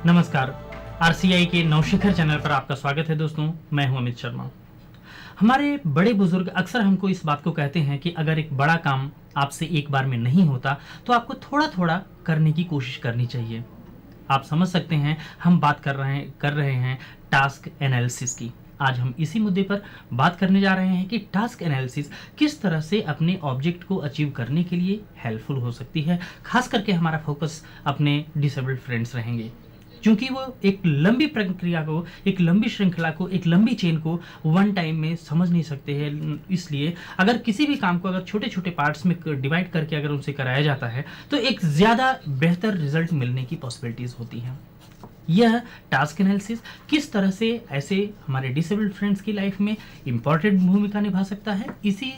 नमस्कार, आरसीआई के नवशिखर चैनल पर आपका स्वागत है दोस्तों। मैं हूं अमित शर्मा। हमारे बड़े बुजुर्ग अक्सर हमको इस बात को कहते हैं कि अगर एक बड़ा काम आपसे एक बार में नहीं होता तो आपको थोड़ा थोड़ा करने की कोशिश करनी चाहिए। आप समझ सकते हैं हम बात कर रहे हैं टास्क एनालिसिस की। आज हम इसी मुद्दे पर बात करने जा रहे हैं कि टास्क एनालिसिस किस तरह से अपने ऑब्जेक्ट को अचीव करने के लिए हेल्पफुल हो सकती है। खास करके हमारा फोकस अपने डिसेबल्ड फ्रेंड्स रहेंगे, क्योंकि वो एक लंबी प्रक्रिया को, एक लंबी श्रृंखला को, एक लंबी चेन को वन टाइम में समझ नहीं सकते हैं। इसलिए अगर किसी भी काम को अगर छोटे छोटे पार्ट्स में डिवाइड करके अगर उनसे कराया जाता है तो एक ज़्यादा बेहतर रिजल्ट मिलने की पॉसिबिलिटीज़ होती हैं। यह टास्क एनालिसिस किस तरह से ऐसे हमारे डिसेबल्ड फ्रेंड्स की लाइफ में इम्पॉर्टेंट भूमिका निभा सकता है, इसी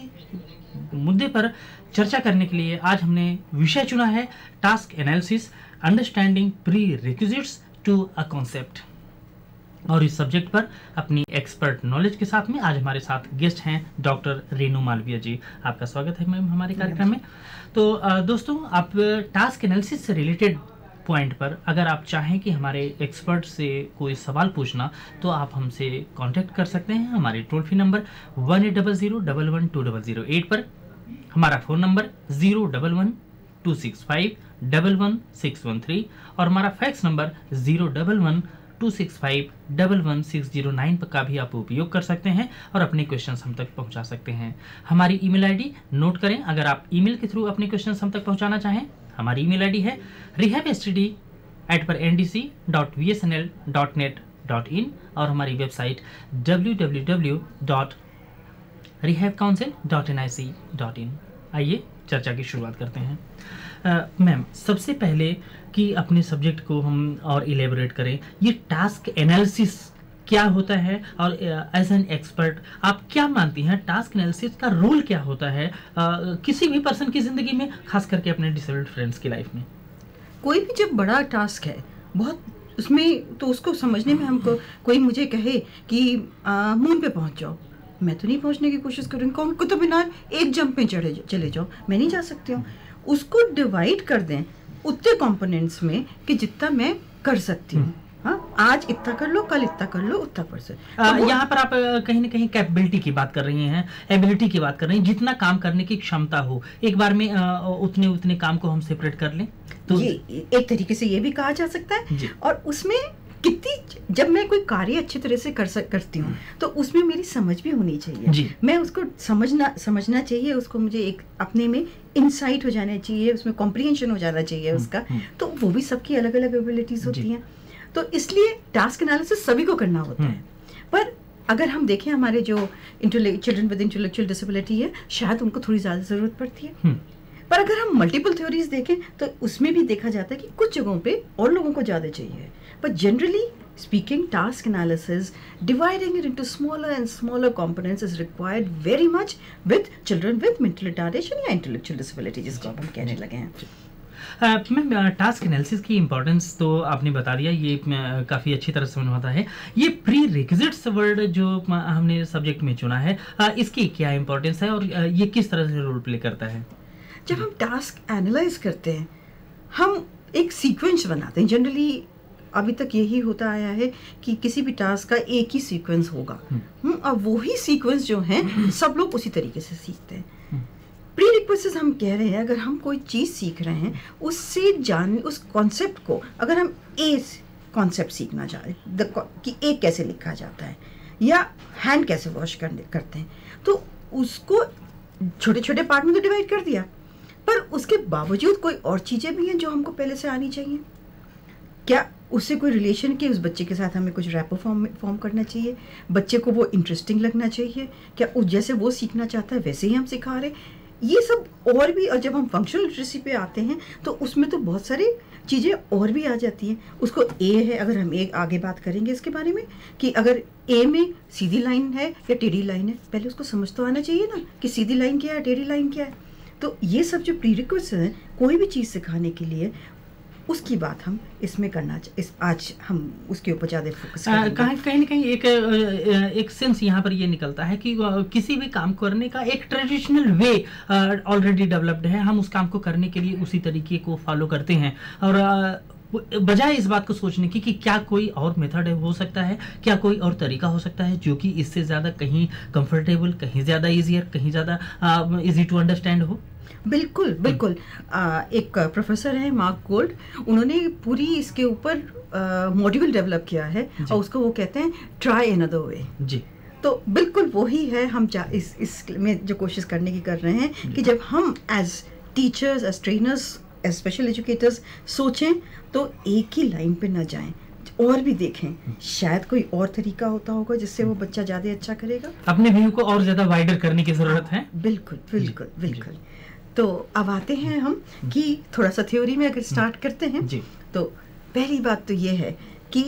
मुद्दे पर चर्चा करने के लिए आज हमने विषय चुना है task analysis, understanding prerequisites to a concept. और इस सब्जेक्ट पर अपनी एक्सपर्ट नॉलेज के साथ में आज हमारे साथ गेस्ट हैं डॉक्टर रेनू मालवीय जी। आपका स्वागत है मैम हमारे कार्यक्रम में। तो दोस्तों, आप टास्क एनालिसिस से रिलेटेड पॉइंट पर अगर आप चाहें कि हमारे एक्सपर्ट से कोई सवाल पूछना तो आप हमसे कांटेक्ट कर सकते हैं हमारे टोल फ्री नंबर 1800112008 पर, हमारा फ़ोन नंबर 011-265-11613 और हमारा फैक्स नंबर 011-265-11609 का भी आप उपयोग कर सकते हैं और अपने क्वेश्चंस हम तक पहुंचा सकते हैं। हमारी ईमेल आईडी नोट करें, अगर आप ईमेल के थ्रू अपने क्वेश्चंस हम तक पहुंचाना चाहें। हमारी ईमेल आईडी है rehabstd@ndc.vsnl.net.in और हमारी वेबसाइट www.rehabcouncil.nic.in। आइए चर्चा की शुरुआत करते हैं। मैम, सबसे पहले कि अपने सब्जेक्ट को हम और इलेबोरेट करें, ये टास्क एनालिसिस क्या होता है और एज एन एक्सपर्ट आप क्या मानती हैं टास्क एनालिसिस का रोल क्या होता है किसी भी पर्सन की ज़िंदगी में, खास करके अपने डिसेबल्ड फ्रेंड्स की लाइफ में? कोई भी जब बड़ा टास्क है बहुत, उसमें तो उसको समझने में हमको कोई मुझे कहे कि मून पे पहुंच जाओ, मैं तो नहीं पहुंचने की कोशिश करूँगी। कौन कुतुब मीनार एक जंप में चले जाओ, मैं नहीं जा सकती हूँ। उसको डिवाइड कर दें उतने कंपोनेंट्स में कि जितना मैं कर सकती हूँ। हाँ, आज इतना कर लो, कल इतना कर लो, उतना परसेंट। यहाँ पर आप कहीं ना कहीं कैपेबिलिटी की बात कर रही हैं, एबिलिटी की बात कर रही हैं, जितना काम करने की क्षमता हो एक बार में उतने काम को हम सेपरेट कर लें तो ये एक तरीके से ये भी कहा जा सकता है। और उसमें कितनी, जब मैं कोई कार्य अच्छी तरह से करती हूँ तो उसमें मेरी समझ भी होनी चाहिए। मैं उसको समझना चाहिए, उसको मुझे एक अपने में इंसाइट हो जाना चाहिए, उसमें कॉम्प्रिहेंशन हो जाना चाहिए उसका। तो वो भी सबकी अलग अलग एबिलिटीज होती हैं। तो इसलिए टास्क एनालिसिस सभी को करना होता है। पर अगर हम देखें हमारे जो चिल्ड्रन विद इंटेलेक्चुअल डिसेबिलिटी है, शायद उनको थोड़ी ज़्यादा ज़रूरत पड़ती है। पर अगर हम मल्टीपल थ्योरीज देखें तो उसमें भी देखा जाता है कि कुछ जगहों पे और लोगों को ज़्यादा चाहिए। पर generally speaking, task analysis, dividing it into smaller and smaller components is required very much with children with mental retardation या intellectual disability, जिसको अब हम कहने लगे हैं। मैम, टास्क एनालिसिस की इम्पोर्टेंस तो आपने बता दिया, ये काफ़ी अच्छी तरह से समझ में आता है। ये प्री रिक्विजिट्स वर्ड जो हमने सब्जेक्ट में चुना है, इसकी क्या इम्पोर्टेंस है और ये किस तरह से रोल प्ले करता है? जब हम टास्क एनालाइज करते हैं, हम एक सीक्वेंस बनाते हैं। जनरली अभी तक यही होता आया है कि किसी भी टास्क का एक ही सीक्वेंस होगा और वही सीक्वेंस जो है सब लोग उसी तरीके से सीखते हैं। प्री रिक्विजिट्स हम कह रहे हैं, अगर हम कोई चीज़ सीख रहे हैं उससे उस कॉन्सेप्ट को, अगर हम ए कॉन्सेप्ट सीखना चाह रहे हैं कि ए कैसे लिखा जाता है या हैंड कैसे वॉश करते हैं, तो उसको छोटे छोटे पार्ट में तो डिवाइड कर दिया, पर उसके बावजूद कोई और चीज़ें भी हैं जो हमको पहले से आनी चाहिए। क्या उससे कोई रिलेशन के उस बच्चे के साथ हमें कुछ रैपो फॉर्म करना चाहिए, बच्चे को वो इंटरेस्टिंग लगना चाहिए, क्या जैसे वो सीखना चाहता है वैसे ही हम सिखा रहे, ये सब और भी। और जब हम फंक्शनल लिटरेसी पे आते हैं तो उसमें तो बहुत सारी चीज़ें और भी आ जाती हैं। उसको ए है, अगर हम एक आगे बात करेंगे इसके बारे में कि अगर ए में सीधी लाइन है या टेढ़ी लाइन है, पहले उसको समझ तो आना चाहिए ना कि सीधी लाइन क्या है, टेढ़ी लाइन क्या है। तो ये सब जो प्रीरिक्विजिट्स हैं कोई भी चीज़ सिखाने के लिए, उसकी बात हम इसमें आज हम उसके ऊपर ज़्यादा फोकस करेंगे। कहीं ना कहीं एक सेंस यहाँ पर ये निकलता है कि किसी भी काम करने का एक ट्रेडिशनल वे ऑलरेडी डेवलप्ड है, हम उस काम को करने के लिए उसी तरीके को फॉलो करते हैं और बजाय इस बात को सोचने की कि क्या कोई और मेथड हो सकता है, क्या कोई और तरीका हो सकता है जो कि इससे ज़्यादा कहीं कंफर्टेबल, कहीं ज़्यादा ईजियर, कहीं ज़्यादा इजी टू अंडरस्टैंड हो। बिल्कुल बिल्कुल। एक प्रोफेसर है मार्क गोल्ड, उन्होंने पूरी इसके ऊपर मॉड्यूल डेवलप किया है और उसको वो कहते हैं ट्राई अनदर वे। जी। तो बिल्कुल वही है हम इस में जो कोशिश करने की कर रहे हैं कि जब हम as teachers, as trainers, as special educators सोचें तो एक ही लाइन पे ना जाएं, और भी देखें, शायद कोई और तरीका होता होगा जिससे वो बच्चा ज़्यादा अच्छा करेगा। अपने व्यू को और ज़्यादा वाइडर करने की ज़रूरत है। बिल्कुल बिल्कुल बिल्कुल। तो अब आते हैं हम कि थोड़ा सा थ्योरी में अगर स्टार्ट करते हैं जी। तो पहली बात तो ये है कि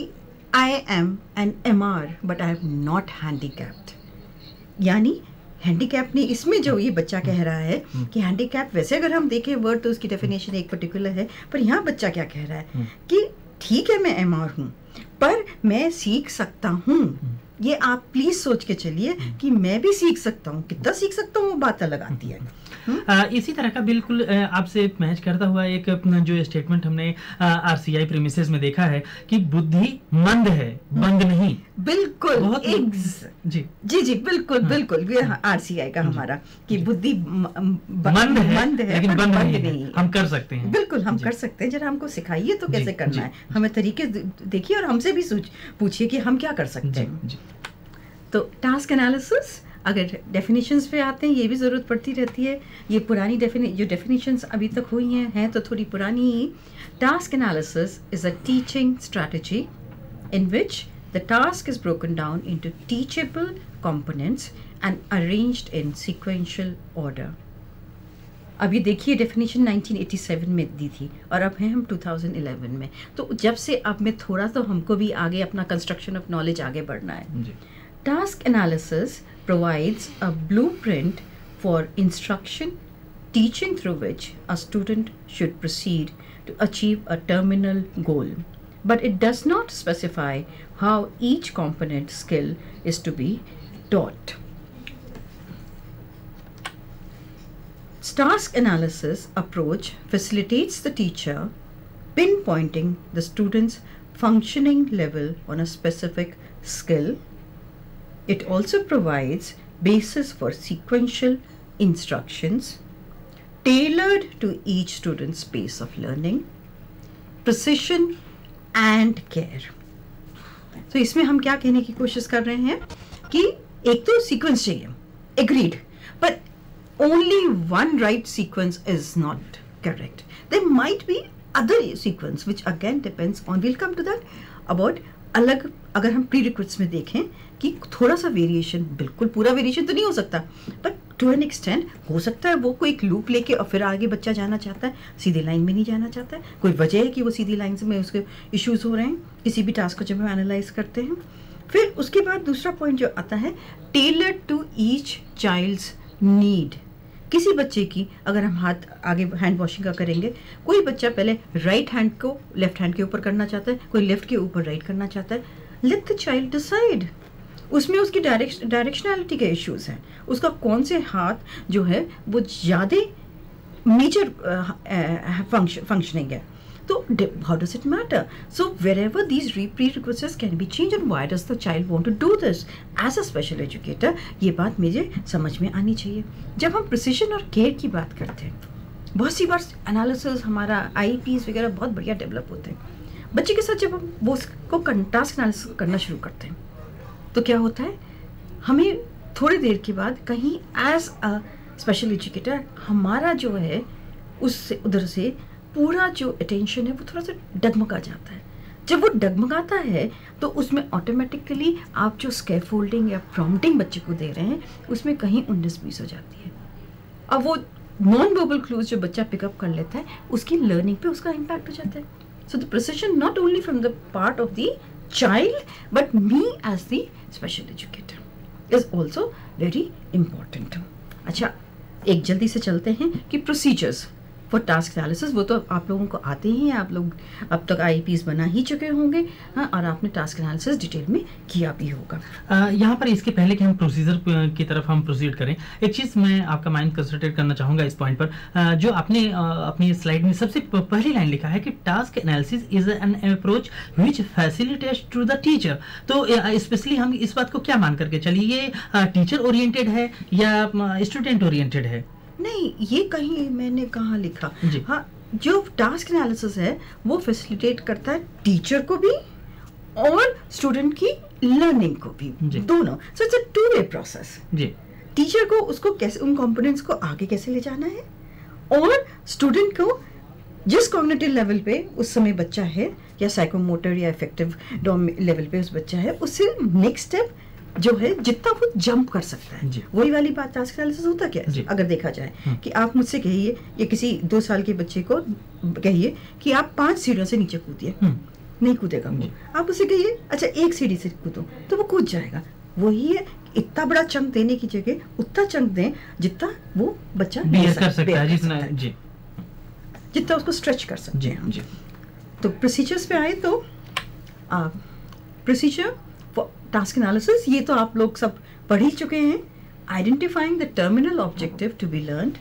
I am an MR but I am not handicapped. यानी हैंडीकैप नहीं, इसमें जो ये बच्चा कह रहा है कि हैंडीकैप, वैसे अगर हम देखें वर्ड तो उसकी डेफिनेशन एक पर्टिकुलर है, पर यहाँ बच्चा क्या कह रहा है कि ठीक है मैं MR हूँ पर मैं सीख सकता हूँ। ये आप प्लीज सोच के चलिए कि मैं भी सीख सकता हूँ, कितना सीख सकता हूँ वो बात अलग आती है। इसी तरह का बिल्कुल आपसे मैच करता हुआ एक जो स्टेटमेंट हमने RCI प्रीमिसेस में देखा है कि बुद्धि मंद है, बंद नहीं। बिल्कुल बहुत जी जी जी बिल्कुल बिल्कुल। ये RCI का हमारा कि बुद्धि मंद है लेकिन बंद नहीं, हम कर सकते हैं। बिल्कुल हम कर सकते हैं, जरा हमको सिखाइए तो कैसे करना है, हमें तरीके देखिए और हमसे भी पूछिए कि हम क्या कर सकते हैं। तो टास्क एनालिसिस, अगर डेफिनेशंस पे आते हैं, ये भी ज़रूरत पड़ती रहती है। ये पुरानी जो डेफिनेशंस अभी तक हुई हैं तो थोड़ी पुरानी ही। Task analysis is a teaching strategy in which the task is broken down into teachable components and arranged in sequential order. अब ये देखिए डेफिनेशन 1987 में दी थी और अब हैं हम 2011 में, तो जब से अब में थोड़ा तो हमको भी आगे अपना कंस्ट्रक्शन ऑफ नॉलेज आगे बढ़ना है। Task analysis provides a blueprint for instruction, teaching through which a student should proceed to achieve a terminal goal. But it does not specify how each component skill is to be taught. Task analysis approach facilitates the teacher pinpointing the student's functioning level on a specific skill. It also provides basis for sequential instructions tailored to each student's pace of learning, precision and care. तो इसमें हम क्या कहने की कोशिश कर रहे हैं कि एक तो सीक्वेंस चाहिए, agreed, but only one right sequence is not correct. There might be other sequence which again depends on, we'll come to that, about अलग अगर हम प्री रिक्विजिट्स में देखें कि थोड़ा सा वेरिएशन, बिल्कुल पूरा वेरिएशन तो नहीं हो सकता बट टू एन एक्सटेंट हो सकता है। वो कोई एक लूप लेके और फिर आगे बच्चा जाना चाहता है, सीधी लाइन में नहीं जाना चाहता है, कोई वजह है कि वो सीधी लाइन से में उसके इश्यूज हो रहे हैं किसी भी टास्क को जब हम एनालाइज करते हैं। फिर उसके बाद दूसरा पॉइंट जो आता है tailored to each child's need. किसी बच्चे की अगर हम हाथ आगे हैंड वॉशिंग का करेंगे, कोई बच्चा पहले राइट हैंड को लेफ्ट हैंड के ऊपर करना चाहता है, कोई लेफ्ट के ऊपर राइट करना चाहता है। Let the child decide. उसमें उसकी डायरेक्शनैलिटी के इश्यूज हैं, उसका कौन से हाथ जो है वो ज़्यादा मेजर फंक्शनिंग है। So how does it matter? So wherever these prerequisites can be changed, and why does the child want to do this? As a special educator, ये बात मुझे समझ में आनी चाहिए। जब हम प्रिसिशन और केयर की बात करते हैं, बहुत सी बार एनालिसिस हमारा IEPs वगैरह बहुत बढ़िया डेवलप होते हैं। बच्चे के साथ जब हम वो उसको टास्क एनालिसिस करना शुरू करते हैं तो क्या होता है, हमें थोड़ी देर के बाद कहीं एज अ स्पेशल एजुकेटर हमारा जो है उससे उधर से पूरा जो अटेंशन है वो थोड़ा सा डगमगा जाता है। जब वो डगमगाता है तो उसमें ऑटोमेटिकली आप जो स्कैफोल्डिंग या प्रॉम्प्टिंग बच्चे को दे रहे हैं उसमें कहीं 19-20 हो जाती है। अब वो नॉन वर्बल क्लूज जो बच्चा पिकअप कर लेता है उसकी लर्निंग पे उसका इम्पैक्ट हो जाता है। So the precision not only from the part of the child but me as the special educator is also very important. अच्छा, एक जल्दी से चलते हैं कि प्रोसीजर्स फॉर टास्क एनालिसिस वो तो आप लोगों को आते ही हैं, आप लोग अब तक IEPs बना ही चुके होंगे, हाँ, और आपने टास्क एनालिसिस डिटेल में किया भी होगा। यहाँ पर इसके पहले कि हम प्रोसीजर की तरफ हम प्रोसीड करें, एक चीज़ मैं आपका माइंड कंसंट्रेट करना चाहूँगा इस पॉइंट पर। जो आपने अपनी स्लाइड में सबसे पहली लाइन लिखा है कि task analysis is an approach which facilitates to the teacher, तो स्पेशली हम इस बात को क्या मान करके चलिए, ये टीचर ओरिएंटेड है या स्टूडेंट ओरिएंटेड है? नहीं, ये कहीं मैंने कहाँ लिखा, जी। हाँ, जो टास्क एनालिसिस है वो फैसिलिटेट करता है टीचर को भी और स्टूडेंट की लर्निंग को भी, जी। दोनों। So it's a two way process. जी। टीचर को उसको कैसे, उन कंपोनेंट्स को आगे कैसे ले जाना है, और स्टूडेंट को जिस कॉग्निटिव लेवल पे उस समय बच्चा है, या साइकोमोटर या इफेक्टिव लेवल पे उस बच्चा है, उससे नेक्स्ट स्टेप जो है जितना वो जंप कर सकता है। जी। वही वाली बात टास्क एनालिसिस होता क्या है, जी। अगर देखा जाए कि आप मुझसे कहिए या किसी 2 साल के बच्चे को कहिए कि आप 5 सीढ़ियों से नीचे कूदिए, नहीं कूदेगा वो। आप उसे कहिए अच्छा 1 सीढ़ी से कूदो, तो वो कूद जाएगा। वही है, इतना बड़ा चंक देने की जगह उतना चंक दें जितना वो बच्चा बेयर कर सकता bear है, कर जितना। सकता है, जी जितना उसको स्ट्रेच कर सकते जी हैं हम। जी। तो प्रोसीजर्स पे आए तो प्रोसीजर फॉर टास्क एनालिसिस, ये तो आप लोग सब पढ़ ही चुके हैं। Identifying the terminal objective to be learned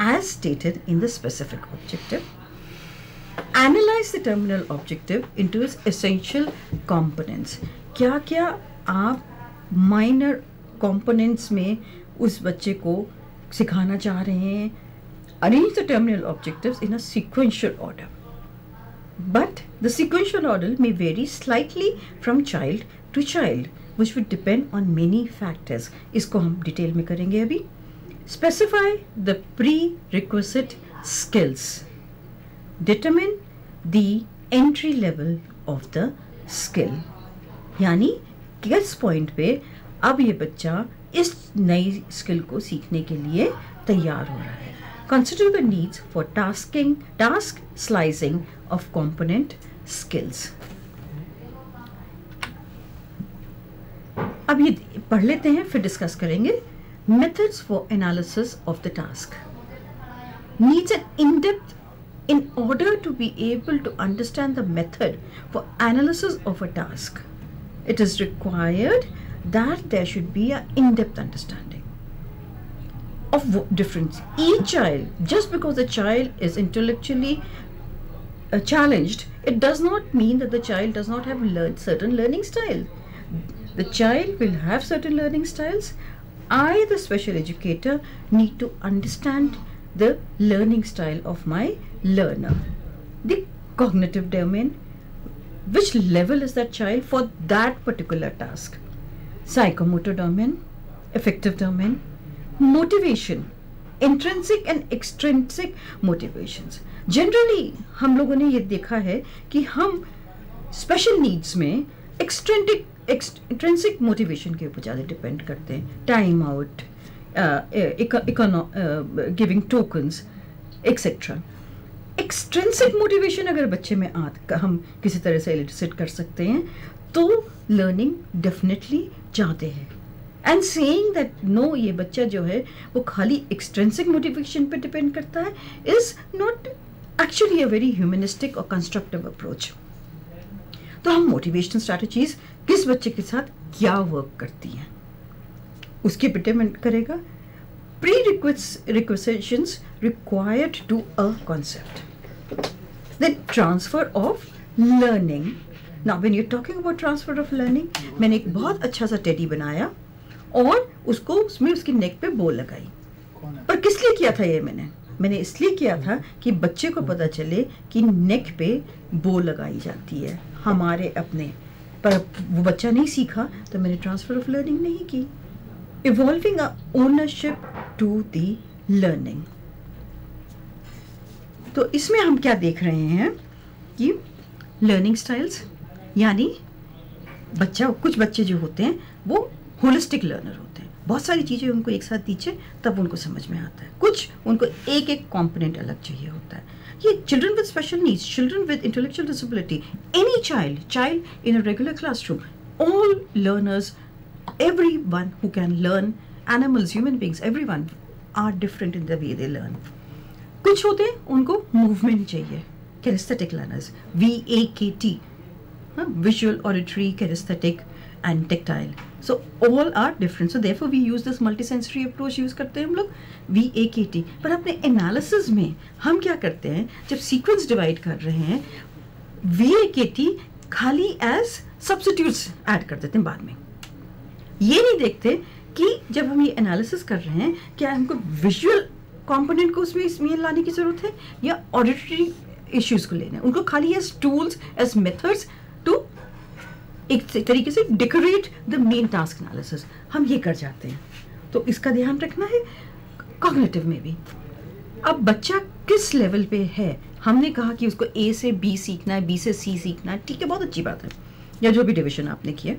as stated in the specific objective, analyse the terminal objective into its essential components. क्या क्या आप माइनर कंपोनेंट्स में उस बच्चे को सिखाना चाह रहे हैं। Arrange the terminal objectives in a sequential order, but the sequential order may vary slightly from child to child, which would depend on many factors. इसको हम डिटेल में करेंगे अभी। Specify the prerequisite skills. Determine the entry level of the skill. यानी किस point पे अब ये बच्चा इस नई स्किल को सीखने के लिए तैयार हो रहा है। Consider the needs for task slicing of component skills. अब ये पढ़ लेते हैं, फिर डिस्कस करेंगे। Methods for analysis of the task needs an in-depth. In order to be able to understand the method for analysis of a task, it is required that there should be an in-depth understanding of difference. Each child, just because a child is intellectually challenged, it does not mean that the child does not have certain learning style. The child will have certain learning styles. I, the special educator, need to understand the learning style of my learner. The cognitive domain, which level is that child for that particular task. Psychomotor domain, affective domain, motivation, intrinsic and extrinsic motivations. Generally हम लोगों ने ये देखा है कि हम special needs में extrinsic motivation के ऊपर ज़्यादा डिपेंड करते हैं। Time out, giving tokens etcetera. Extrinsic motivation अगर बच्चे में हम किसी तरह से एलिसिट कर सकते हैं तो लर्निंग डेफिनेटली जाते हैं। एंड सेइंग दैट नो, ये बच्चा जो है वो खाली एक्सट्रिंसिक मोटिवेशन पे डिपेंड करता है is not actually a very humanistic और कंस्ट्रक्टिव अप्रोच। तो हम मोटिवेशनल स्ट्रैटेजीज किस बच्चे के साथ क्या वर्क करती हैं उसके पे डिपेंड करेगा। Prerequisitions required to a concept. The transfer of learning. Now, when you're talking about transfer of learning, मैंने एक बहुत अच्छा सा टेडी बनाया और उसको उसमें उसकी नेक पे बो लगाई। पर किस लिए किया था ये मैंने इसलिए किया था कि बच्चे को पता चले कि नेक पे बो लगाई जाती है हमारे अपने, पर वो बच्चा नहीं सीखा तो मैंने ट्रांसफर ऑफ लर्निंग नहीं की। Evolving a ownership to the learning. तो इसमें हम क्या देख रहे हैं कि लर्निंग स्टाइल्स, यानी कुछ बच्चे जो होते हैं वो होलिस्टिक लर्नर होते हैं, बहुत सारी चीज़ें उनको एक साथ दीजिए तब उनको समझ में आता है। कुछ उनको एक एक कॉम्पोनेंट अलग चाहिए होता है। ये children with special needs, children with intellectual disability, any child in a regular classroom, all learners, everyone who can learn, animals, human beings, everyone are different in the way they learn. कुछ होते हैं उनको movement चाहिए, kinaesthetic learners, VAKT, visual, auditory, kinesthetic and tactile. So all are different. So therefore we use this multisensory approach use करते हैं हम लोग VAKT. पर अपने एनालिसिस में हम क्या करते हैं, जब सीक्वेंस डिवाइड कर रहे हैं VAKT खाली एज सब्स्टिट्यूट्स ऐड कर देते हैं बाद में। ये नहीं देखते कि जब हम ये एनालिसिस कर रहे हैं क्या हमको विजुअल कंपोनेंट को उसमें लाने की जरूरत है या ऑडिटरी इश्यूज को लेना है। उनको खाली as tools, as methods to एक तरीके से decorate the main task analysis हम ये कर जाते हैं। तो इसका ध्यान रखना है कॉग्निटिव में भी। अब बच्चा किस लेवल पे है, हमने कहा कि उसको A से B सीखना है, B से C सीखना है, ठीक है, बहुत अच्छी बात है, या जो भी डिवीजन आपने किया,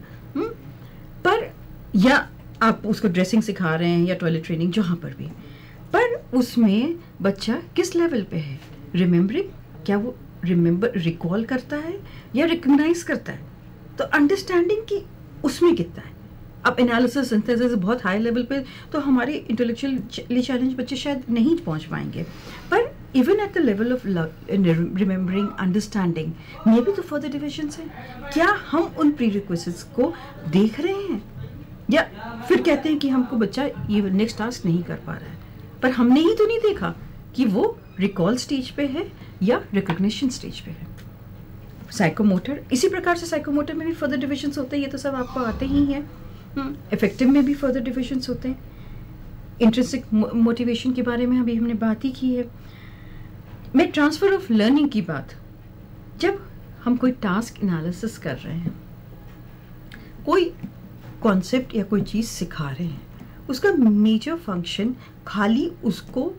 पर या आप उसको ड्रेसिंग सिखा रहे हैं या टॉयलेट ट्रेनिंग, जहाँ पर भी, पर उसमें बच्चा किस लेवल पे है, रिमेम्बरिंग, क्या वो रिकॉल करता है या रिकग्नाइज करता है, तो अंडरस्टैंडिंग की उसमें कितना है। अब एनालिसिस सिंथेसिस बहुत हाई लेवल पे तो हमारे इंटेलेक्चुअली चैलेंज बच्चे शायद नहीं पहुंच पाएंगे, पर even at the level of remembering, understanding में भी तो फर्दर डिविजन्स हैं। क्या हम उन प्रीरिक्विजिट्स को देख रहे हैं या फिर कहते हैं कि हमको बच्चा ये नेक्स्ट टास्क नहीं कर पा रहा है, पर हमने ही तो नहीं देखा कि वो रिकॉल स्टेज पे है या रिकग्निशन स्टेज पे है। साइकोमोटर, इसी प्रकार से साइकोमोटर में भी फर्दर डिविजन्स होते हैं, ये तो सब आपको आते ही हैं। इफेक्टिव में भी फर्दर डिविजन्स होते हैं। इंट्रिंसिक मोटिवेशन के बारे में अभी हमने बात ही की है। मैं ट्रांसफर ऑफ लर्निंग की बात, जब हम कोई टास्क एनालिसिस कर रहे हैं, कोई कॉन्सेप्ट या कोई चीज़ सिखा रहे हैं, उसका मेजर फंक्शन खाली उसको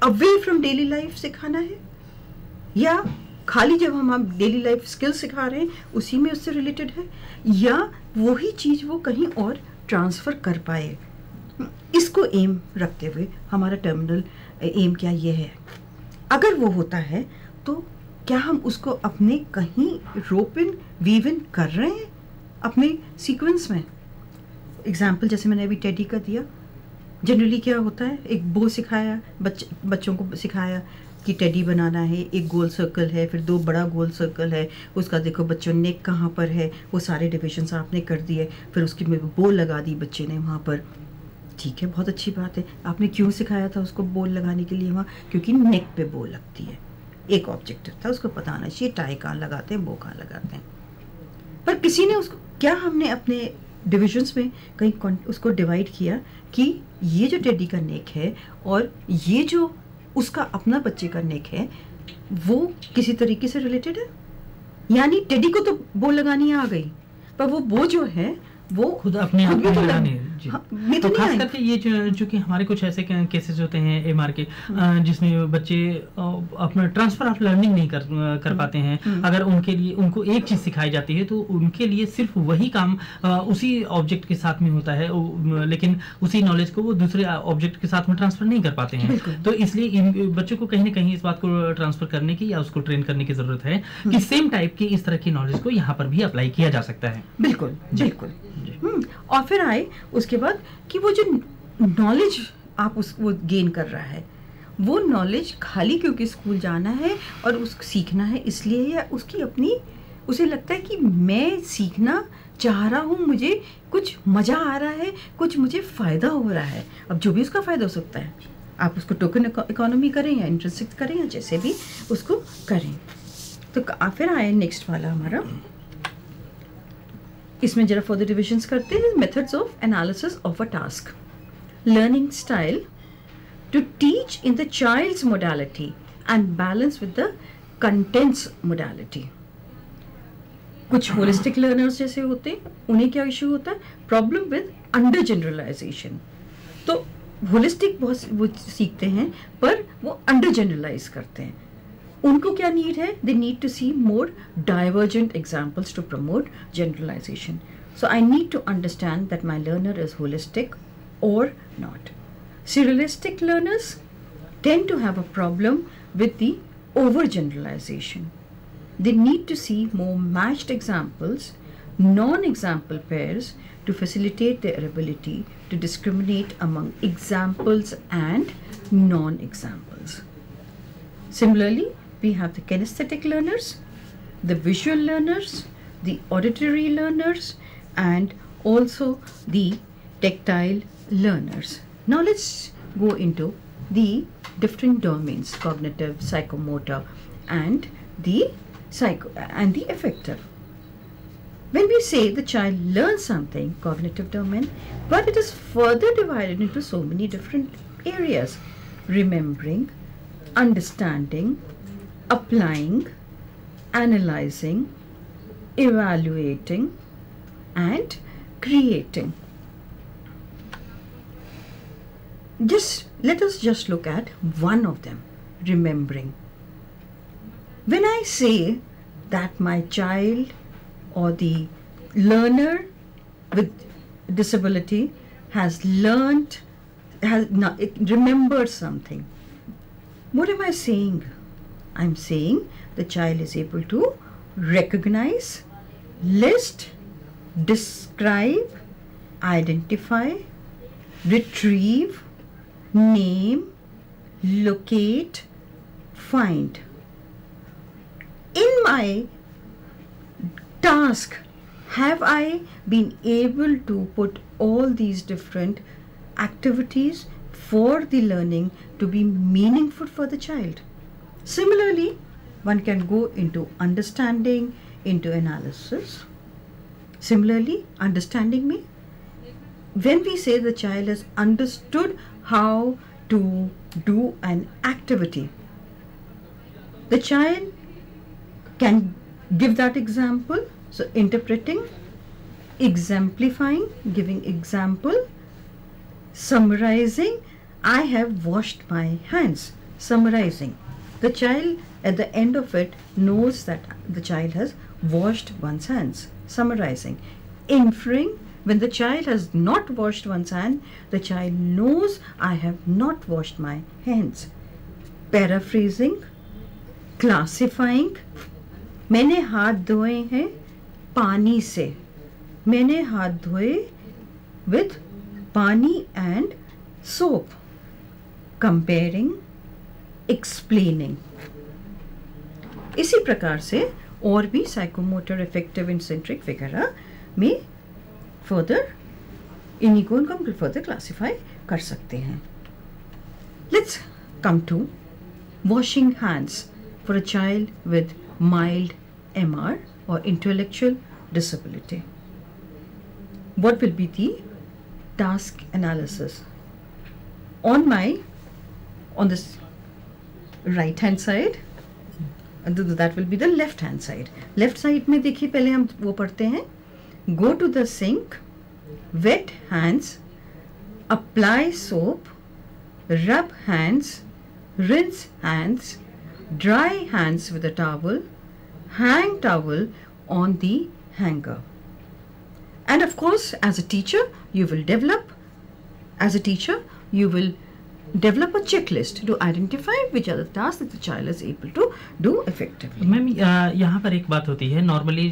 अवे फ्रॉम डेली लाइफ सिखाना है या खाली जब हम डेली लाइफ स्किल्स सिखा रहे हैं उसी में उससे रिलेटेड है, या वही चीज़ वो कहीं और ट्रांसफ़र कर पाए। इसको एम रखते हुए हमारा टर्मिनल एम क्या ये है। अगर वो होता है तो क्या हम उसको अपने कहीं रोप इन वीव इन कर रहे हैं अपने सीक्वेंस में। एग्जाम्पल जैसे मैंने अभी टेडी का दिया, जनरली क्या होता है, एक बो सिखाया, बच्चों को सिखाया कि टेडी बनाना है, एक गोल सर्कल है, फिर 2 बड़ा गोल सर्कल है, उसका देखो बच्चों नेक कहाँ पर है, वो सारे डिविजन्स आपने कर दिए, फिर उसकी बोल लगा दी बच्चे ने वहाँ पर। ठीक है, बहुत अच्छी बात है। आपने क्यों सिखाया था उसको बोल लगाने के लिए वहाँ, क्योंकि नेक पे बोल लगती है। एक ऑब्जेक्टिव था, उसको पता होना चाहिए टाई कहाँ लगाते हैं, बो कहाँ लगाते हैं। पर किसी ने उसको, क्या हमने अपने डिविजन्स में कहीं उसको डिवाइड किया कि ये जो टेडी का नेक है और ये जो उसका अपना बच्चे का नेक है वो किसी तरीके से रिलेटेड है। यानी टेडी को तो बो लगानी आ गई, पर वो बो जो है वो खुद अपने आप में लगाने। तो खास करके ये जो कि हमारे कुछ ऐसे केसेस होते हैं एमआर के, जिसमें बच्चे अपना ट्रांसफर ऑफ लर्निंग नहीं कर पाते हैं। अगर उनके लिए उनको एक चीज सिखाई जाती है तो उनके लिए सिर्फ वही काम उसी ऑब्जेक्ट के साथ में होता है, लेकिन उसी नॉलेज को वो दूसरे ऑब्जेक्ट के साथ में ट्रांसफर नहीं कर पाते हैं। तो इसलिए इन बच्चों को कहीं ना कहीं इस बात को ट्रांसफर करने की या उसको ट्रेन करने की जरूरत है कि सेम टाइप की इस तरह की नॉलेज को यहाँ पर भी अप्लाई किया जा सकता है। बिल्कुल बिल्कुल। और फिर आए उसके बाद कि वो जो नॉलेज आप वो गेन कर रहा है, वो नॉलेज खाली क्योंकि स्कूल जाना है और उसको सीखना है इसलिए, या उसकी अपनी उसे लगता है कि मैं सीखना चाह रहा हूँ, मुझे कुछ मज़ा आ रहा है, कुछ मुझे फ़ायदा हो रहा है। अब जो भी उसका फ़ायदा हो सकता है, आप उसको टोकन इकोनॉमी करें या इंटरेस्ट करें या जैसे भी उसको करें। तो फिर आए नेक्स्ट वाला हमारा, इसमें जरा फर्दर डिविजन्स करते हैं। Methods of analysis of a task, learning style to teach in the child's modality and balance with the content's modality. कुछ होलिस्टिक लर्नर्स जैसे होते हैं, उन्हें क्या इशू होता है, प्रॉब्लम विद अंडर जनरलाइजेशन। तो होलिस्टिक बहुत वो सीखते हैं पर वो अंडर जनरलाइज करते हैं। उनको क्या नीड है, they need to see more divergent examples to promote generalisation. So I need to understand that my learner is holistic और not. Serialistic learners tend to have a problem with the overgeneralization. They need to see more matched examples non-example pairs to facilitate their ability to discriminate among examples and non-examples. Similarly, we have the kinesthetic learners, the visual learners, the auditory learners, and also the tactile learners. Now let's go into the different domains: cognitive, psychomotor, and the affective. When we say the child learns something, cognitive domain, but it is further divided into so many different areas: remembering, understanding, applying, analyzing, evaluating, and creating. Let us just look at one of them, remembering. When I say that my child or the learner with disability has remembered something, what am I saying? I'm saying the child is able to recognize, list, describe, identify, retrieve, name, locate, find. In my task, have I been able to put all these different activities for the learning to be meaningful for the child? Similarly, one can go into understanding, into analysis. Similarly, understanding me. When we say the child has understood how to do an activity, the child can give that example. So interpreting, exemplifying, giving example, summarizing. I have washed my hands. Summarizing. The child at the end of it knows that the child has washed one's hands. Summarizing. Inferring. When the child has not washed one's hand, the child knows I have not washed my hands. Paraphrasing. Classifying. मैंने हाथ धोए हैं पानी से. मैंने हाथ धोए with पानी and soap. Comparing, explaining. इसी प्रकार से और भी साइकोमोटर, अफेक्टिव, इंसेंट्रिक वगैरह में फर्दर इन्हीं को हम फर्दर क्लासिफाई कर सकते हैं. Let's come to washing hands for a child with mild MR or intellectual disability. What will be the task analysis? On this right hand side, and that will be the left hand side. Left side में देखिए पहले हम वो पढ़ते हैं. Go to the sink, wet hands, apply soap, rub hands, rinse hands, dry hands with a towel, hang towel on the hanger. And of course, as a teacher, you will develop a checklist to identify which are the tasks that the child is able to do effectively. Ma'am यहाँ पर एक बात होती है. Normally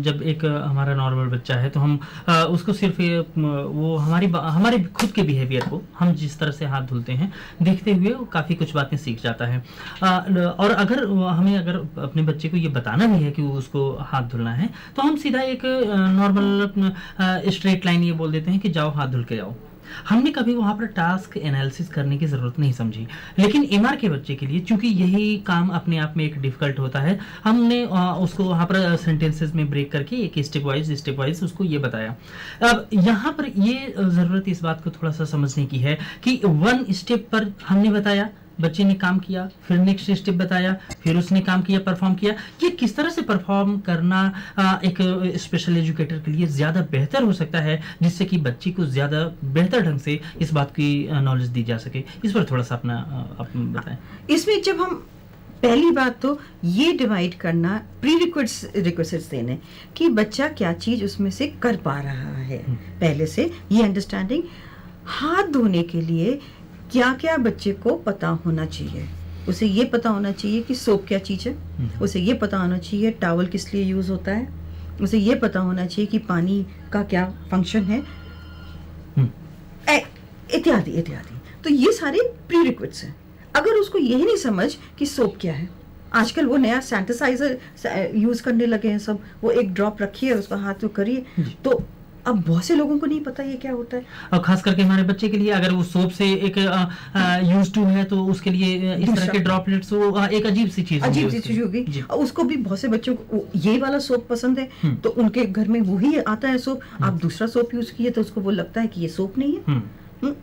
जब एक हमारा normal बच्चा है तो हम उसको सिर्फ वो हमारे खुद के बिहेवियर को हम जिस तरह से हाथ धुलते हैं देखते हुए वो काफ़ी कुछ बातें सीख जाता है. और अगर अपने बच्चे को ये बताना भी है कि उसको हाथ धुलना है तो हम सीधा एक नॉर्मल स्ट्रेट लाइन ये बोल देते हैं कि जाओ हाथ धुल के आओ. हमने कभी वहाँ पर टास्क एनालिसिस करने की ज़रूरत नहीं समझी. लेकिन एमआर के बच्चे के लिए चूंकि यही काम अपने आप में एक डिफ़िकल्ट होता है, हमने उसको वहाँ पर सेंटेंसेस में ब्रेक करके एक स्टेप वाइज उसको ये बताया. अब यहाँ पर ये ज़रूरत इस बात को थोड़ा सा समझने की है कि वन स्टेप पर हमने बताया, बच्चे ने काम किया, फिर नेक्स्ट स्टेप बताया, फिर उसने काम किया, परफॉर्म किया. ये किस तरह से परफॉर्म करना एक स्पेशल एजुकेटर के लिए ज़्यादा बेहतर हो सकता है, जिससे कि बच्चे को ज़्यादा बेहतर ढंग से इस बात की नॉलेज दी जा सके. इस पर थोड़ा सा आप बताएं. इसमें जब हम पहली बात तो ये डिवाइड करना, प्री रिक्वेस्ट देने कि बच्चा क्या चीज़ उसमें से कर पा रहा है, पहले से ये अंडरस्टैंडिंग. हाथ धोने के लिए क्या क्या बच्चे को पता होना चाहिए. उसे ये पता होना चाहिए कि सोप क्या चीज़ है, उसे ये पता होना चाहिए टॉवल किस लिए यूज़ होता है, उसे ये पता होना चाहिए कि पानी का क्या फंक्शन है, इत्यादि इत्यादि। तो ये सारे प्री रिक्विजिट्स हैं। अगर उसको यही नहीं समझ कि सोप क्या है, आजकल वो नया सैनिटाइजर यूज करने लगे हैं सब, वो एक ड्रॉप रखिए उसको हाथ में करिए, तो अब बहुत से लोगों को नहीं पता ये क्या होता है। और खास करके हमारे बच्चे के लिए अगर वो सोप से एक यूज टू है तो उसके लिए इस तरह के ड्रॉपलेट्स वो एक अजीब सी चीज होगी। और उसको भी बहुत से बच्चों को ये वाला सोप पसंद है, तो उनके घर में वही आता है सोप, आप दूसरा सोप यूज किए तो उसको वो लगता है कि ये सोप नहीं है,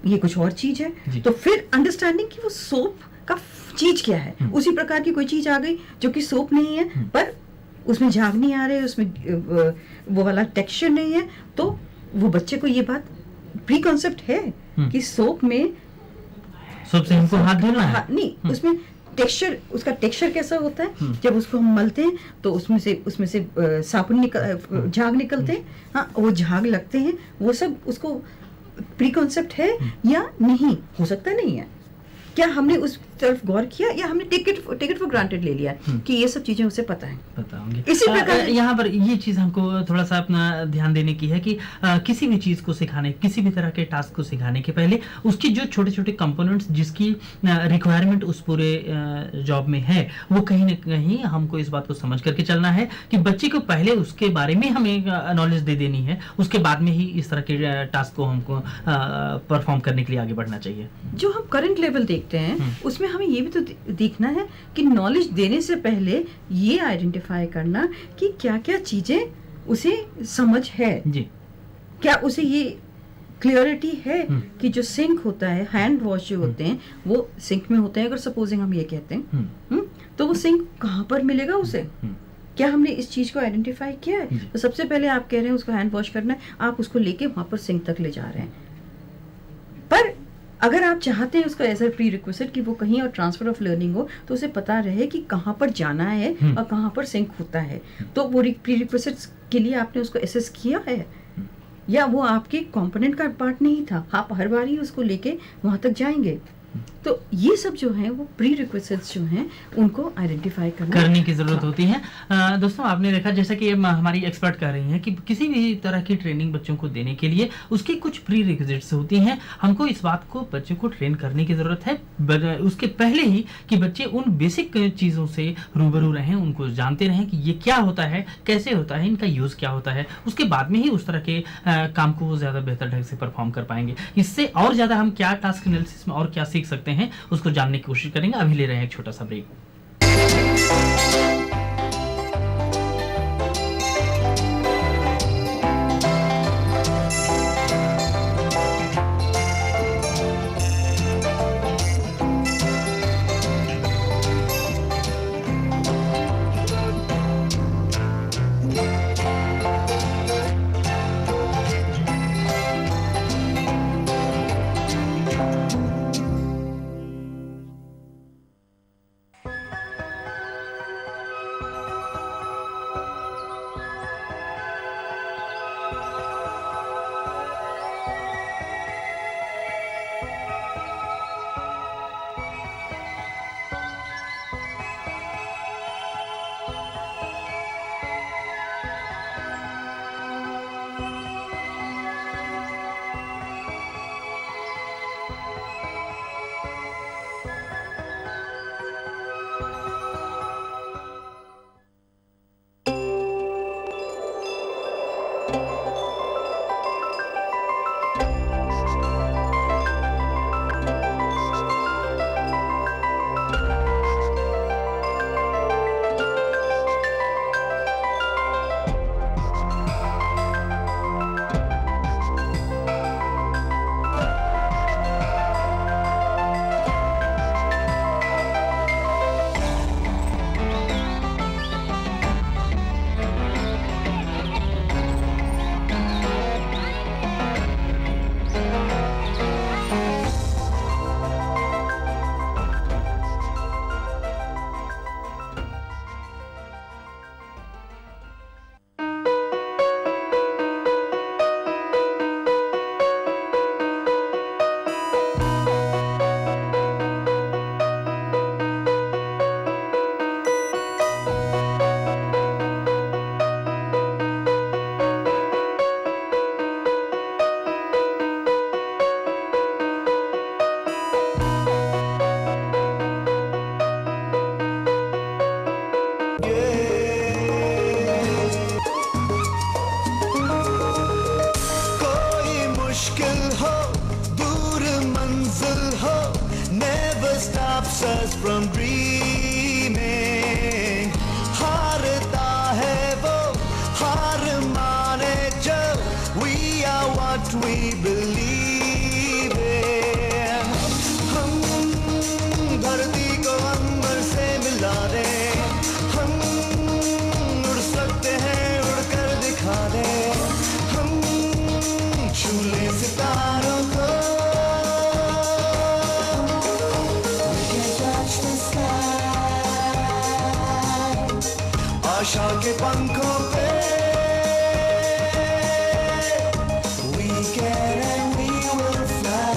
ये कुछ और चीज है। तो फिर अंडरस्टैंडिंग कि वो सोप का चीज क्या है। उसी प्रकार की कोई चीज आ गई जो कि सोप नहीं है, पर उसमें झाग नहीं आ रहे, उसमें वो वाला टेक्सचर नहीं है, तो वो बच्चे को ये बात प्री कॉन्सेप्ट है कि सोप से हमको हाथ धोना है। नहीं, उसमें टेक्सचर, उसका टेक्सचर कैसा होता है, जब उसको हम मलते हैं तो उसमें से साबुन झाग निकलते हैं, हाँ वो झाग लगते हैं, वो सब उसको प्री कॉन्सेप्ट है या नहीं, हो सकता नहीं है। क्या हमने उस तरफ गौर किया या हमने टेक इट फॉर ग्रांटेड ले लिया कि ये सब चीजें उसे पता होंगी। इसी प्रकार यहाँ पर ये चीज हमको थोड़ा सा अपना ध्यान देने की है कि किसी भी चीज को सिखाने, किसी भी तरह के टास्क को सिखाने के पहले उसकी जो छोटे छोटे कंपोनेंट्स जिसकी रिक्वायरमेंट उस पूरे जॉब में है, वो कहीं ना कहीं हमको इस बात को समझ करके चलना है कि बच्चे को पहले उसके बारे में हमें नॉलेज दे देनी है, उसके बाद में ही इस तरह के टास्क को हमको परफॉर्म करने के लिए आगे बढ़ना चाहिए। जो हम करंट लेवल देखते हैं उसमें हमें ये भी तो देखना है कि नॉलेज देने से पहले ये आइडेंटिफाई करना कि क्या क्या चीजें उसे समझ है जी। क्या उसे ये क्लियरिटी है कि जो सिंक होता है, हैंड वॉश जो होते हैं वो सिंक में होते हैं, अगर सपोजिंग हम ये कहते हैं, तो वो सिंक कहाँ पर मिलेगा उसे, क्या हमने इस चीज को आइडेंटिफाई किया है। तो सबसे पहले आप कह रहे हैं उसको हैंड वॉश करना है, आप उसको लेके वहां पर सिंक तक ले जा रहे हैं, पर अगर आप चाहते हैं उसको एज ए प्री रिक्विजिट कि वो कहीं और ट्रांसफर ऑफ लर्निंग हो, तो उसे पता रहे कि कहाँ पर जाना है और कहाँ पर सिंक होता है, तो वो प्री रिक्विजिट्स के लिए आपने उसको एसेस किया है या वो आपके कंपोनेंट का पार्ट नहीं था, आप हर बार ही उसको लेके वहां तक जाएंगे। तो ये सब जो है वो प्री रिक्विजिट्स जो हैं उनको आइडेंटिफाई करने की जरूरत होती है। दोस्तों आपने देखा जैसा कि हमारी एक्सपर्ट कह रही हैं कि किसी भी तरह की ट्रेनिंग बच्चों को देने के लिए उसकी कुछ प्री रिक्विजिट्स होती हैं। हमको इस बात को बच्चों को ट्रेन करने की जरूरत है उसके पहले ही कि बच्चे उन बेसिक चीज़ों से रूबरू रहें, उनको जानते रहें कि ये क्या होता है, कैसे होता है, इनका यूज़ क्या होता है। उसके बाद में ही उस तरह के काम को वो ज़्यादा बेहतर ढंग से परफॉर्म कर पाएंगे। इससे और ज़्यादा हम क्या टास्क एनालिसिस में और क्या सीख सकते हैं उसको जानने की कोशिश करेंगे। अभी ले रहे हैं एक छोटा सा break. what we believe in. हम धरती को अंबर से मिला दे, हम उड़ सकते हैं, उड़कर दिखा दे, हम छू ले सितारों को. We can touch the sky. आशा के पंखों पे we can and we will fly.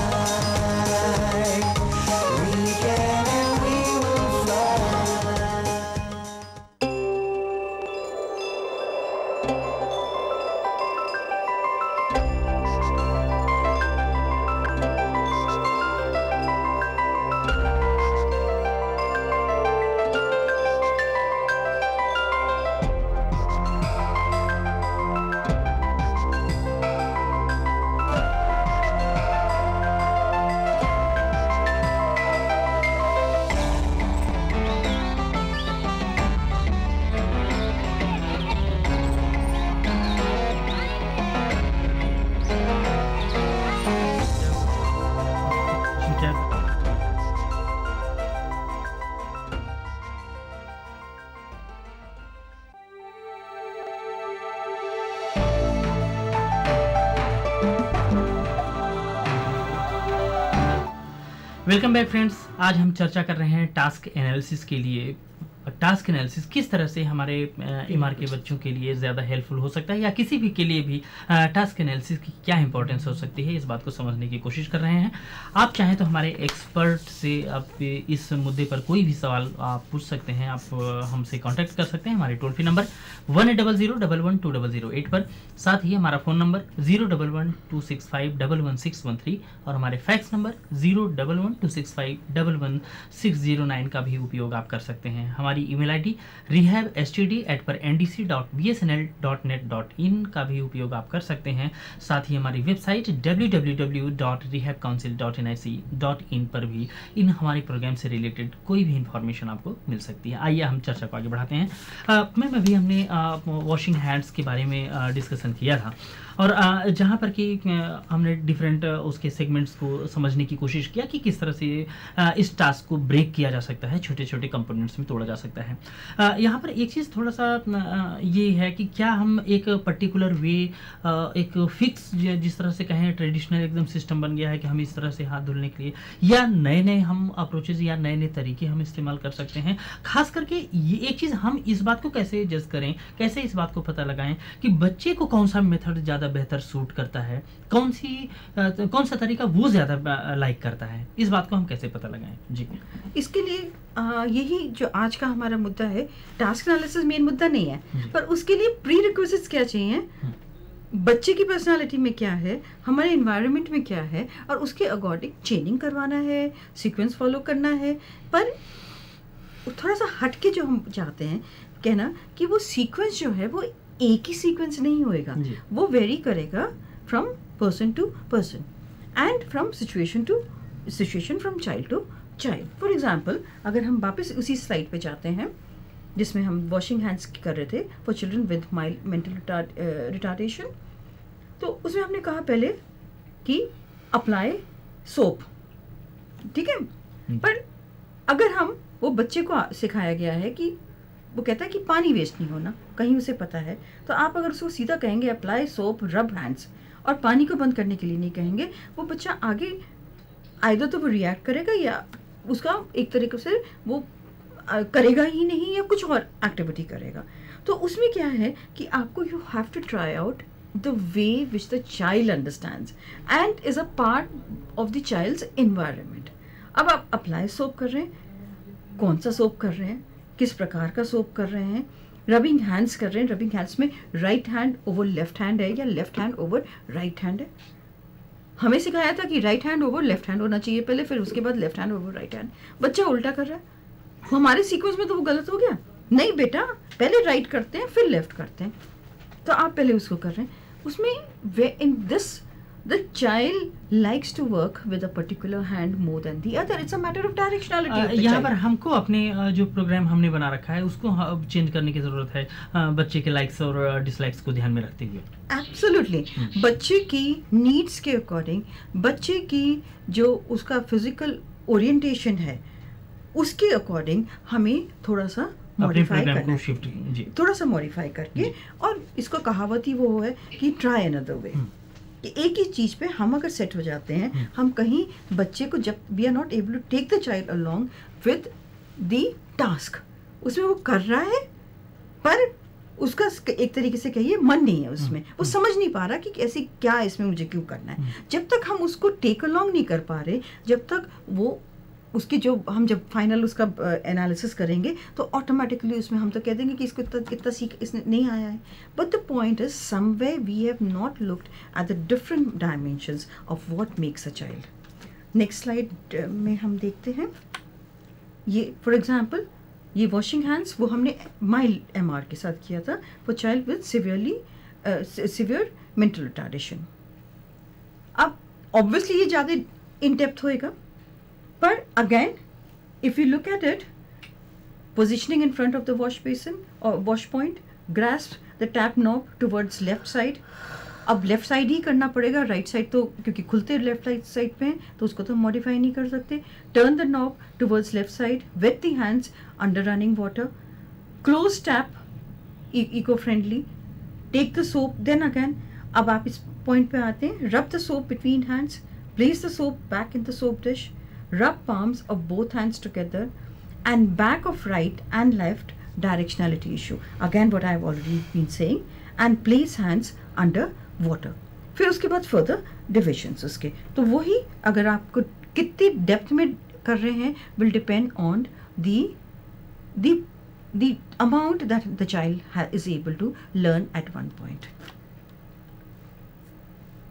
We can and we will fly. ठीक है. Welcome back friends. आज हम चर्चा कर रहे हैं टास्क एनालिसिस के लिए. टास्क एनालिसिस किस तरह से हमारे एमआर के बच्चों के लिए ज़्यादा हेल्पफुल हो सकता है, या किसी भी के लिए भी टास्क एनालिसिस की क्या इंपॉर्टेंस हो सकती है, इस बात को समझने की कोशिश कर रहे हैं. आप चाहें तो हमारे एक्सपर्ट से आप इस मुद्दे पर कोई भी सवाल आप पूछ सकते हैं. आप हमसे कांटेक्ट कर सकते हैं हमारे टोल फ्री नंबर 1800112008 पर. साथ ही हमारा फ़ोन नंबर 01126511613 और हमारे फैक्स नंबर 01126511609 का भी उपयोग आप कर सकते हैं. हमारी ईमेल आईडी rehabstd@ndc.bsnl.net.in का भी उपयोग आप कर सकते हैं. साथ ही हमारी वेबसाइट www.rehabcouncil.nic.in पर भी इन हमारे प्रोग्राम से रिलेटेड कोई भी इंफॉर्मेशन आपको मिल सकती है. आइए हम चर्चा को आगे बढ़ाते हैं. मैम, अभी हमने वॉशिंग हैंड्स के बारे में डिस्कशन किया था, और जहाँ पर कि हमने डिफरेंट उसके सेगमेंट्स को समझने की कोशिश किया कि किस तरह से इस टास्क को ब्रेक किया जा सकता है, छोटे छोटे कंपोनेंट्स में तोड़ा जा सकता है. यहाँ पर एक चीज़ थोड़ा सा ये है कि क्या हम एक पर्टिकुलर वे, एक फिक्स जिस तरह से कहें ट्रेडिशनल एकदम सिस्टम बन गया है कि हम इस तरह से हाथ धुलने के लिए, या नए नए हम अप्रोचेज या नए नए तरीके हम इस्तेमाल कर सकते हैं. खास करके ये एक चीज़, हम इस बात को कैसे जज करें, कैसे इस बात को पता लगाएं कि बच्चे को कौन सा मेथड ज़्यादा बेहतर सूट करता है, कौन सा तरीका वो ज़्यादा लाइक करता है, इस बात को हम कैसे पता लगाएं. जी, इसके लिए यही जो आज का हमारा मुद्दा है, टास्क एनालिसिस मेन मुद्दा नहीं है, पर उसके लिए प्री रिक्विजिट्स क्या चाहिए, बच्चे की पर्सनालिटी में क्या है, हमारे एनवायरनमेंट में क्या है, और उसके अकॉर्डिंग चेनिंग करवाना है, सीक्वेंस फॉलो करना है. पर थोड़ा सा हट के जो हम चाहते हैं कहना कि वो सीक्वेंस जो है वो एक ही सीक्वेंस नहीं होएगा, वो वेरी करेगा from person to person and from situation to situation, from child to child. For example, अगर हम वापस उसी स्लाइड पे जाते हैं जिसमें हम वॉशिंग हैंड्स कर रहे थे for children with mild mental retardation, तो उसमें हमने कहा पहले कि अप्लाई सोप, ठीक है. पर अगर हम वो बच्चे को सिखाया गया है कि वो कहता है कि पानी वेस्ट नहीं होना, कहीं उसे पता है, तो आप अगर उसको सीधा कहेंगे अप्लाई सोप रब हैंड्स और पानी को बंद करने के लिए नहीं कहेंगे, वो बच्चा आगे आइदर तो वो रिएक्ट करेगा या उसका एक तरीके से वो करेगा ही नहीं, या कुछ और एक्टिविटी करेगा. तो उसमें क्या है कि आपको you have to try out the way which the child understands and is a part of the child's environment. अब आप अप्लाई सोप कर रहे हैं, कौन सा सोप कर रहे हैं, किस प्रकार का सोप कर रहे हैं, रबिंग हैंड्स कर रहे हैं, रबिंग हैंड्स में right hand over left hand है या left hand over right hand है. हमें सिखाया था कि right hand over left hand होना चाहिए पहले, फिर उसके बाद left hand over right hand. बच्चा उल्टा कर रहा है, हमारे सीक्वेंस में तो वो गलत हो गया. नहीं बेटा, पहले राइट करते हैं फिर लेफ्ट करते हैं, तो आप पहले उसको कर रहे हैं. उसमें in this the child likes to work with a particular hand more than the other. It's a matter of directionality of the यहाँ child. पर हमको अपने जो प्रोग्राम हमने बना रखा है उसको चेंज करने की ज़रूरत है, बच्चे के लाइक्स और डिसलाइक्स को ध्यान में रखते हुए। Absolutely. बच्चे की नीड्स के अकॉर्डिंग, बच्चे की जो उसका फिजिकल ओरिएंटेशन है उसके अकॉर्डिंग हमें थोड़ा सा अपने मॉडिफाई प्रोग्राम करना को शिफ्ट जी। थोड़ा सा मॉडिफाई करके, और इसको कहावत ही वो है कि ट्राई अनदर वे। एक ही चीज पे हम अगर सेट हो जाते हैं, हम कहीं बच्चे को, जब we are not able to take the child along with the task, उसमें वो कर रहा है पर उसका एक तरीके से कहिए मन नहीं है उसमें, वो समझ नहीं पा रहा कि ऐसी क्या इसमें मुझे क्यों करना है। जब तक हम उसको टेक अलोंग नहीं कर पा रहे, जब तक वो उसकी जो हम जब फाइनल उसका एनालिसिस करेंगे तो ऑटोमेटिकली उसमें हम तो कह देंगे कि इसको इतना सीख इसने नहीं आया है। But the point is somewhere we have not looked at the different dimensions of what makes a child. Next slide में हम देखते हैं, ये फॉर एग्जांपल ये वॉशिंग हैंड्स वो हमने माइल्ड एमआर के साथ किया था for child with severe mental retardation. अब ऑब्वियसली ये ज़्यादा इन डेप्थ होएगा, पर again, if you look at it, positioning in front of the wash basin or wash point, grasp the tap knob towards left side. अब left side ही करना पड़ेगा, right side तो क्योंकि खुलते लेफ्ट साइड पे हैं तो उसको तो मॉडिफाई नहीं कर सकते। Turn the knob towards left side, wet the hands under running water, close tap eco friendly, take the soap. Then again अब आप इस पॉइंट पे आते हैं, rub the soap between hands, place the soap back in the soap dish, rub palms of both hands together, and back of right and left directionality issue. Again what I have already been saying, and place hands under water. फिर उसके बाद further divisions उसके, तो वही अगर आपको कितनी depth में कर रहे हैं will depend on the amount that the child is able to learn at one point.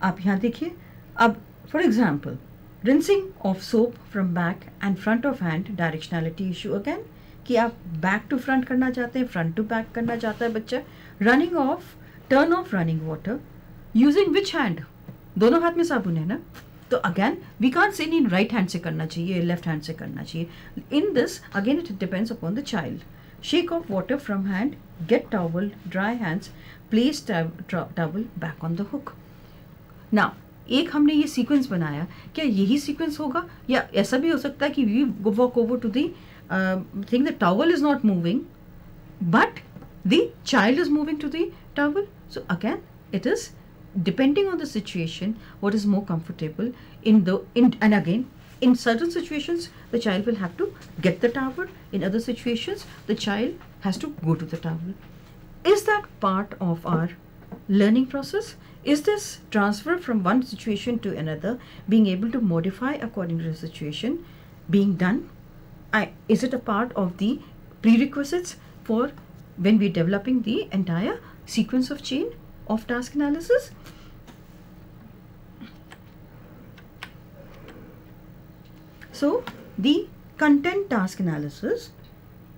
आप यहाँ देखिए, अब for example rinsing of soap from back and front of hand directionality issue again, कि आप back to front करना चाहते हैं, front to back करना चाहता है बच्चा। running off, turn off running water, using which hand, दोनों हाथ में साबुन है ना, तो again we can't say नहीं right hand से करना चाहिए, left hand से करना चाहिए। in this again it depends upon the child. shake off water from hand, get towel, dry hands, place towel back on the hook. now एक हमने ये सीक्वेंस बनाया, क्या यही सीक्वेंस होगा, या ऐसा भी हो सकता है कि we walk over to the thing, the towel is not moving but the child is moving to the towel. So again it is depending on the situation what is more comfortable and again in certain situations the child will have to get the towel, in other situations the child has to go to the towel. Is that part of our learning process? Is this transfer from one situation to another, being able to modify according to the situation, being done? Is it a part of the prerequisites for when we're developing the entire sequence of chain of task analysis? So, the content task analysis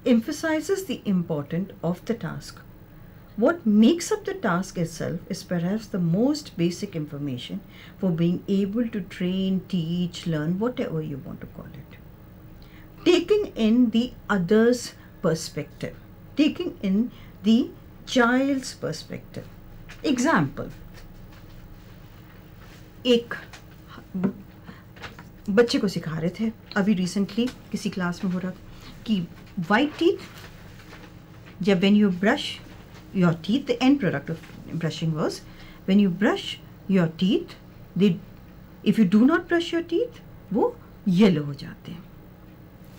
emphasizes the importance of the task. What makes up the task itself is perhaps the most basic information for being able to train, teach, learn, whatever you want to call it. Taking in the other's perspective, taking in the child's perspective. Example, एक बच्चे को सिखा रहे थे, अभी recently किसी class में हो रहा कि white teeth, जब when you brush your teeth, the end product of brushing was when you brush your teeth, if you do not brush your teeth, वो येलो हो जाते हैं।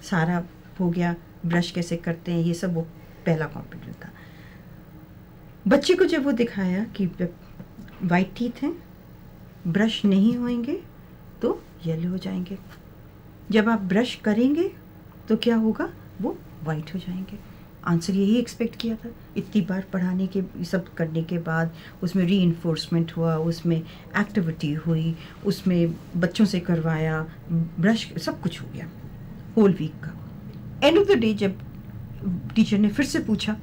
सारा हो गया, ब्रश कैसे करते हैं ये सब, वो पहला कॉम्पिटेंट था। बच्चे को जब वो दिखाया कि वाइट टीथ हैं, ब्रश नहीं होंगे तो येलो हो जाएंगे, जब आप ब्रश करेंगे तो क्या होगा, वो वाइट हो जाएंगे। आंसर यही एक्सपेक्ट किया था। इतनी बार पढ़ाने के सब करने के बाद उसमें रीइंफोर्समेंट हुआ, उसमें एक्टिविटी हुई, उसमें बच्चों से करवाया, ब्रश सब कुछ हो गया होल वीक का। एंड ऑफ द डे जब टीचर ने फिर से पूछा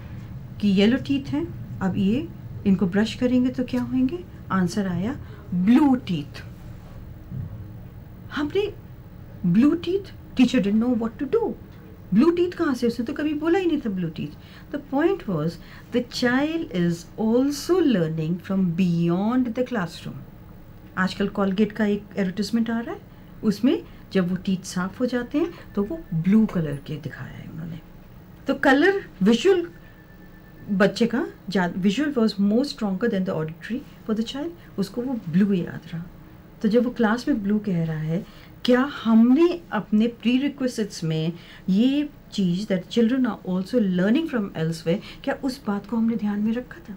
कि येलो टीथ हैं, अब ये इनको ब्रश करेंगे तो क्या होंगे, आंसर आया ब्लू टीथ। हमने blue teeth, teacher didn't know what to do. Blue teeth कहाँ से, उसने तो कभी बोला ही नहीं था blue teeth. The point was the child is also learning from beyond the classroom. आजकल कॉलगेट का एक एडवर्टाइजमेंट आ रहा है, उसमें जब वो टीथ साफ हो जाते हैं तो वो ब्लू कलर के दिखाया है उन्होंने। तो कलर विजुअल बच्चे का visual was more stronger than the auditory for the child, उसको वो ब्लू याद रहा। तो जब वो क्लास में ब्लू कह रहा है, क्या हमने अपने प्री रिक्विजिट्स में ये चीज़ that children are also learning from elsewhere, क्या उस बात को हमने ध्यान में रखा था?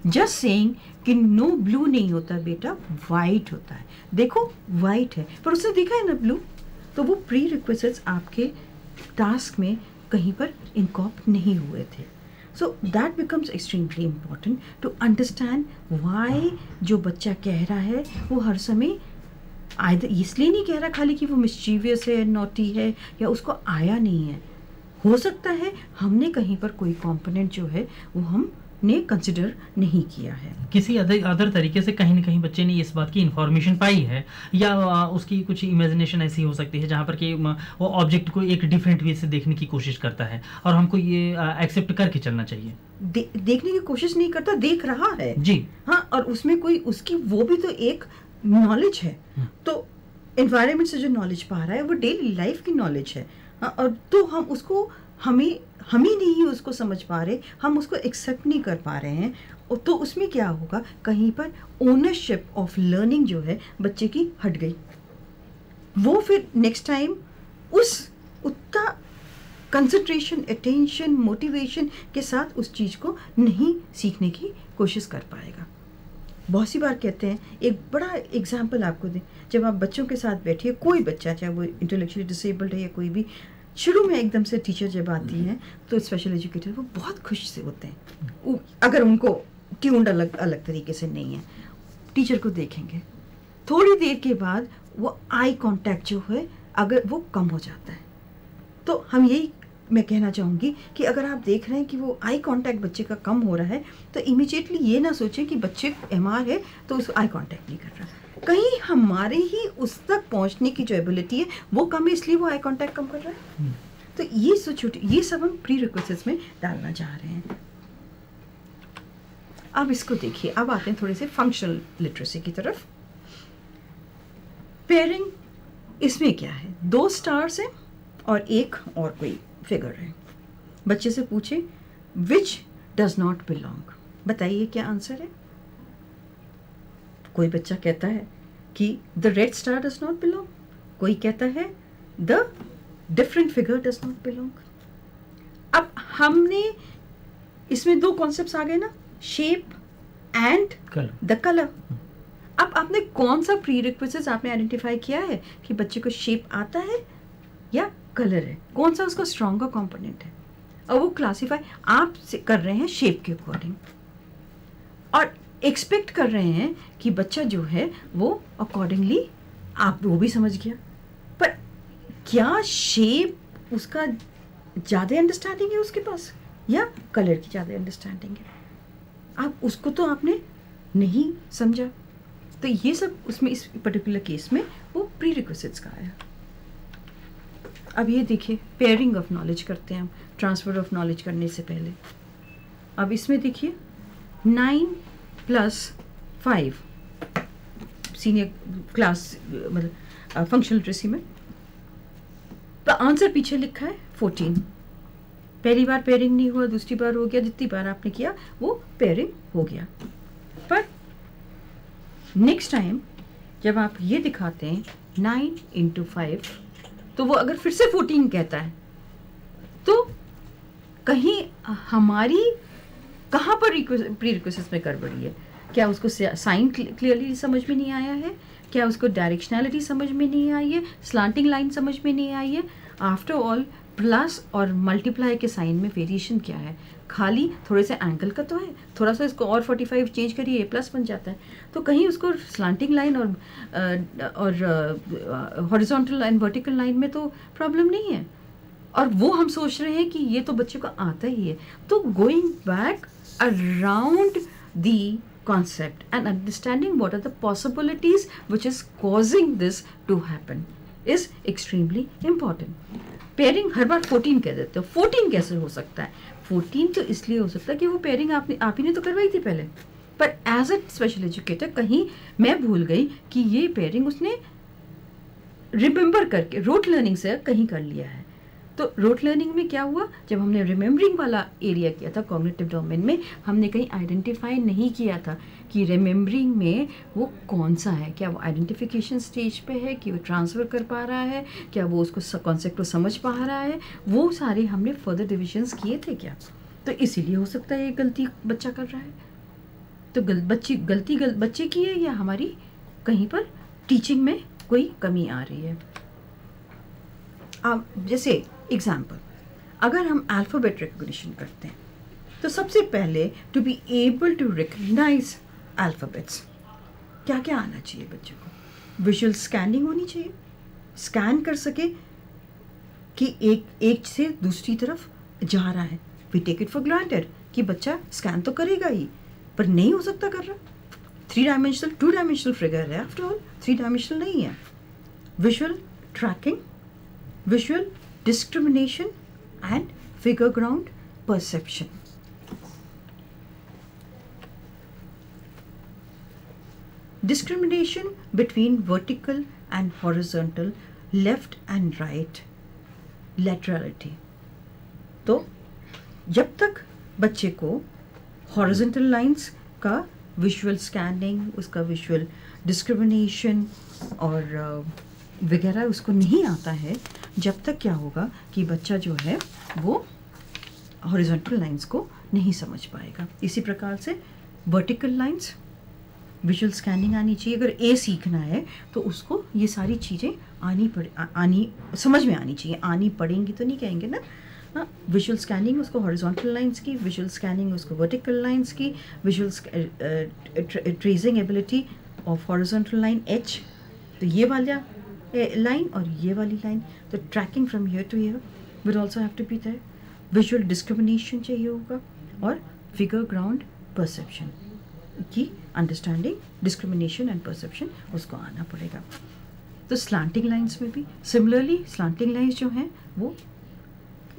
जस्ट सेइंग कि नो ब्लू नहीं होता बेटा, वाइट होता है। देखो वाइट है, पर उसने देखा है ना ब्लू, तो वो प्री रिक्विजिट्स आपके टास्क में कहीं पर इनकॉर्प नहीं हुए थे। So that becomes extremely important to understand why जो बच्चा कह रहा है वो हर समय इसलिए नहीं कह रहा खाली कि वो मिस्चीवियस है, नॉटी है, या उसको आया नहीं है। हो सकता है हमने कहीं पर कोई कंपोनेंट जो है वो हमने कंसिडर नहीं किया है। किसी अदर तरीके से कहीं ना कहीं बच्चे ने इस बात की इंफॉर्मेशन पाई है, या उसकी कुछ इमेजिनेशन ऐसी हो सकती है जहाँ पर कि वो ऑब्जेक्ट को एक डिफरेंट वे से देखने की कोशिश करता है, और हमको ये एक्सेप्ट करके चलना चाहिए। देखने की कोशिश नहीं करता, देख रहा है जी हाँ, और उसमें कोई उसकी वो भी तो एक नॉलेज है। तो एनवायरनमेंट से जो नॉलेज पा रहा है वो डेली लाइफ की नॉलेज है। हाँ, और तो हम उसको हम ही नहीं उसको समझ पा रहे, हम उसको एक्सेप्ट नहीं कर पा रहे हैं। तो उसमें क्या होगा, कहीं पर ओनरशिप ऑफ लर्निंग जो है बच्चे की हट गई। वो फिर नेक्स्ट टाइम उतना कंसंट्रेशन, अटेंशन, मोटिवेशन के साथ उस चीज़ को नहीं सीखने की कोशिश कर पाएगा। बहुत सी बार कहते हैं, एक बड़ा एग्जाम्पल आपको दें, जब आप बच्चों के साथ बैठिए, कोई बच्चा चाहे वो इंटेलेक्चुअली डिसेबल्ड है या कोई भी, शुरू में एकदम से टीचर जब आती है तो स्पेशल एजुकेटर वो बहुत खुश से होते हैं, अगर उनको ट्यून्ड अलग तरीके से नहीं है। टीचर को देखेंगे, थोड़ी देर के बाद वो आई कांटेक्ट जो है अगर वो कम हो जाता है, तो हम यही मैं कहना चाहूँगी कि अगर आप देख रहे हैं कि वो आई कांटेक्ट बच्चे का कम हो रहा है, तो इमीडिएटली ये ना सोचें कि बच्चे एमआर है तो उस आई कांटेक्ट नहीं कर रहा, कहीं हमारे ही उस तक पहुँचने की जो एबिलिटी है वो कम है, इसलिए वो आई कांटेक्ट कम कर रहा है। तो ये सब हम प्री रिक्विजिट्स में डालना चाह रहे हैं। अब इसको देखिए, अब आते हैं थोड़े से फंक्शनल लिटरेसी की तरफ। पेयरिंग, इसमें क्या है, 2 स्टार्स हैं और एक और कोई फिगर है। बच्चे से पूछे विच डज नॉट बिलोंग, बताइए क्या आंसर है। कोई बच्चा कहता है कि the red star does not belong, कोई कहता है the different figure does not belong. अब हमने इसमें 2 कॉन्सेप्ट्स आ गए ना, शेप एंड द कलर। अब आपने कौन सा प्री रिक्विजिट्स आपने आइडेंटिफाई किया है कि बच्चे को शेप आता है या कलर है, कौन सा उसका स्ट्रॉन्गर कंपोनेंट है, और वो क्लासीफाई आप कर रहे हैं शेप के अकॉर्डिंग, और एक्सपेक्ट कर रहे हैं कि बच्चा जो है वो अकॉर्डिंगली आप वो भी समझ गया। पर क्या शेप उसका ज़्यादा अंडरस्टैंडिंग है उसके पास या कलर की ज़्यादा अंडरस्टैंडिंग है, आप उसको तो आपने नहीं समझा। तो ये सब उसमें इस पर्टिकुलर केस में वो प्री रिक्विजिट्स का आया। अब ये देखिए, पेयरिंग ऑफ नॉलेज करते हैं हम, ट्रांसफ़र ऑफ नॉलेज करने से पहले। अब इसमें देखिए 9 + 5 सीनियर क्लास मतलब फंक्शनल लिटरेसी में, तो आंसर पीछे लिखा है 14। पहली बार पेयरिंग नहीं हुआ, दूसरी बार हो गया, जितनी बार आपने किया वो पेयरिंग हो गया। पर नेक्स्ट टाइम जब आप ये दिखाते हैं 9 × 5, तो वो अगर फिर से 14 कहता है, तो कहीं हमारी कहाँ पर प्री रिक्विजिट्स में गड़बड़ी है। क्या उसको साइन क्लियरली समझ में नहीं आया है, क्या उसको डायरेक्शनैलिटी समझ में नहीं आई है, स्लांटिंग लाइन समझ में नहीं आई है। आफ्टर ऑल प्लस और मल्टीप्लाई के साइन में वेरिएशन क्या है, खाली थोड़े से एंगल का तो है, थोड़ा सा इसको और 45 चेंज करिए प्लस बन जाता है। तो कहीं उसको स्लांटिंग लाइन और हॉरिजॉन्टल एंड वर्टिकल लाइन में तो प्रॉब्लम नहीं है, और वो हम सोच रहे हैं कि ये तो बच्चे को आता ही है। तो going back around the concept and understanding what are the possibilities which is causing this to happen is extremely important. Pairing हर बार 14 कह देते हो, 14 कैसे हो सकता है? 14 तो इसलिए हो सकता है कि वो पेयरिंग आप ही ने तो करवाई थी पहले, पर एज अ स्पेशल एजुकेटर कहीं मैं भूल गई कि ये पेयरिंग उसने रिमेंबर करके रोट लर्निंग से कहीं कर लिया है. तो रोट लर्निंग में क्या हुआ, जब हमने रिमेम्बरिंग वाला एरिया किया था कॉग्निटिव डोमेन में, हमने कहीं आइडेंटिफाई नहीं किया था कि रिमेम्बरिंग में वो कौन सा है, क्या वो आइडेंटिफिकेशन स्टेज पे है, कि वो ट्रांसफ़र कर पा रहा है, क्या वो उसको कॉन्सेप्ट को समझ पा रहा है, वो सारे हमने फर्दर डिविजन्स किए थे क्या. तो इसीलिए हो सकता है ये गलती बच्चा कर रहा है. तो गलती बच्चे की है या हमारी कहीं पर टीचिंग में कोई कमी आ रही है. अब जैसे एग्जाम्पल, अगर हम अल्फ़ाबेट रिकग्निशन करते हैं तो सबसे पहले to be able to recognise alphabets क्या क्या आना चाहिए बच्चों को? विजुअल स्कैनिंग होनी चाहिए, स्कैन कर सके कि एक से दूसरी तरफ जा रहा है. We take it for granted कि बच्चा स्कैन तो करेगा ही, पर नहीं हो सकता कर रहा. 3 डायमेंशनल 2 डायमेंशनल फिगर है, आफ्टर ऑल 3 डायमेंशनल नहीं है. Visual tracking, visual discrimination and figure ground perception. Discrimination between vertical and horizontal, left and right, laterality. तो जब तक बच्चे को horizontal lines का visual scanning, उसका visual discrimination और वगैरह उसको नहीं आता है, जब तक क्या होगा कि बच्चा जो है वो हॉरिजॉन्टल लाइंस को नहीं समझ पाएगा. इसी प्रकार से वर्टिकल लाइंस, विजुअल स्कैनिंग आनी चाहिए. अगर ए सीखना है तो उसको ये सारी चीज़ें समझ में आनी चाहिए. आनी पड़ेंगी तो नहीं कहेंगे ना. विजुअल स्कैनिंग उसको हॉरिजॉन्टल लाइंस की, विजुअल स्कैनिंग उसको वर्टिकल लाइंस की, visual tracing ability of horizontal line H, तो ये वाला लाइन और ये वाली लाइन, तो tracking from here to here will also have to be there. Visual discrimination चाहिए होगा और फिगर ग्राउंड परसेप्शन की अंडरस्टैंडिंग, डिस्क्रिमिनेशन एंड परसेप्शन उसको आना पड़ेगा. तो स्लांटिंग लाइंस में भी सिमिलरली स्लांटिंग लाइंस जो हैं वो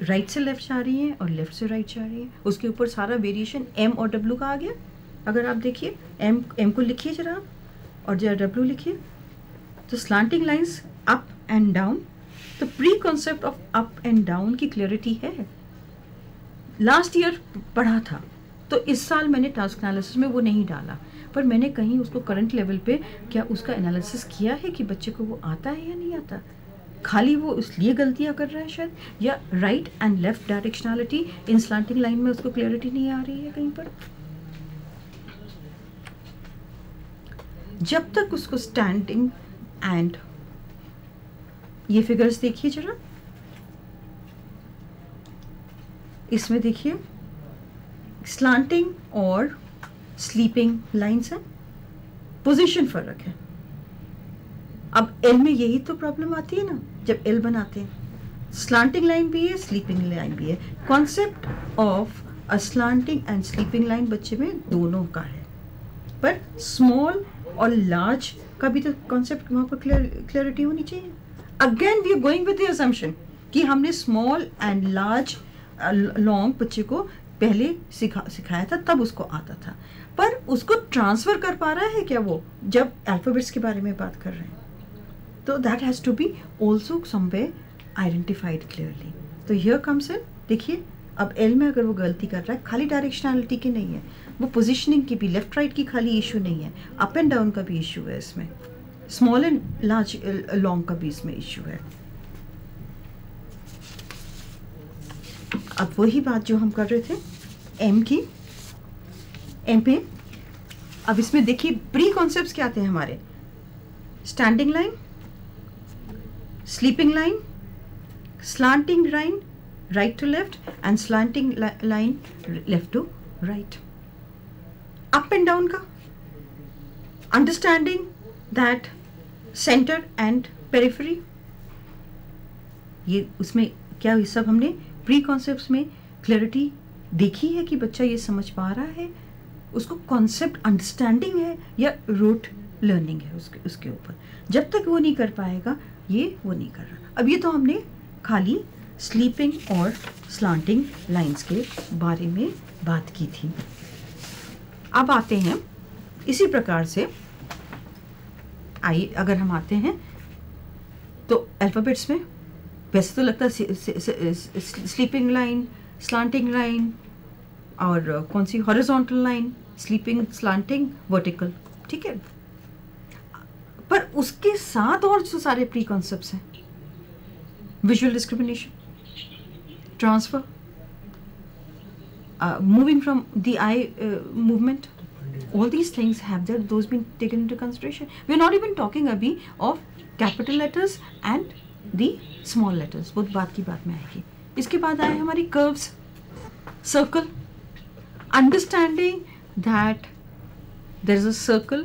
राइट से लेफ्ट जा रही हैं और लेफ्ट से राइट जा रही हैं. उसके ऊपर सारा वेरिएशन एम और डब्ल्यू का आ गया. अगर आप देखिए एम को लिखिए जरा और जरा डब्ल्यू लिखिए, तो slanting lines up and down. तो pre concept of up and down की क्लियरिटी है. लास्ट ईयर पढ़ा था, तो इस साल मैंने टास्क एनालिसिस में वो नहीं डाला, पर मैंने कहीं उसको करंट लेवल पे क्या उसका एनालिसिस किया है कि बच्चे को वो आता है या नहीं आता. खाली वो इसलिए गलतियां कर रहा है शायद, या right and left directionality in slanting line में उसको क्लियरिटी नहीं आ रही है कहीं पर. जब तक उसको स्टैंडिंग एंड, ये फिगर्स देखिए जरा, इसमें देखिए स्लांटिंग और स्लीपिंग लाइंस है, पोजीशन फर्क है. अब एल में यही तो प्रॉब्लम आती है ना जब एल बनाते हैं. स्लांटिंग लाइन भी है, स्लीपिंग लाइन भी है. Concept of a slanting and sleeping line बच्चे में दोनों का है, पर स्मॉल और लार्ज का भी तो कॉन्सेप्ट वहाँ पर क्लियरिटी होनी चाहिए. Again we are going with the assumption कि हमने स्मॉल एंड लार्ज लॉन्ग बच्चे को पहले सिखाया था, तब उसको आता था, पर उसको ट्रांसफर कर पा रहा है क्या वो जब अल्फाबेट्स के बारे में बात कर रहे हैं. तो that has to be also somewhere identified clearly. तो हियर कम्स इन, देखिए अब एल में अगर वो गलती कर रहा है, खाली डायरेक्शनलिटी की नहीं है, वो पोजीशनिंग की भी, लेफ्ट राइट की खाली इशू नहीं है, अप एंड डाउन का भी इशू है इसमें, स्मॉल एंड लार्ज लॉन्ग का भी इसमें इशू है. अब वही बात जो हम कर रहे थे एम की, एम पे अब इसमें देखिए प्री कॉन्सेप्ट्स क्या आते हैं हमारे. Standing line, sleeping line, slanting line right to left and slanting line left to right. Up and down का understanding that centre and periphery, ये उसमें क्या ये सब हमने प्री कॉन्सेप्ट्स में क्लैरिटी देखी है कि बच्चा ये समझ पा रहा है उसको कॉन्सेप्ट अंडरस्टैंडिंग है या रूट लर्निंग है उसके ऊपर। जब तक वो नहीं कर पाएगा ये वो नहीं कर रहा। अब ये तो हमने खाली स्लीपिंग और स्लांटिंग लाइंस के बारे में बात की थी। अब आते हैं इसी प्रकार से, आइए अगर हम आते हैं तो अल्फ़ाबेट्स में वैसे तो लगता है स्लीपिंग लाइन, स्लांटिंग लाइन और कौन सी horizontal line, sleeping, slanting, vertical, ठीक है। पर उसके साथ और जो सारे प्री कॉन्सेप्ट्स हैं, visual discrimination, transfer, moving from the eye movement, all these things have those been taken into consideration. We are not even talking abhi of capital letters and the small letters, वो बात की बात में आएगी। इसके बाद आए हमारी curves, circle, understanding that there is a circle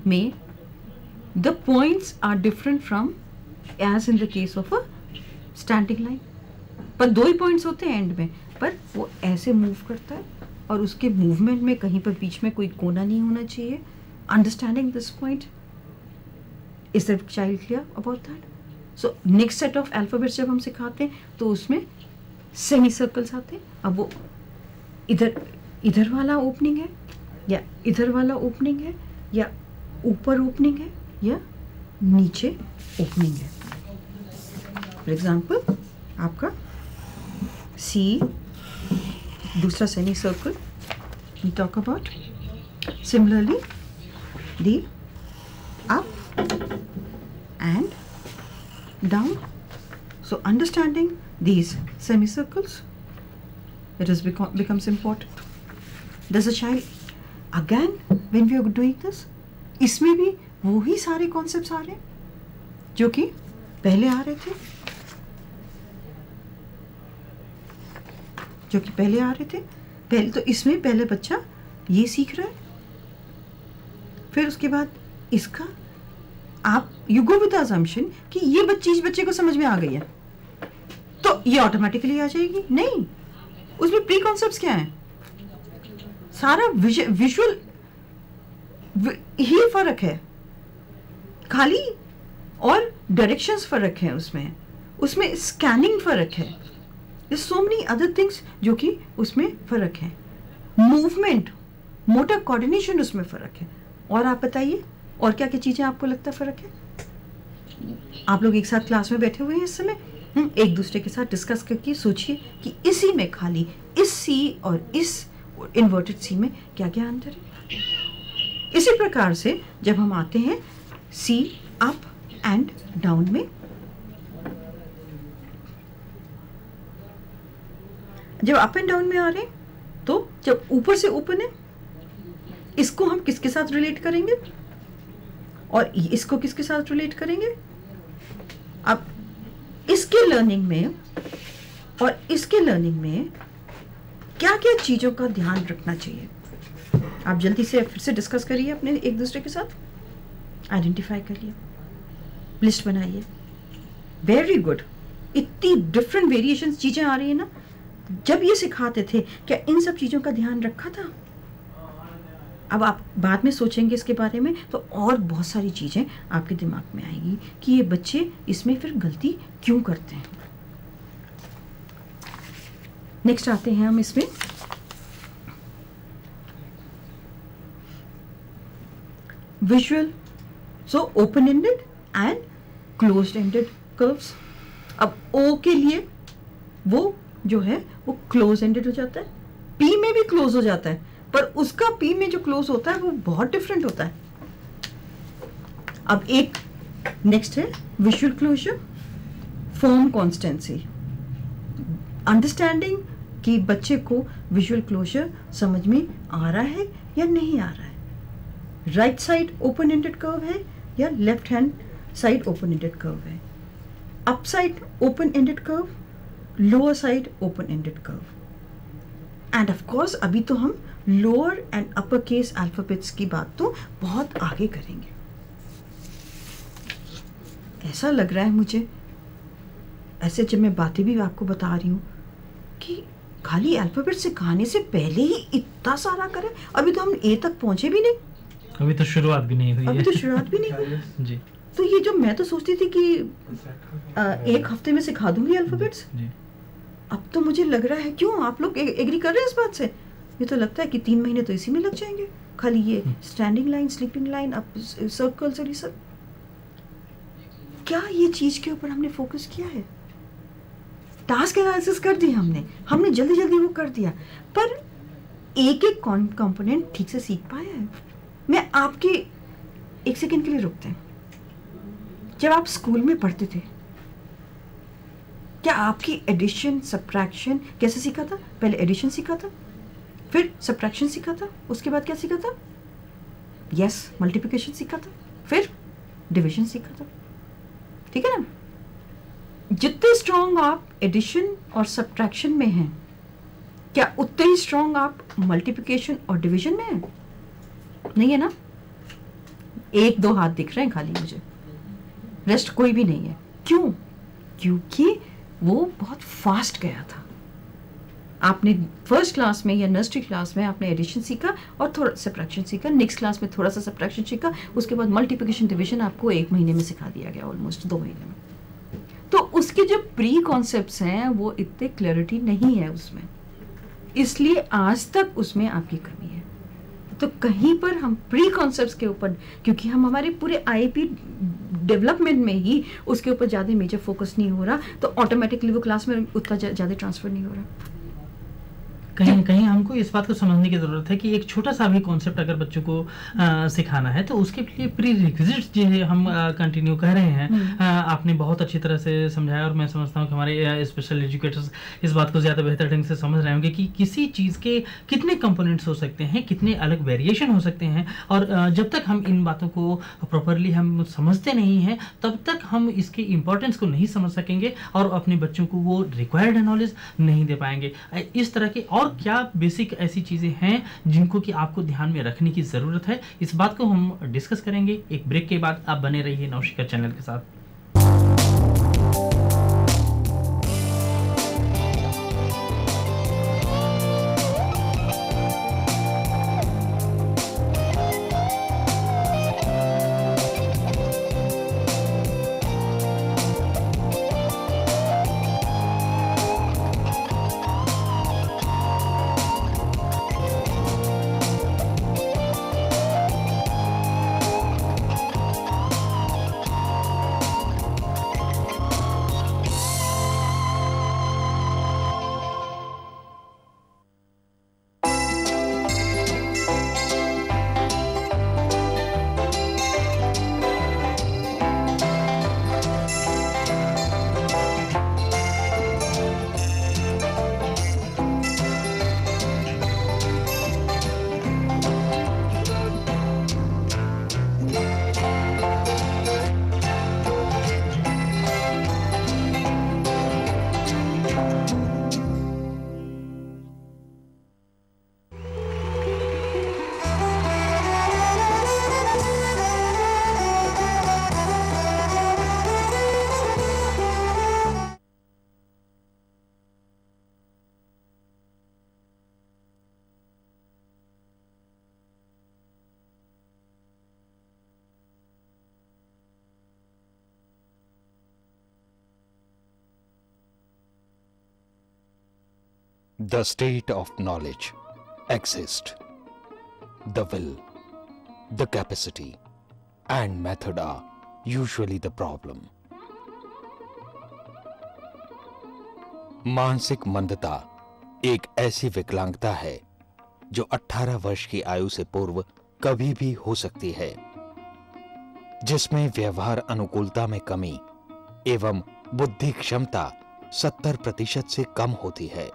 में the points are different from as in the case of a standing line, पर दो ही पॉइंट्स होते हैं एंड में, पर वो ऐसे मूव करता है और उसके मूवमेंट में कहीं पर बीच में कोई कोना नहीं होना चाहिए। Understanding this point, is the child clear about that? So next set of alphabets जब हम सिखाते हैं तो उसमें सेमी सर्कल्स आते हैं। अब वो इधर वाला ओपनिंग है या इधर वाला ओपनिंग है या ऊपर ओपनिंग है या नीचे ओपनिंग है। फॉर एग्जाम्पल आपका C, दूसरा semi circle, we talk about. Similarly, the up and down. So understanding these semicircles, it becomes important. Does a child, again when we are doing this, इसमें भी वही सारे कॉन्सेप्ट्स आ रहे हैं जो कि पहले आ रहे थे, पहले तो इसमें पहले बच्चा ये सीख रहा है, फिर उसके बाद इसका आप यू गो विद अजम्पशन कि ये चीज बच्चे को समझ में आ गई है तो ये ऑटोमेटिकली आ जाएगी। नहीं, उसमें प्री कॉन्सेप्ट्स क्या है, सारा विजुअल ही फर्क है खाली, और डायरेक्शंस फर्क है, उसमें स्कैनिंग फर्क है, सो मेनी अदर थिंग्स जो कि उसमें फर्क है, मूवमेंट, मोटर कोऑर्डिनेशन उसमें फर्क है। और आप बताइए और क्या क्या चीजें आपको लगता है फर्क है? आप लोग एक साथ क्लास में बैठे हुए हैं इस समय, एक दूसरे के साथ डिस्कस करके सोचिए कि इसी में खाली इस सी और इस इन्वर्टेड सी में क्या क्या अंतर है। इसी प्रकार से जब हम आते हैं सी अप एंड डाउन में, जब अप एंड डाउन में आ रहे हैं तो जब ऊपर से ओपन है, इसको हम किसके साथ रिलेट करेंगे और इसको किसके साथ रिलेट करेंगे? अब इसके लर्निंग में और इसके लर्निंग में क्या क्या चीजों का ध्यान रखना चाहिए, आप जल्दी से फिर से डिस्कस करिए अपने एक दूसरे के साथ, आइडेंटिफाई करिए, लिस्ट बनाइए। वेरी गुड, इतनी डिफरेंट वेरिएशन चीजें आ रही है ना। जब ये सिखाते थे क्या इन सब चीजों का ध्यान रखा था? अब आप बाद में सोचेंगे इसके बारे में तो और बहुत सारी चीजें आपके दिमाग में आएगी कि ये बच्चे इसमें फिर गलती क्यों करते हैं। नेक्स्ट आते हैं हम इसमें visual, so open ended and closed ended curves. अब ओ के लिए वो जो है वो क्लोज एंडेड हो जाता है, पी में भी क्लोज हो जाता है, पर उसका पी में जो क्लोज होता है वो बहुत डिफरेंट होता है। अब एक नेक्स्ट है visual closure, form constancy, understanding कि बच्चे को विजुअल क्लोजर समझ में आ रहा है या नहीं आ रहा है। Right side open ended curve है या left hand side open ended curve है, up side open ended curve, lower side open ended curve. And of course अभी तो हम lower and upper case alphabets की बात तो बहुत आगे करेंगे। ऐसा लग रहा है मुझे, ऐसे जब मैं बातें भी आपको बता रही हूँ कि खाली अल्फाबेट सिखाने से पहले ही इतना सारा करें? अभी तो हम ए तक पहुंचे भी नहीं, अभी तो शुरुआत भी नहीं हुई अभी है। तो शुरुआत भी नहीं हुई। जी तो ये जो मैं तो सोचती थी कि एक हफ्ते में सिखा दूंगी अल्फाबेट्स, जी। अब तो मुझे लग रहा है, क्यों आप लोग एग्री कर रहे हैं इस बात से? ये तो लगता है कि 3 महीने तो इसी में लग जाएंगे, खाली ये स्टैंडिंग लाइन, स्लीपिंग लाइन, अब सर्कल्स और ये सब। क्या ये चीज के ऊपर हमने फोकस किया है? टास्क एनालिसिस कर दिया हमने जल्दी जल्दी वो कर दिया, पर एक एक कंपोनेंट ठीक से सीख पाया है? मैं आपके एक सेकंड के लिए रुकते हैं। जब आप स्कूल में पढ़ते थे, क्या आपकी एडिशन सब्ट्रैक्शन कैसे सीखा था? पहले एडिशन सीखा था, फिर सब्ट्रैक्शन सीखा था, उसके बाद क्या सीखा था? यस, मल्टीप्लिकेशन सीखा था, फिर डिवीजन सीखा था। ठीक है ना? जितने स्ट्रॉन्ग आप एडिशन और सब्ट्रैक्शन में हैं, क्या उतने ही स्ट्रॉन्ग आप मल्टीप्लिकेशन और डिवीजन में हैं? नहीं है ना? 1-2 हाथ दिख रहे हैं खाली मुझे, रेस्ट कोई भी नहीं है। क्यों? क्योंकि वो बहुत फास्ट गया था। आपने फर्स्ट क्लास में या नर्सरी क्लास में आपने एडिशन सीखा और थोड़ा सब्ट्रैक्शन सीखा, नेक्स्ट क्लास में थोड़ा सा सब्ट्रैक्शन सीखा, उसके बाद मल्टीप्लिकेशन डिवीजन आपको 1 महीने में सिखा दिया गया, ऑलमोस्ट 2 महीने में। तो उसके जो प्री कॉन्सेप्ट्स हैं वो इतने क्लैरिटी नहीं है उसमें, इसलिए आज तक उसमें आपकी कमी है। तो कहीं पर हम प्री कॉन्सेप्ट्स के ऊपर, क्योंकि हम हमारे पूरे आईपी डेवलपमेंट में ही उसके ऊपर ज़्यादा मेजर फोकस नहीं हो रहा, तो ऑटोमेटिकली वो क्लास में उतना ज़्यादा ट्रांसफर नहीं हो रहा। कहीं न कहीं हमको इस बात को समझने की ज़रूरत है कि एक छोटा-सा भी कॉन्सेप्ट अगर बच्चों को सिखाना है, तो उसके लिए प्री-रिक्विज़िट्स जो है हम कंटिन्यू कर रहे हैं। आपने बहुत अच्छी तरह से समझाया और मैं समझता हूँ कि हमारे स्पेशल एजुकेटर्स इस बात को ज़्यादा बेहतर ढंग से समझ रहे होंगे कि किसी चीज़ के कितने कंपोनेंट्स हो सकते हैं, कितने अलग वेरिएशन हो सकते हैं, और जब तक हम इन बातों को प्रॉपर्ली हम समझते नहीं हैं, तब तक हम इसके इम्पोर्टेंस को नहीं समझ सकेंगे और अपने बच्चों को वो रिक्वायर्ड नॉलेज नहीं दे पाएंगे। इस तरह के और क्या बेसिक ऐसी चीज़ें हैं जिनको कि आपको ध्यान में रखने की ज़रूरत है, इस बात को हम डिस्कस करेंगे एक ब्रेक के बाद। आप बने रहिए नवशिखा चैनल के साथ। The state of knowledge exists. The will, the capacity, and method are usually the problem. मानसिक मंदता एक ऐसी विकलांगता है जो 18 वर्ष की आयु से पूर्व कभी भी हो सकती है, जिसमें व्यवहार अनुकूलता में कमी एवं बुद्धि क्षमता 70% से कम होती है।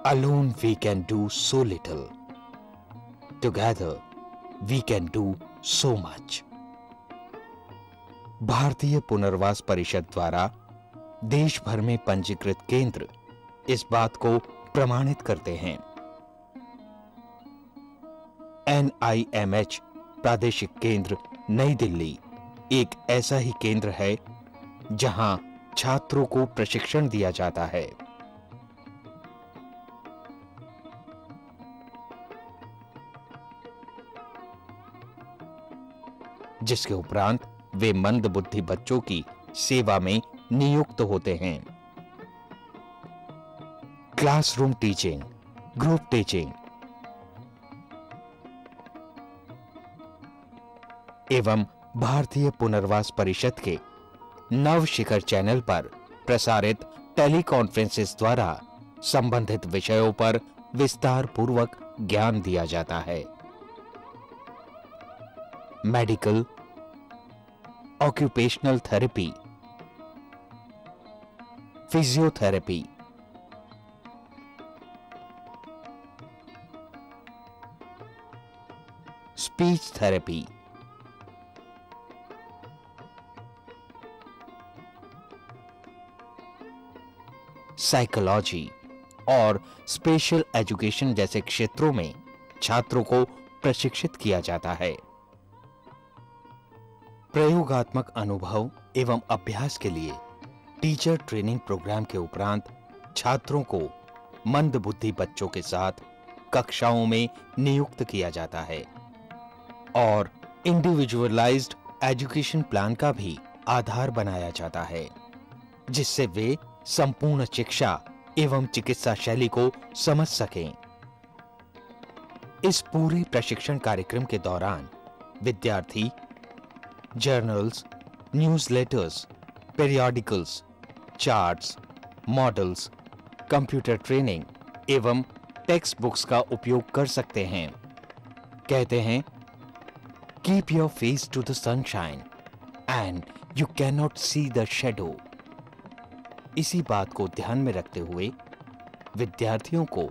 Alone we can do so little. Together we can do so much. भारतीय पुनर्वास परिषद द्वारा देश भर में पंजीकृत केंद्र इस बात को प्रमाणित करते हैं। NIMH प्रादेशिक केंद्र नई दिल्ली एक ऐसा ही केंद्र है जहां छात्रों को प्रशिक्षण दिया जाता है। जिसके उपरांत वे मंदबुद्धि बच्चों की सेवा में नियुक्त होते हैं। क्लासरूम टीचिंग, ग्रुप टीचिंग एवं भारतीय पुनर्वास परिषद के नव शिखर चैनल पर प्रसारित टेलीकॉन्फ्रेंसेस द्वारा संबंधित विषयों पर विस्तार पूर्वक ज्ञान दिया जाता है। Medical, occupational therapy, physiotherapy, speech therapy, psychology और स्पेशल एजुकेशन जैसे क्षेत्रों में छात्रों को प्रशिक्षित किया जाता है। प्रयोगात्मक अनुभव एवं अभ्यास के लिए टीचर ट्रेनिंग प्रोग्राम के उपरांत छात्रों को मंदबुद्धि बच्चों के साथ कक्षाओं में नियुक्त किया जाता है और इंडिविजुअलाइज्ड एजुकेशन प्लान का भी आधार बनाया जाता है, जिससे वे संपूर्ण शिक्षा एवं चिकित्सा शैली को समझ सकें। इस पूरे प्रशिक्षण कार्यक्रम के दौरान विद्यार्थी journals, newsletters, periodicals, charts, models, computer training एवं टेक्स्ट बुक्स का उपयोग कर सकते हैं। कहते हैं, keep your face to the sunshine and you can not see the shadow. इसी बात को ध्यान में रखते हुए विद्यार्थियों को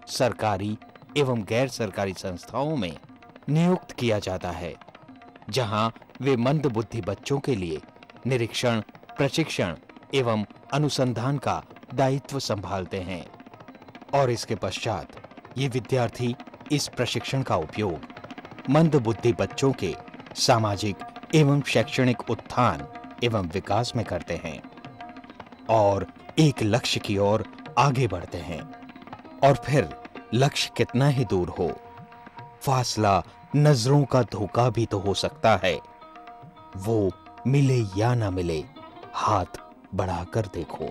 सरकारी एवं गैर सरकारी संस्थाओं में नियुक्त किया जाता है, जहां वे मंदबुद्धि बच्चों के लिए निरीक्षण, प्रशिक्षण एवं अनुसंधान का दायित्व संभालते हैं और इसके पश्चात ये विद्यार्थी इस प्रशिक्षण का उपयोग मंदबुद्धि बच्चों के सामाजिक एवं शैक्षणिक उत्थान एवं विकास में करते हैं और एक लक्ष्य की ओर आगे बढ़ते हैं। और फिर लक्ष्य कितना ही दूर हो, फासला नजरों का धोखा भी तो हो सकता है। वो मिले या ना मिले, हाथ बढ़ाकर देखो।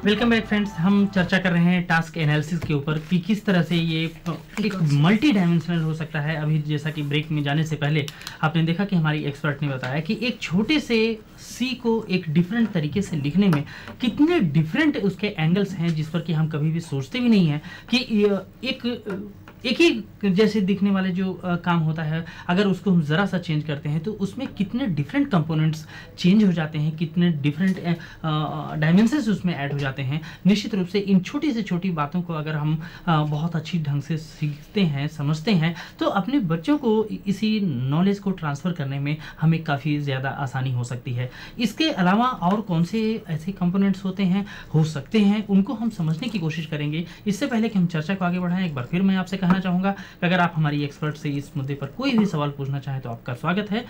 Welcome back friends. हम चर्चा कर रहे हैं टास्क एनालिसिस के ऊपर कि किस तरह से ये एक मल्टी डायमेंशनल हो सकता है। अभी जैसा कि ब्रेक में जाने से पहले आपने देखा कि हमारी एक्सपर्ट ने बताया कि एक छोटे से सी को एक डिफरेंट तरीके से लिखने में कितने डिफरेंट उसके एंगल्स हैं, जिस पर कि हम कभी भी सोचते भी नहीं हैं कि एक ही जैसे दिखने वाले जो काम होता है, अगर उसको हम ज़रा सा चेंज करते हैं तो उसमें कितने डिफरेंट कंपोनेंट्स चेंज हो जाते हैं, कितने डिफरेंट डायमेंशंस उसमें ऐड हो जाते हैं। निश्चित रूप से इन छोटी से छोटी बातों को अगर हम बहुत अच्छी ढंग से सीखते हैं, समझते हैं, तो अपने बच्चों को इसी नॉलेज को ट्रांसफ़र करने में हमें काफ़ी ज़्यादा आसानी हो सकती है। इसके अलावा और कौन से ऐसे कंपोनेंट्स हो सकते हैं, उनको हम समझने की कोशिश करेंगे। इससे पहले कि हम चर्चा को आगे बढ़ाएं, एक बार फिर मैं आपसे कहना चाहूंगा कि अगर आप हमारी एक्सपर्ट से इस मुद्दे पर कोई भी सवाल पूछना चाहें तो आपका स्वागत है।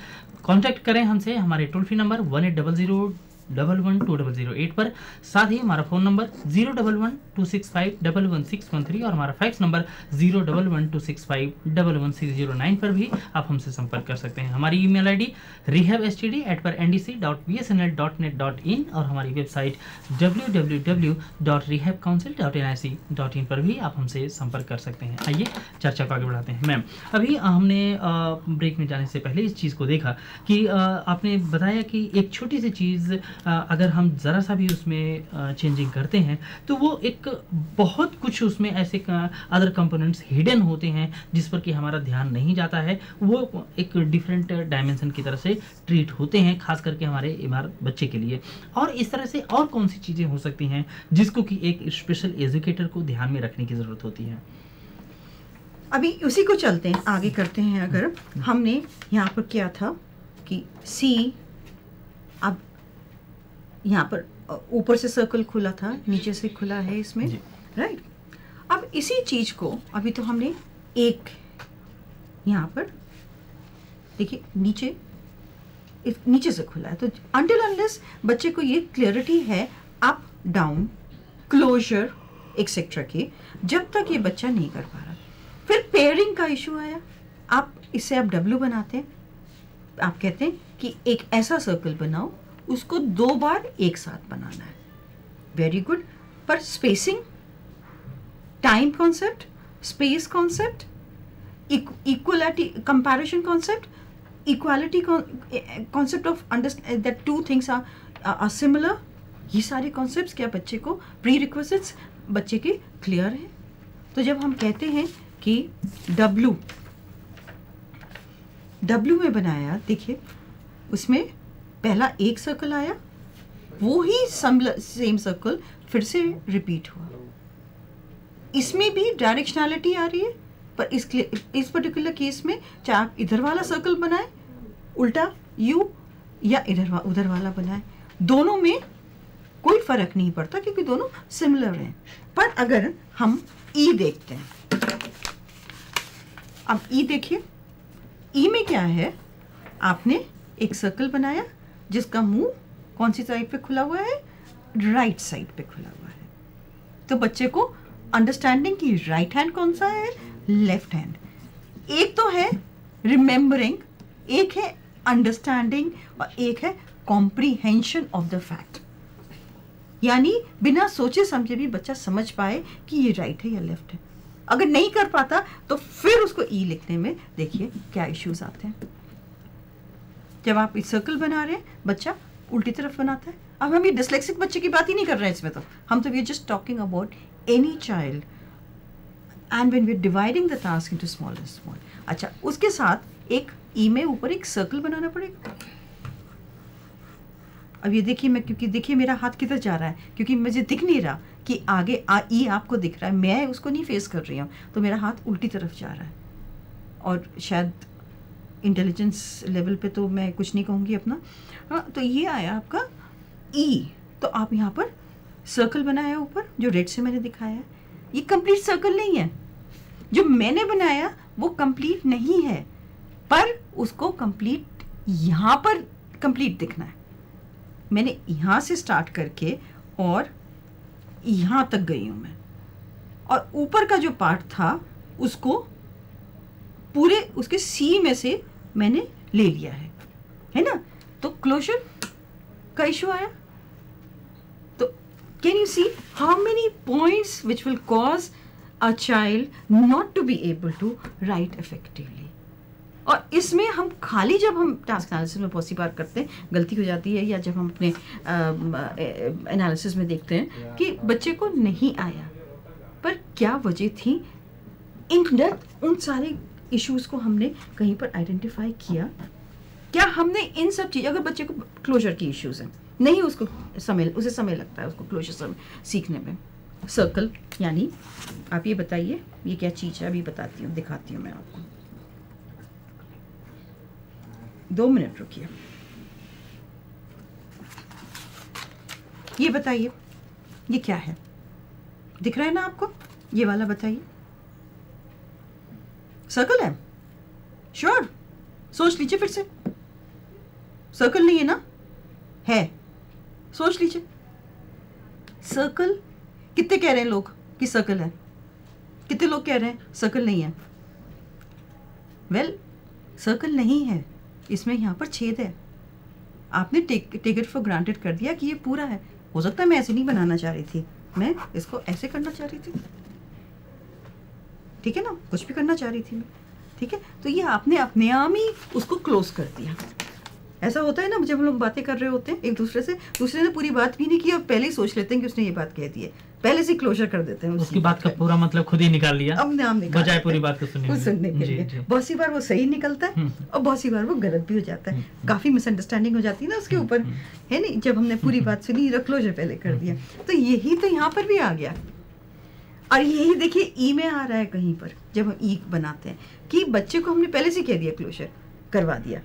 कांटेक्ट करें हमसे हमारे टोल फ्री नंबर 1800112008 पर, साथ ही हमारा फोन नंबर 01126511613 और हमारा फैक्स नंबर 01126511609 पर भी आप हमसे संपर्क कर सकते हैं। हमारी ईमेल आईडी rehabstd@ndc.bsnl.net.in और हमारी वेबसाइट www.rehabcouncil.nic.in पर भी आप हमसे संपर्क कर सकते हैं। आइए चर्चा को आगे बढ़ाते हैं। मैम, अभी हमने ब्रेक में जाने से पहले इस चीज़ को देखा कि आपने बताया कि एक छोटी सी चीज़ अगर हम ज़रा सा भी उसमें चेंजिंग करते हैं तो वो एक बहुत कुछ उसमें ऐसे अदर कंपोनेंट्स हिडन होते हैं जिस पर कि हमारा ध्यान नहीं जाता है। वो एक डिफरेंट डायमेंशन की तरह से ट्रीट होते हैं, खास करके हमारे इमारत बच्चे के लिए। और इस तरह से और कौन सी चीज़ें हो सकती हैं जिसको कि एक स्पेशल एजुकेटर को ध्यान में रखने की ज़रूरत होती है? अभी उसी को चलते हैं, आगे करते हैं। अगर हमने यहाँ पर किया था कि सी, अब यहाँ पर ऊपर से सर्कल खुला था, नीचे से खुला है इसमें, राइट। अब इसी चीज को अभी तो हमने एक यहाँ पर देखिए नीचे से खुला है, तो अनटिल अनलेस बच्चे को ये क्लियरिटी है अप डाउन क्लोजर एक्सेट्रा की, जब तक ये बच्चा नहीं कर पा रहा। फिर पेयरिंग का इशू आया, आप इससे आप डब्ल्यू बनाते हैं, आप कहते हैं कि एक ऐसा सर्कल बनाओ, उसको 2 बार एक साथ बनाना है। वेरी गुड, पर spacing, time concept, space concept, equality comparison concept, equality concept of understand that 2 things are similar, ये सारे कॉन्सेप्ट्स क्या बच्चे को प्री रिक्विजिट्स बच्चे के क्लियर है। तो जब हम कहते हैं कि डब्ल्यू में बनाया, देखिए उसमें पहला एक सर्कल आया, वो ही सेम सर्कल फिर से रिपीट हुआ। इसमें भी डायरेक्शनैलिटी आ रही है, पर इस पर्टिकुलर केस में चाहे आप इधर वाला सर्कल बनाए उल्टा यू या उधर वाला बनाए, दोनों में कोई फर्क नहीं पड़ता क्योंकि दोनों सिमिलर हैं। पर अगर हम ई देखते हैं, अब ई देखिए, ई में क्या है, आपने एक सर्कल बनाया जिसका मुंह कौन सी साइड पे खुला हुआ है, राइट साइड पे खुला हुआ है। तो बच्चे को अंडरस्टैंडिंग की राइट हैंड कौन सा है, लेफ्ट हैंड। एक तो है रिमेंबरिंग, एक है अंडरस्टैंडिंग और एक है कॉम्प्रीहेंशन ऑफ द फैक्ट, यानी बिना सोचे समझे भी बच्चा समझ पाए कि ये राइट है या लेफ्ट है। अगर नहीं कर पाता तो फिर उसको ई लिखने में देखिए क्या इश्यूज आते हैं। जब आप इस सर्कल बना रहे हैं, बच्चा उल्टी तरफ बनाता है। अब हम ये डिस्लेक्सिक बच्चे की बात ही नहीं कर रहे हैं इसमें, तो हम तो we are just talking about any child and when we are dividing the task into small and small. अच्छा, उसके साथ एक ई में ऊपर एक सर्कल बनाना पड़ेगा। अब ये देखिए, मैं क्योंकि देखिए मेरा हाथ किधर जा रहा है, क्योंकि मुझे दिख नहीं रहा कि आगे ई आपको दिख रहा है, मैं उसको नहीं फेस कर रही हूँ, तो मेरा हाथ उल्टी तरफ जा रहा है। और शायद इंटेलिजेंस लेवल पे तो मैं कुछ नहीं कहूँगी अपना। हाँ, तो ये आया आपका ई। तो आप यहाँ पर सर्कल बनाया ऊपर, जो रेड से मैंने दिखाया है, ये कंप्लीट सर्कल नहीं है। जो मैंने बनाया वो कंप्लीट नहीं है, पर उसको कंप्लीट यहाँ पर कंप्लीट दिखना है। मैंने यहाँ से स्टार्ट करके और यहाँ तक गई हूँ मैं, और ऊपर का जो पार्ट था उसको पूरे उसके सी में से मैंने ले लिया है ना। तो क्लोजर का इशू आया। तो can you see how many points which will cause a child not to be able to write effectively. और इसमें हम खाली जब हम टास्क एनालिसिस में बहुत सी बार करते हैं गलती हो जाती है, या जब हम अपने एनालिसिस में देखते हैं कि बच्चे को नहीं आया, पर क्या वजह थी, इन डेप्थ उन सारे इश्यूज को हमने कहीं पर आइडेंटिफाई किया। क्या हमने इन सब चीज़, अगर बच्चे को क्लोजर की इश्यूज हैं, नहीं उसको उसे समय लगता है उसको क्लोजर सीखने में। सर्कल यानी आप ये बताइए ये क्या चीज़ है, अभी बताती हूँ, दिखाती हूँ मैं आपको। 2 मिनट रुकिए। ये बताइए ये क्या है, दिख रहा है ना आपको, ये वाला बताइए। सर्कल है? श्योर, सोच लीजिए फिर से। सर्कल नहीं है ना? है, सोच लीजिए। सर्कल कितने कह रहे हैं लोग कि सर्कल है, कितने लोग कह रहे हैं सर्कल नहीं है? वेल, सर्कल नहीं है, इसमें यहाँ पर छेद है। आपने टेक इट फॉर ग्रांटेड कर दिया कि ये पूरा है। हो सकता है मैं ऐसे नहीं बनाना चाह रही थी, मैं इसको ऐसे करना चाह रही थी, ठीक है ना, कुछ भी करना चाह रही थी मैं, ठीक है। तो ये आपने अपने आप ही उसको क्लोज कर दिया। ऐसा होता है ना, जब हम लोग बातें कर रहे होते हैं एक दूसरे से, दूसरे ने पूरी बात भी नहीं की और पहले ही सोच लेते हैं कि उसने ये बात कह दी है, पहले से क्लोजर कर देते हैं। उसकी बात का पूरा मतलब खुद ही निकाल लिया, अब नाम निकाल बजाय पूरी बात को सुनने के लिए। बहुत सी बार वो सही निकलता है और बहुत सी बार वो गलत भी हो जाता है। काफी मिसअंडरस्टैंडिंग हो जाती है ना उसके ऊपर, है नहीं, जब हमने पूरी बात सुनी, क्लोजर पहले कर दिया। तो यही तो यहाँ पर भी आ गया। और यही देखिए ई में आ रहा है कहीं पर, जब हम ई बनाते हैं कि बच्चे को हमने पहले से कह दिया, क्लोजर करवा दिया,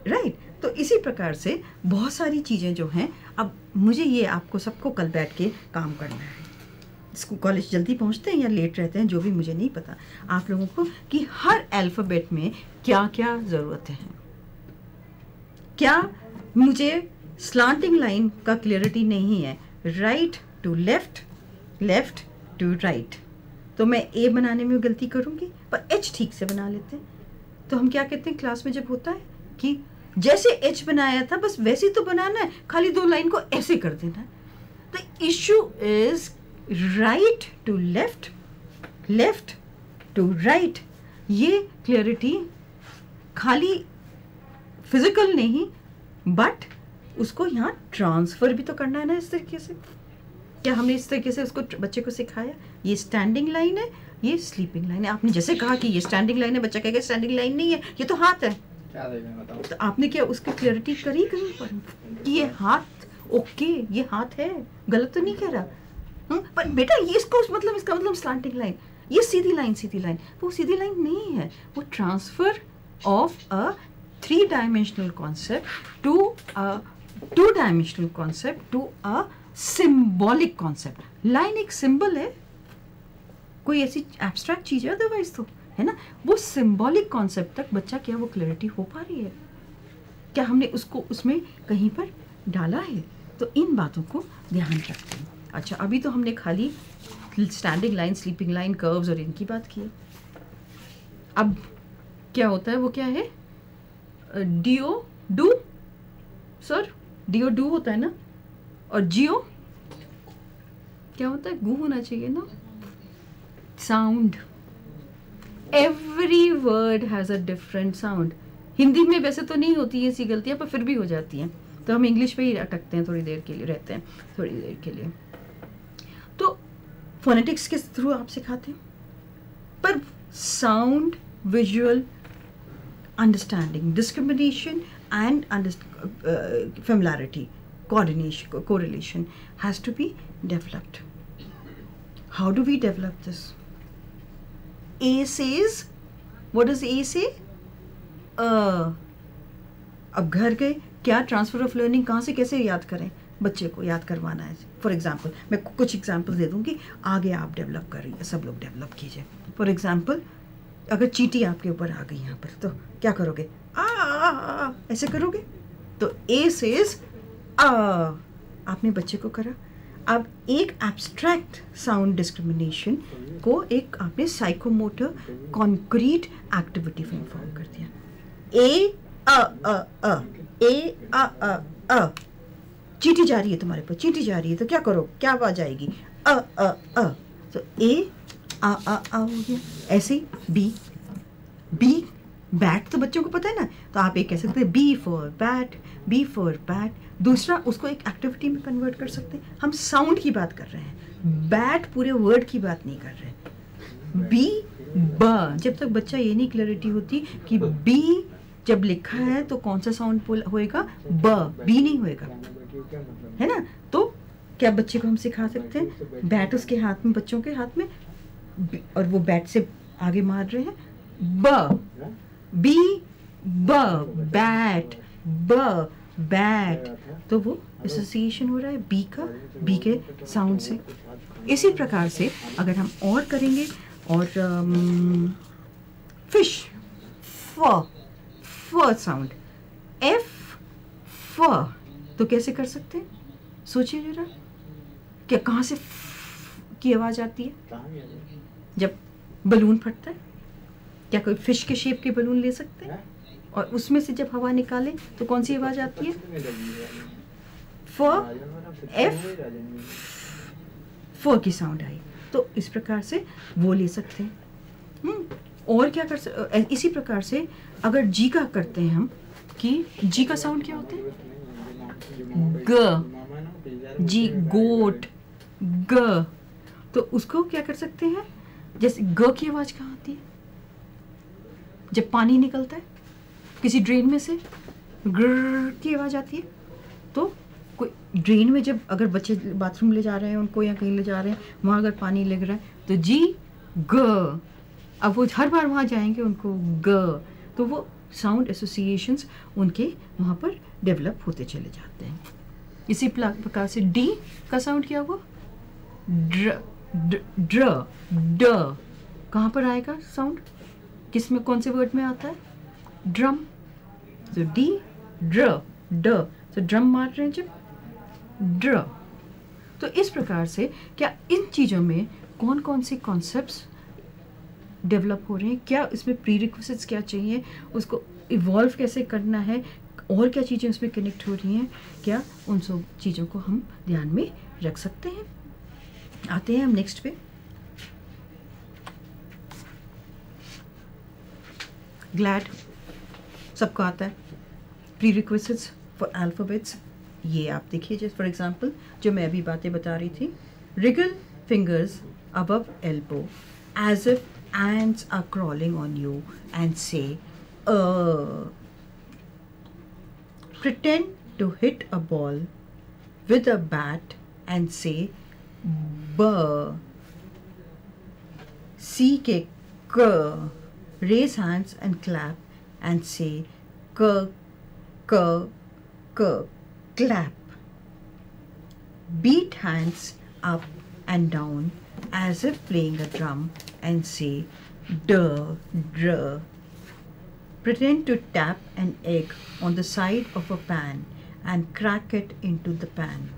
राइट। तो इसी प्रकार से बहुत सारी चीज़ें जो हैं, अब मुझे ये आपको सबको कल बैठ के काम करना है। स्कूल कॉलेज जल्दी पहुंचते हैं या लेट रहते हैं, जो भी मुझे नहीं पता, आप लोगों को कि हर अल्फ़ाबेट में क्या क्या ज़रूरतें हैं। क्या मुझे स्लांटिंग लाइन का क्लियरिटी नहीं है, right to left, left to right, तो मैं ए बनाने में गलती करूँगी, पर एच ठीक से बना लेते हैं। तो हम क्या कहते हैं क्लास में जब होता है कि जैसे एच बनाया था बस वैसे ही तो बनाना है, खाली 2 लाइन को ऐसे कर देना है। The issue is right to left, left to right. ये क्लियरिटी खाली फिजिकल नहीं, बट उसको यहाँ ट्रांसफर भी तो करना है ना इस तरीके से। क्या हमने इस तरीके से उसको बच्चे को सिखाया? ये स्टैंडिंग लाइन है, ये स्लीपिंग लाइन है। आपने जैसे कहा कि ये स्टैंडिंग लाइन है, बच्चा कहेगा स्टैंडिंग लाइन नहीं है, ये तो हाथ है। तो आपने क्या उसकी क्लियरिटी करी कहीं पर कि ये हाथ, ओके ये हाथ है, गलत तो नहीं कह रहा। पर बेटा ये इसको मतलब इसका मतलब स्लैंटिंग लाइन, ये सीधी लाइन, सीधी लाइन, वो सीधी लाइन नहीं है, वो transfer of a 3-dimensional concept to a 2-dimensional concept to a symbolic concept. Line एक सिंबल है, कोई ऐसी एब्स्ट्रैक्ट चीज है अदरवाइज तो, है ना। वो सिंबॉलिक कॉन्सेप्ट तक बच्चा क्या वो क्लैरिटी हो पा रही है? क्या हमने उसको उसमें कहीं पर डाला है? तो इन बातों को ध्यान रखते हैं। अच्छा, अभी तो हमने खाली standing line, sleeping line, curves और इनकी बात की है। अब क्या होता है, वो क्या है, DO do, sir DO do होता है ना, और जियो क्या होता है, गू होना चाहिए ना। Sound, every word has a different sound. Hindi में वैसे तो नहीं होती ऐसी गलतियां, पर फिर भी हो जाती हैं, तो हम इंग्लिश पे ही अटकते हैं, थोड़ी देर के लिए रहते हैं, थोड़ी देर के लिए। तो फोनेटिक्स के थ्रू आप सिखाते हैं, पर sound, visual understanding, discrimination and familiarity, coordination, correlation has to be developed. How do we develop this? A says, what does A say? अब घर गए, क्या ट्रांसफर ऑफ लर्निंग कहाँ से कैसे याद करें? बच्चे को याद करवाना है। फॉर एग्जाम्पल मैं कुछ एग्जाम्पल दे दूँगी, आगे आप डेवलप करिए, सब लोग डेवलप कीजिए। फॉर एग्जाम्पल अगर चींटी आपके ऊपर आ गई यहाँ पर, तो क्या करोगे? आ ऐसे करोगे। तो ए सेज आ, आपने बच्चे को करा। अब एक एब्स्ट्रैक्ट साउंड डिस्क्रिमिनेशन को एक आपने साइकोमोटर कॉन्क्रीट एक्टिविटी में इन्फॉर्म कर दिया। ए अ ए अ चींटी जा रही है तुम्हारे पर, चींटी जा रही है, तो क्या करो, क्या आवाज आएगी? अ तो ए आ हो गया। ऐसे ही बी बैट तो बच्चों को पता है ना, तो आप एक कह सकते हैं B for bat, B for bat. दूसरा उसको एक एक्टिविटी में कन्वर्ट कर सकते हैं। हम साउंड की बात कर रहे हैं, बैट पूरे वर्ड की बात नहीं कर रहे। बी ब, जब तक बच्चा ये नहीं क्लैरिटी होती कि बी जब लिखा है तो कौन सा साउंड होएगा, ब, बी नहीं होएगा, है ना। तो क्या बच्चे को हम सिखा सकते हैं, बैट उसके हाथ में, बच्चों के हाथ में, और वो बैट से आगे मार रहे हैं, ब, बी ब, बैट, ब बैट, तो वो एसोसिएशन हो रहा है बी का, बी के साउंड से। इसी प्रकार से अगर हम और करेंगे, और फिश, फ साउंड, एफ फ, तो कैसे कर सकते हैं, सोचिए जरा, क्या कहाँ से की आवाज आती है? जब बलून फटता है, क्या कोई फिश के शेप के बलून ले सकते हैं, और उसमें से जब हवा निकाले तो कौन सी आवाज आती है? फ, एफ, फ की साउंड आई। तो इस प्रकार से वो ले सकते हैं। और क्या कर सकते, इसी प्रकार से अगर जी का करते हैं हम, कि जी का साउंड क्या होता है? ग, जी, गोट, ग, तो उसको क्या कर सकते हैं, जैसे ग की आवाज कहाँ आती है? जब पानी निकलता है किसी ड्रेन में से, ग्र की आवाज आती है। तो कोई ड्रेन में जब अगर बच्चे बाथरूम ले जा रहे हैं उनको, या कहीं ले जा रहे हैं, वहाँ अगर पानी लग रहा है तो जी ग, अब वो हर बार वहाँ जाएंगे उनको ग, तो वो साउंड एसोसिएशंस उनके वहाँ पर डेवलप होते चले जाते हैं। इसी प्रकार से डी का साउंड क्या हुआ? ड्र, ड्र, ड कहाँ पर आएगा साउंड? किस में, कौन से वर्ड में आता है? ड्रम. तो डी, ड्र, ड, तो ड्रम मार रहे हैं जब, ड्र. तो इस प्रकार से क्या इन चीज़ों में कौन कौन से कॉन्सेप्ट्स डेवलप हो रहे हैं, क्या इसमें प्रीरिक्विजिट्स क्या चाहिए, उसको इवॉल्व कैसे करना है, और क्या चीज़ें उसमें कनेक्ट हो रही हैं, क्या उन सब चीज़ों को हम ध्यान में रख सकते हैं. आते हैं हम नेक्स्ट पे. ग्लैड सबको आता है. प्रीरिक्विजिट्स फॉर अल्फ़ाबेट्स ये आप देखिए, जैसे फॉर एग्जांपल जो मैं अभी बातें बता रही थी. Wriggle fingers above elbow as if ants are crawling on you and say pretend to hit a ball with a bat and say burr. C K K. Raise hands and clap and say K K K. Clap. Beat hands up and down as if playing a drum and say duh, druh. Pretend to tap an egg on the side of a pan and crack it into the pan.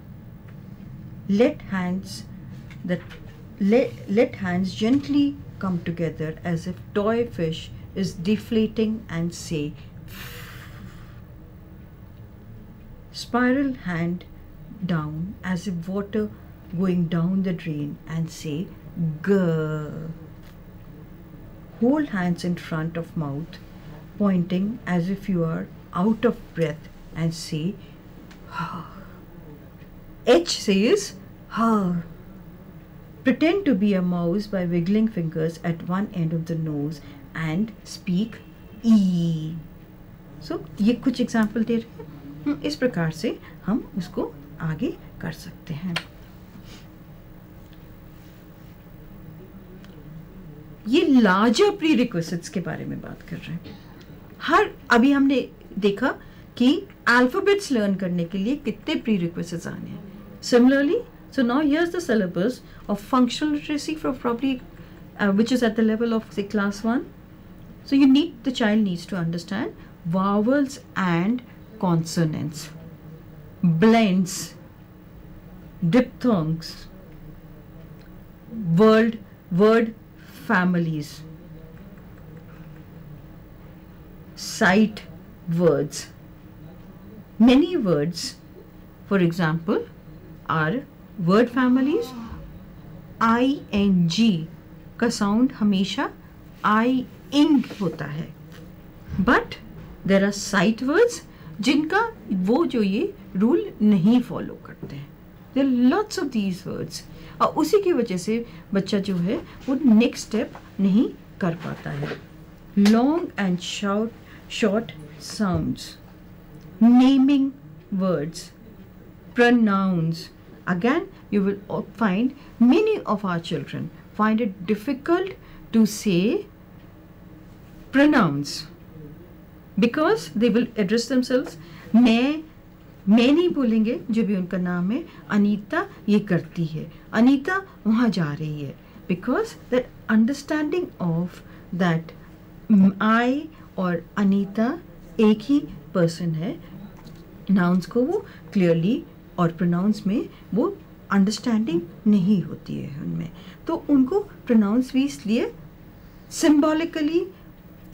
Let hands gently come together as if toy fish is deflating and say spiral hand down as if water going down the drain and say grr. Hold hands in front of mouth, pointing as if you are out of breath and say H says ha. Pretend to be a mouse by wiggling fingers at one end of the nose and speak E. So ये कुछ example दे रहे हैं. इस प्रकार से हम उसको आगे कर सकते हैं. ये लार्जर प्रीरिक्विजिट्स के बारे में बात कर रहे हैं. अभी हमने देखा कि अल्फाबेट्स लर्न करने के लिए कितने प्रीरिक्विजिट्स आने हैं. Similarly, so now here's the syllabus of functional literacy for probably which is at the level of say class 1. So the child needs to understand vowels and consonants, blends, diphthongs, word families, sight words. Many words, for example, are word families. ing का sound हमेशा ing होता है. But there are sight words जिनका वो जो ये rule नहीं follow करते हैं. There lots of these words, और उसी की वजह से बच्चा जो है वो नेक्स्ट स्टेप नहीं कर पाता है. Long and short sounds, naming words, pronouns. Again, you will find many of our children find it difficult to say pronouns because they will address themselves. मैं नहीं बोलेंगे जो भी उनका नाम है. अनीता ये करती है, अनीता वहाँ जा रही है. Because that understanding of that I और अनीता एक ही person है. Nouns को वो clearly और प्रोनाउंस में वो अंडरस्टैंडिंग नहीं होती है उनमें, तो उनको प्रोनाउंस भी इसलिए सिंबॉलिकली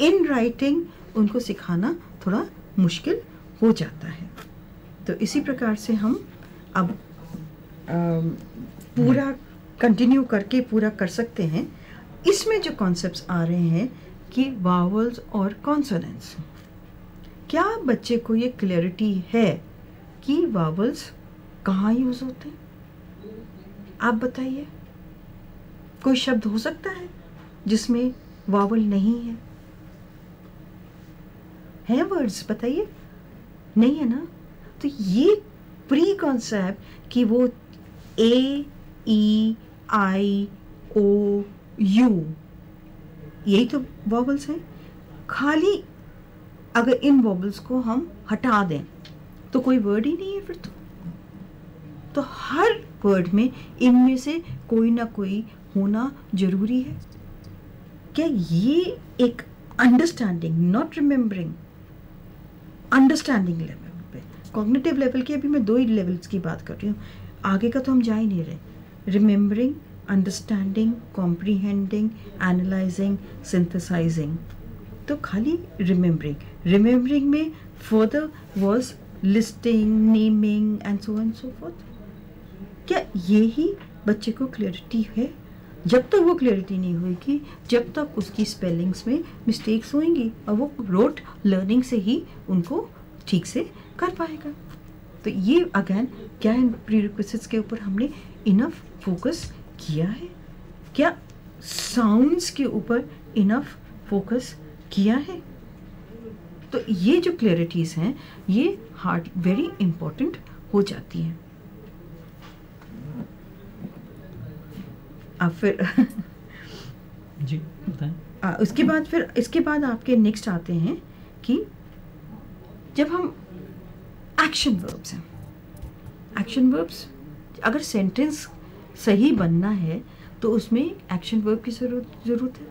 इन राइटिंग उनको सिखाना थोड़ा मुश्किल हो जाता है. तो इसी प्रकार से हम अब पूरा कंटिन्यू करके पूरा कर सकते हैं. इसमें जो कॉन्सेप्ट्स आ रहे हैं कि वावल्स और कॉन्सोनेंट्स, क्या बच्चे को ये क्लैरिटी है कि वावल्स कहाँ यूज होते हैं? आप बताइए. कोई शब्द हो सकता है जिसमें वावल नहीं है? है वर्ड्स? बताइए. नहीं है ना. तो ये प्री कॉन्सेप्ट कि वो ए ई आई ओ यू यही तो वॉवल्स हैं. खाली अगर इन वॉवल्स को हम हटा दें तो कोई वर्ड ही नहीं है फिर तो हर वर्ड में इनमें से कोई ना कोई होना जरूरी है? क्या ये एक understanding, not remembering, understanding level पे, कॉग्निटिव लेवल की अभी मैं 2 ही लेवल्स की बात कर रही हूँ, आगे का तो हम जा ही नहीं रहे। Remembering, understanding, comprehending, analysing, synthesising. तो खाली रिमेम्बरिंग में further was listing, naming and so on so fourth. क्या ये ही बच्चे को क्लैरिटी है? जब तक वो क्लैरिटी नहीं होगी, जब तक उसकी स्पेलिंग्स में मिस्टेक्स होंगी, और वो रोट लर्निंग से ही उनको ठीक से कर पाएगा। तो ये अगेन क्या इन प्रीरिक्विजिट्स के ऊपर हमने इनफ फोकस किया है? क्या साउंड्स के ऊपर इनफ फोकस किया है? तो ये जो क्लैरिटीज हैं ये हार्ड वेरी इंपॉर्टेंट हो जाती हैं। अब फिर जी बताएं। इसके बाद आपके नेक्स्ट आते हैं कि जब हम एक्शन वर्ब्स हैं, एक्शन वर्ब्स अगर सेंटेंस सही बनना है तो उसमें एक्शन वर्ब की ज़रूरत है।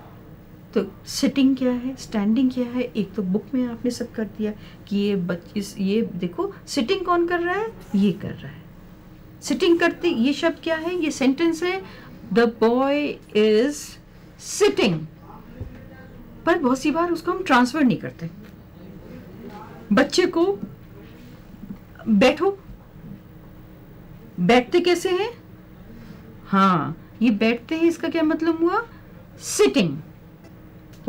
तो सिटिंग क्या है, स्टैंडिंग क्या है, एक तो बुक में आपने सब कर दिया कि ये देखो सिटिंग कौन कर रहा है, ये कर रहा है। सिटिंग करते ये शब्द क्या है, ये सेंटेंस है द बॉय इज सिटिंग, पर बहुत सी बार उसको हम ट्रांसफर नहीं करते। बच्चे को बैठो, बैठते कैसे हैं? हाँ, ये बैठते हैं, इसका क्या मतलब हुआ? सिटिंग।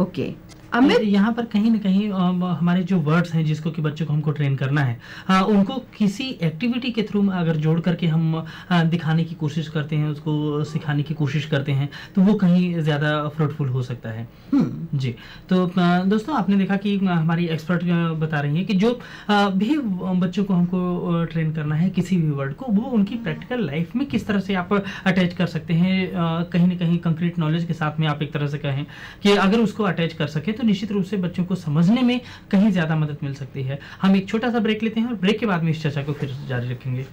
ओके, अमित यहाँ पर कहीं ना कहीं हमारे जो वर्ड्स हैं जिसको कि बच्चों को हमको ट्रेन करना है, उनको किसी एक्टिविटी के थ्रू अगर जोड़ करके हम दिखाने की कोशिश करते हैं, उसको सिखाने की कोशिश करते हैं, तो वो कहीं ज़्यादा फ्रूटफुल हो सकता है। जी, तो दोस्तों आपने देखा कि हमारी एक्सपर्ट बता रही हैं कि जो भी बच्चों को हमको ट्रेन करना है किसी भी वर्ड को, वो उनकी प्रैक्टिकल लाइफ में किस तरह से आप अटैच कर सकते हैं। कहीं ना कहीं कंक्रीट नॉलेज के साथ में आप एक तरह से कहें कि अगर उसको अटैच कर सके तो निश्चित रूप से बच्चों को समझने में कहीं ज़्यादा मदद मिल सकती है। हम एक छोटा सा ब्रेक लेते हैं और ब्रेक के बाद में इस चर्चा को फिर जारी रखेंगे।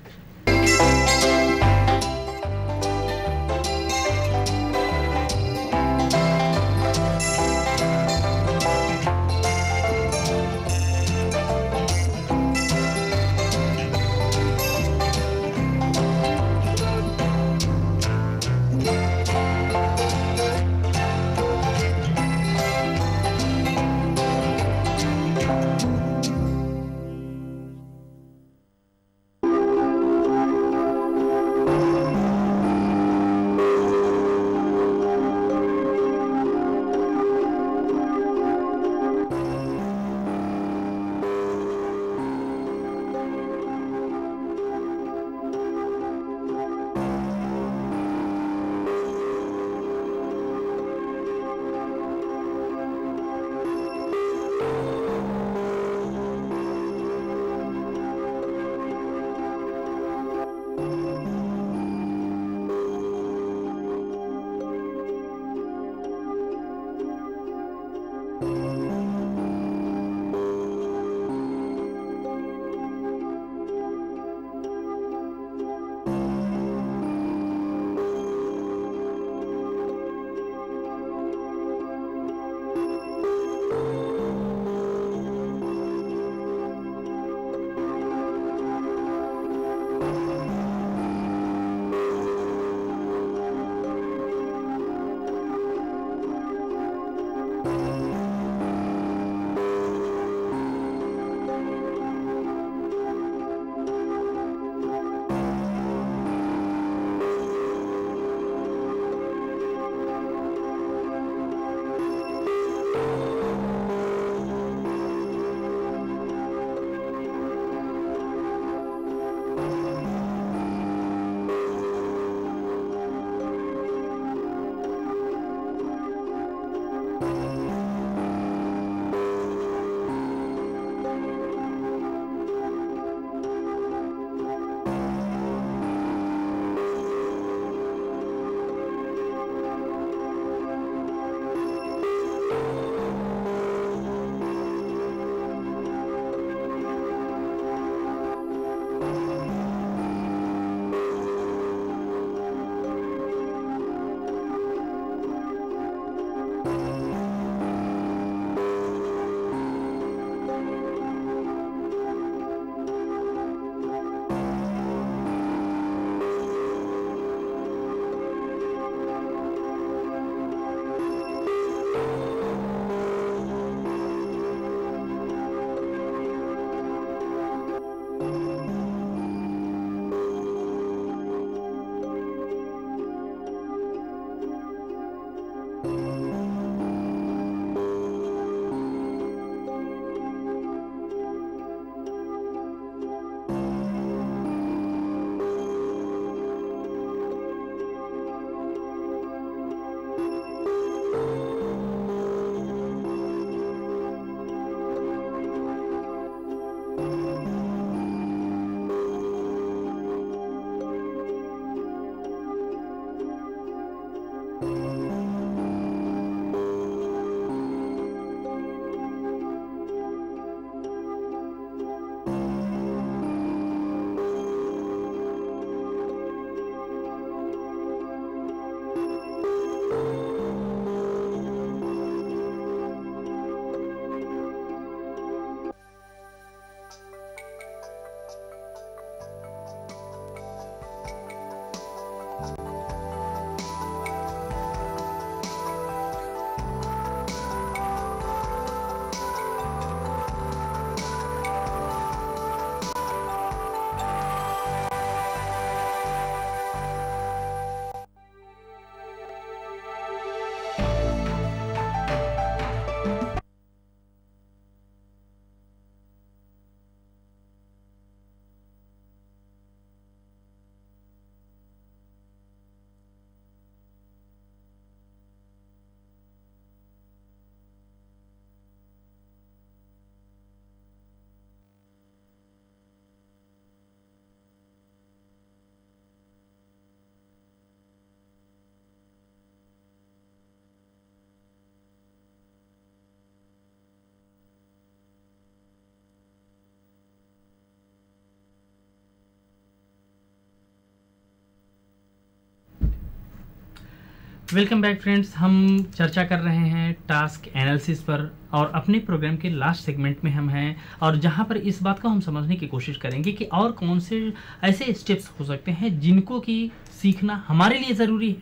Welcome back friends. हम चर्चा कर रहे हैं टास्क एनालिसिस पर और अपने प्रोग्राम के लास्ट सेगमेंट में हम हैं, और जहां पर इस बात को हम समझने की कोशिश करेंगे कि और कौन से ऐसे स्टेप्स हो सकते हैं जिनको कि सीखना हमारे लिए ज़रूरी है,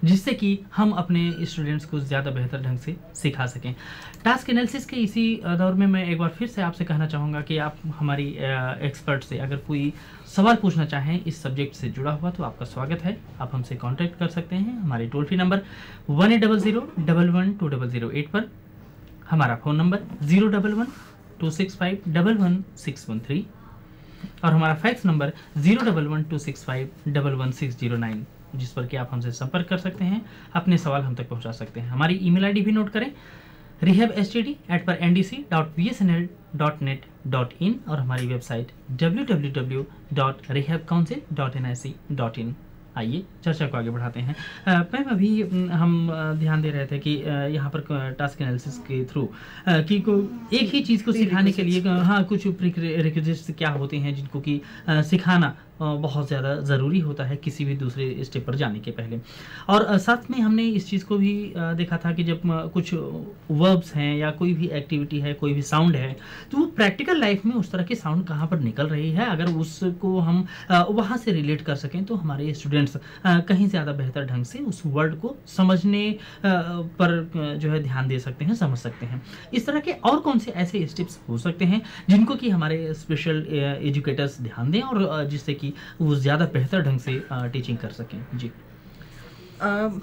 जिससे कि हम अपने स्टूडेंट्स को ज़्यादा बेहतर ढंग से सिखा सकें। टास्क एनालिसिस के इसी दौर में मैं एक बार फिर से आपसे कहना चाहूँगा कि आप हमारी एक्सपर्ट से अगर कोई सवाल पूछना चाहें इस सब्जेक्ट से जुड़ा हुआ तो आपका स्वागत है। आप हमसे कांटेक्ट कर सकते हैं हमारे टोल फ्री नंबर 1800-112008 पर, हमारा फ़ोन नंबर 011-265-11613 और हमारा फैक्स नंबर 011-265-11609, जिस पर कि आप हमसे संपर्क कर सकते हैं, अपने सवाल हम तक पहुंचा सकते हैं। हमारी ईमेल आईडी भी नोट करें, rehabstd@ndc.bsnl.net.in और हमारी वेबसाइट www.rehabcouncil.nic.in। आइए चर्चा को आगे बढ़ाते हैं। मैम, अभी हम ध्यान दे रहे थे कि यहाँ पर टास्क एनालिसिस के थ्रू कि एक ही चीज़ को सिखाने के लिए हाँ कुछ प्रीरिक्विजिट्स क्या होते हैं जिनको कि सिखाना बहुत ज़्यादा ज़रूरी होता है किसी भी दूसरे स्टेप पर जाने के पहले। और साथ में हमने इस चीज़ को भी देखा था कि जब कुछ वर्ब्स हैं या कोई भी एक्टिविटी है, कोई भी साउंड है, तो वो प्रैक्टिकल लाइफ में उस तरह की साउंड कहाँ पर निकल रही है, अगर उसको हम वहाँ से रिलेट कर सकें तो हमारे स्टूडेंट्स कहीं ज़्यादा बेहतर ढंग से उस वर्ड को समझने पर जो है ध्यान दे सकते हैं, समझ सकते हैं। इस तरह के और कौन से ऐसे स्टेप्स हो सकते हैं जिनको कि हमारे स्पेशल एजुकेटर्स ध्यान दें और जिससे कि वो ज़्यादा बेहतर ढंग से टीचिंग कर सकें? जी,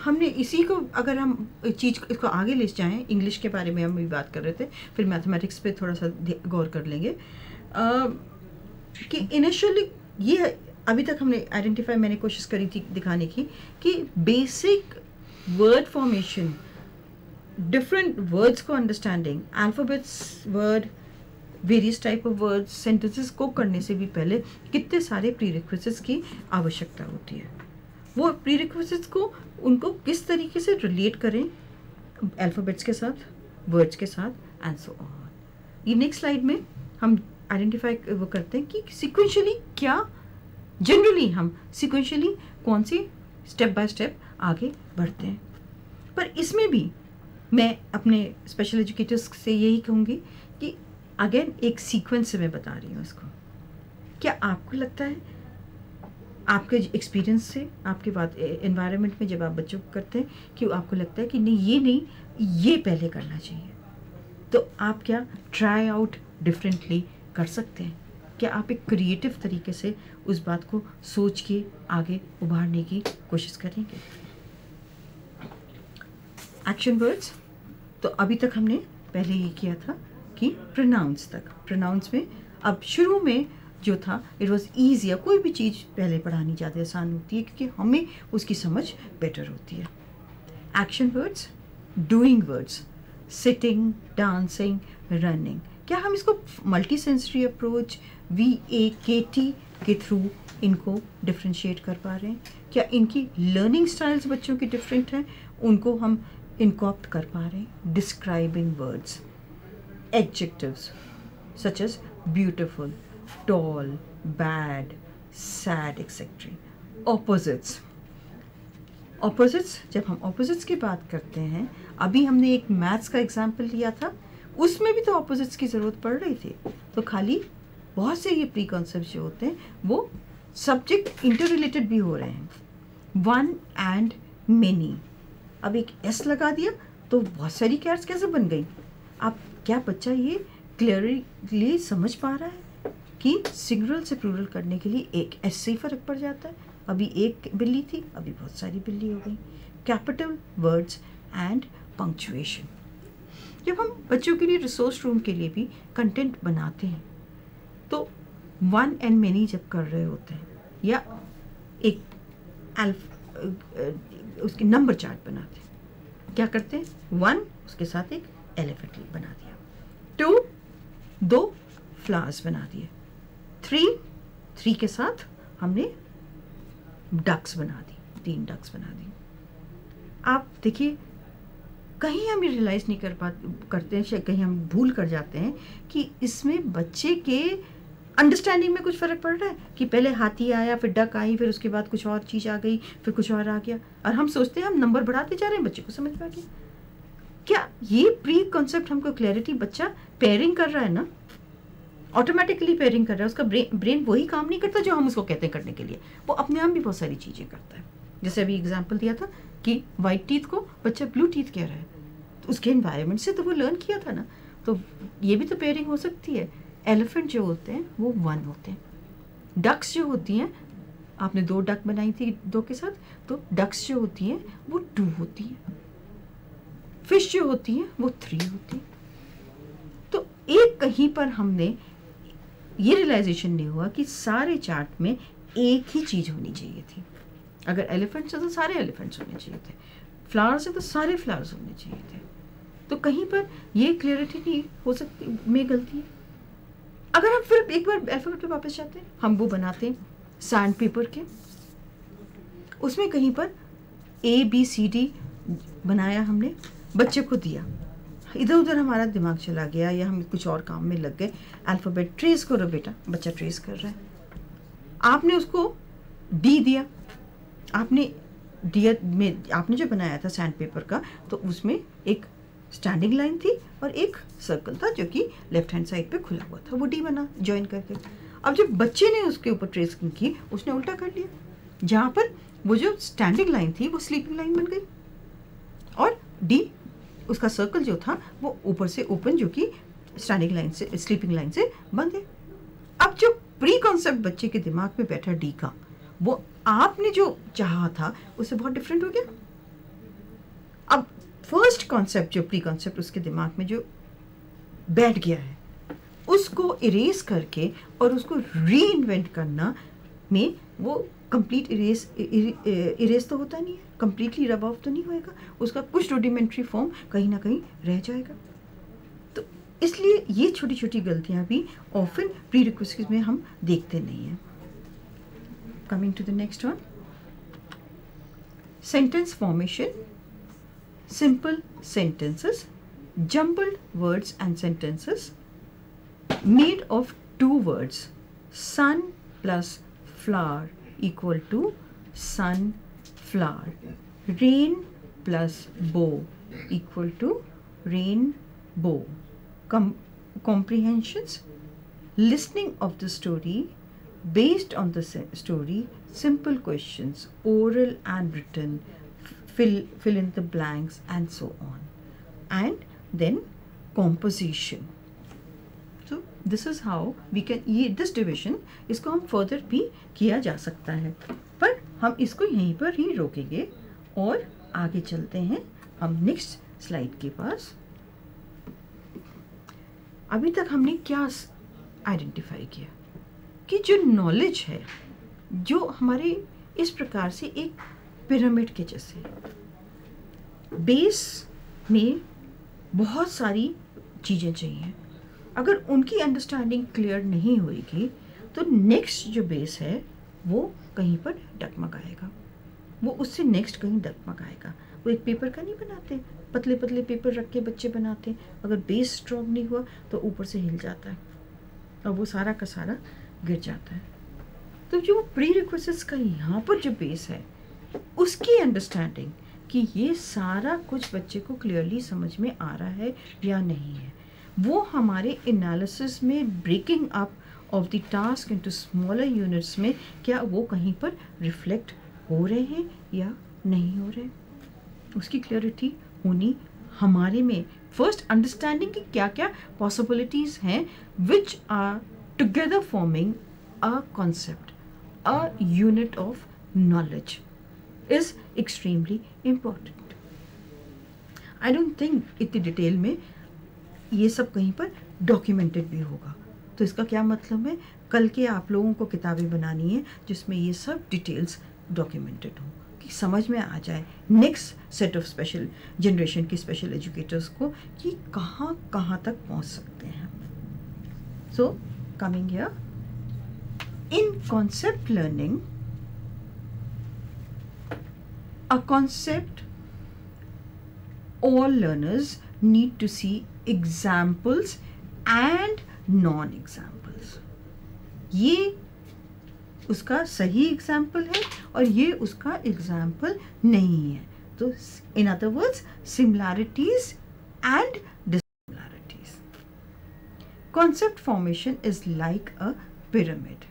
हमने इसी को अगर हम चीज़ इसको आगे ले जाएं, इंग्लिश के बारे में हम भी बात कर रहे थे, फिर मैथमेटिक्स पे थोड़ा सा गौर कर लेंगे कि इनिशियली ये अभी तक हमने आइडेंटिफाई, मैंने कोशिश करी थी दिखाने की कि basic word formation, different words को understanding, alphabets, word, various type of words, sentences को करने से भी पहले कितने सारे प्रीरिक्विजिट्स की आवश्यकता होती है। वो प्रीरिक्विजिट्स को उनको किस तरीके से रिलेट करें अल्फ़ाबेट्स के साथ, वर्ड्स के साथ एंड सो ऑन। ये नेक्स्ट स्लाइड में हम आइडेंटिफाई वो करते हैं कि सीक्वेंशियली क्या, जनरली हम सीक्वेंशियली कौन सी स्टेप बाय स्टेप आगे बढ़ते हैं। पर इसमें भी मैं अपने स्पेशल एजुकेटर्स से यही कहूँगी कि अगेन एक सीक्वेंस से मैं बता रही हूँ इसको। क्या आपको लगता है, आपके एक्सपीरियंस से, आपके बाद एनवायरनमेंट में जब आप बच्चों को करते हैं, कि आपको लगता है कि नहीं ये पहले करना चाहिए, तो आप क्या ट्राई आउट डिफरेंटली कर सकते हैं? क्या आप एक क्रिएटिव तरीके से उस बात को सोच के आगे उभारने की कोशिश करेंगे? एक्शन वर्ड्स, तो अभी तक हमने पहले ये किया था कि प्रोनाउंस तक। प्रोनाउंस में अब शुरू में जो था इट वॉज ईजियर, कोई भी चीज़ पहले पढ़ानी ज़्यादा आसान होती है क्योंकि हमें उसकी समझ बेटर होती है। Action words, doing words, sitting, dancing, running, क्या हम इसको मल्टी सेंसरी अप्रोच VAKT के थ्रू इनको डिफ्रेंशिएट कर पा रहे हैं? क्या इनकी लर्निंग स्टाइल्स बच्चों की डिफरेंट हैं, उनको हम इनकॉप्ट कर पा रहे हैं? Describing words, adjectives such as beautiful, tall, bad, sad, etc. Opposites, जब हम opposites की बात करते हैं, अभी हमने एक मैथ्स का एग्जाम्पल लिया था, उसमें भी तो opposites की ज़रूरत पड़ रही थी। तो खाली बहुत से ये प्री कॉन्सेप्ट जो होते हैं वो सब्जेक्ट इंटर रिलेटेड भी हो रहे हैं। वन एंड मेनी, अब एक एस लगा दिया तो बहुत सारी कैट्स कैसे बन गई? आप क्या बच्चा ये क्लियरली समझ पा रहा है कि सिंगुलर से प्लूरल करने के लिए एक एस से ही फ़र्क पड़ जाता है? अभी एक बिल्ली थी, अभी बहुत सारी बिल्ली हो गई। कैपिटल वर्ड्स एंड पंक्चुएशन, जब हम बच्चों के लिए रिसोर्स रूम के लिए भी कंटेंट बनाते हैं तो वन एंड मेनी जब कर रहे होते हैं या एक उसके नंबर चार्ट बनाते हैं, क्या करते हैं? वन, उसके साथ एक एलिफेंट बना दिया, 2 2 फ्लावर्स बना दिए, 3 के साथ हमने डक्स बना दी, 3 डक्स बना दी। आप देखिए कहीं हम रियलाइज़ नहीं करते हैं, शायद कहीं हम भूल कर जाते हैं कि इसमें बच्चे के अंडरस्टैंडिंग में कुछ फ़र्क पड़ रहा है कि पहले हाथी आया, फिर डक आई, फिर उसके बाद कुछ और चीज़ आ गई, फिर कुछ और आ गया, और हम सोचते हैं हम नंबर बढ़ाते जा रहे हैं, बच्चे को समझ में आ गया। क्या ये प्री कॉन्सेप्ट हमको क्लैरिटी, बच्चा पेयरिंग कर रहा है ना, ऑटोमेटिकली पेयरिंग कर रहा है, उसका ब्रेन वही काम नहीं करता जो हम उसको कहते हैं करने के लिए, वो अपने आप भी बहुत सारी चीज़ें करता है। जैसे अभी एग्जाम्पल दिया था कि वाइट टीथ को बच्चा ब्लू टीथ कह रहा है, तो उसके एनवायरनमेंट से तो वो लर्न किया था ना, तो ये भी तो पेयरिंग हो सकती है। एलिफेंट जो होते हैं वो 1 होते हैं, डक्स जो होती हैं, आपने 2 डक बनाई थी 2 के साथ, तो डक्स जो होती हैं वो 2 होती हैं, फिश जो होती हैं वो 3 होती हैं। तो एक कहीं पर हमने ये रियलाइजेशन नहीं हुआ कि सारे चार्ट में एक ही चीज़ होनी चाहिए थी। अगर एलिफेंट्स है तो सारे एलिफेंट्स होने चाहिए थे, फ्लावर्स है तो सारे फ्लावर्स होने चाहिए थे। तो कहीं पर ये क्लियरिटी नहीं हो सकती, में गलती है। अगर हम फिर एक बार अल्फाबेट पे वापस जाते हैं, हम वो बनाते हैं सैंड पेपर के, उसमें कहीं पर ABCD बनाया हमने, बच्चे को दिया, इधर उधर हमारा दिमाग चला गया या हम कुछ और काम में लग गए, अल्फाबेट ट्रेस करो बेटा, बच्चा ट्रेस कर रहा है। आपने उसको D दिया, आपने दिया में आपने जो बनाया था सैंड पेपर का, तो उसमें एक स्टैंडिंग लाइन थी और एक सर्कल था जो कि लेफ्ट हैंड साइड पे खुला हुआ था, वो D बना ज्वाइन करके। अब जब बच्चे ने उसके ऊपर ट्रेसिंग की, उसने उल्टा कर लिया, जहाँ पर वो जो स्टैंडिंग लाइन थी वो स्लीपिंग लाइन बन गई, और D उसका सर्कल जो था वो ऊपर से ओपन, जो कि स्टैंडिंग लाइन से स्लीपिंग लाइन से बंद है। अब जो प्री कॉन्सेप्ट बच्चे के दिमाग में बैठा D का, वो आपने जो चाहा था उससे बहुत डिफरेंट हो गया। अब फर्स्ट कॉन्सेप्ट, जो प्री कॉन्सेप्ट उसके दिमाग में जो बैठ गया है, उसको इरेज करके और उसको री इन्वेंट करना में वो कंप्लीट इरेज तो होता नहीं है, कंप्लीटली रब ऑफ तो नहीं होएगा, उसका कुछ रूडिमेंट्री फॉर्म कहीं ना कहीं रह जाएगा। तो इसलिए ये छोटी छोटी गलतियां भी ऑफन प्री रिक्वेस्ट में हम देखते नहीं हैं। Coming to the next one, sentence formation, simple sentences, jumbled words and sentences made of 2 words, sun plus flower equal to sunflower, rain plus bow equal to rainbow. Comprehensions, listening of the story, based on the story, simple questions, oral and written, fill in the blanks and so on, and then composition. So this is how we can, this division इसको हम further भी किया जा सकता है, पर हम इसको यहीं पर ही रोकेंगे और आगे चलते हैं हम नेक्स्ट स्लाइड के पास। अभी तक हमने क्या आइडेंटिफाई किया कि जो नॉलेज है, जो हमारे इस प्रकार से एक पिरामिड के जैसे बेस में बहुत सारी चीज़ें चाहिए, अगर उनकी अंडरस्टैंडिंग क्लियर नहीं होएगी तो नेक्स्ट जो बेस है वो कहीं पर डगमगाएगा, वो उससे नेक्स्ट कहीं डगमगाएगा। वो एक पेपर का नहीं बनाते, पतले पतले पेपर रख के बच्चे बनाते, अगर बेस स्ट्रॉन्ग नहीं हुआ तो ऊपर से हिल जाता है और वो सारा का सारा गिर जाता है। तो जो प्री रिक्वेस्ट का यहाँ पर जो बेस है, उसकी अंडरस्टैंडिंग कि ये सारा कुछ बच्चे को क्लियरली समझ में आ रहा है या नहीं है, वो हमारे एनालिसिस में breaking up of the task into smaller units में क्या वो कहीं पर रिफ्लेक्ट हो रहे हैं या नहीं हो रहे, उसकी क्लियरिटी होनी हमारे में। फर्स्ट अंडरस्टैंडिंग की क्या क्या पॉसिबिलिटीज़ हैं which are together forming a concept, a unit of knowledge is extremely important. I don't think इतनी डिटेल में ये सब कहीं पर डॉक्यूमेंटेड भी होगा। तो इसका क्या मतलब है, कल के आप लोगों को किताबें बनानी है जिसमें ये सब डिटेल्स डॉक्यूमेंटेड हो, कि समझ में आ जाए next set of special generation की स्पेशल एजुकेटर्स को कि कहाँ कहाँ तक पहुँच सकते हैं। So coming here, in concept learning, a concept, all learners need to see examples and non-examples. ये उसका सही एग्जाम्पल है और ये उसका एग्जाम्पल नहीं है. तो in other words similarities and dissimilarities. Concept formation is like a pyramid.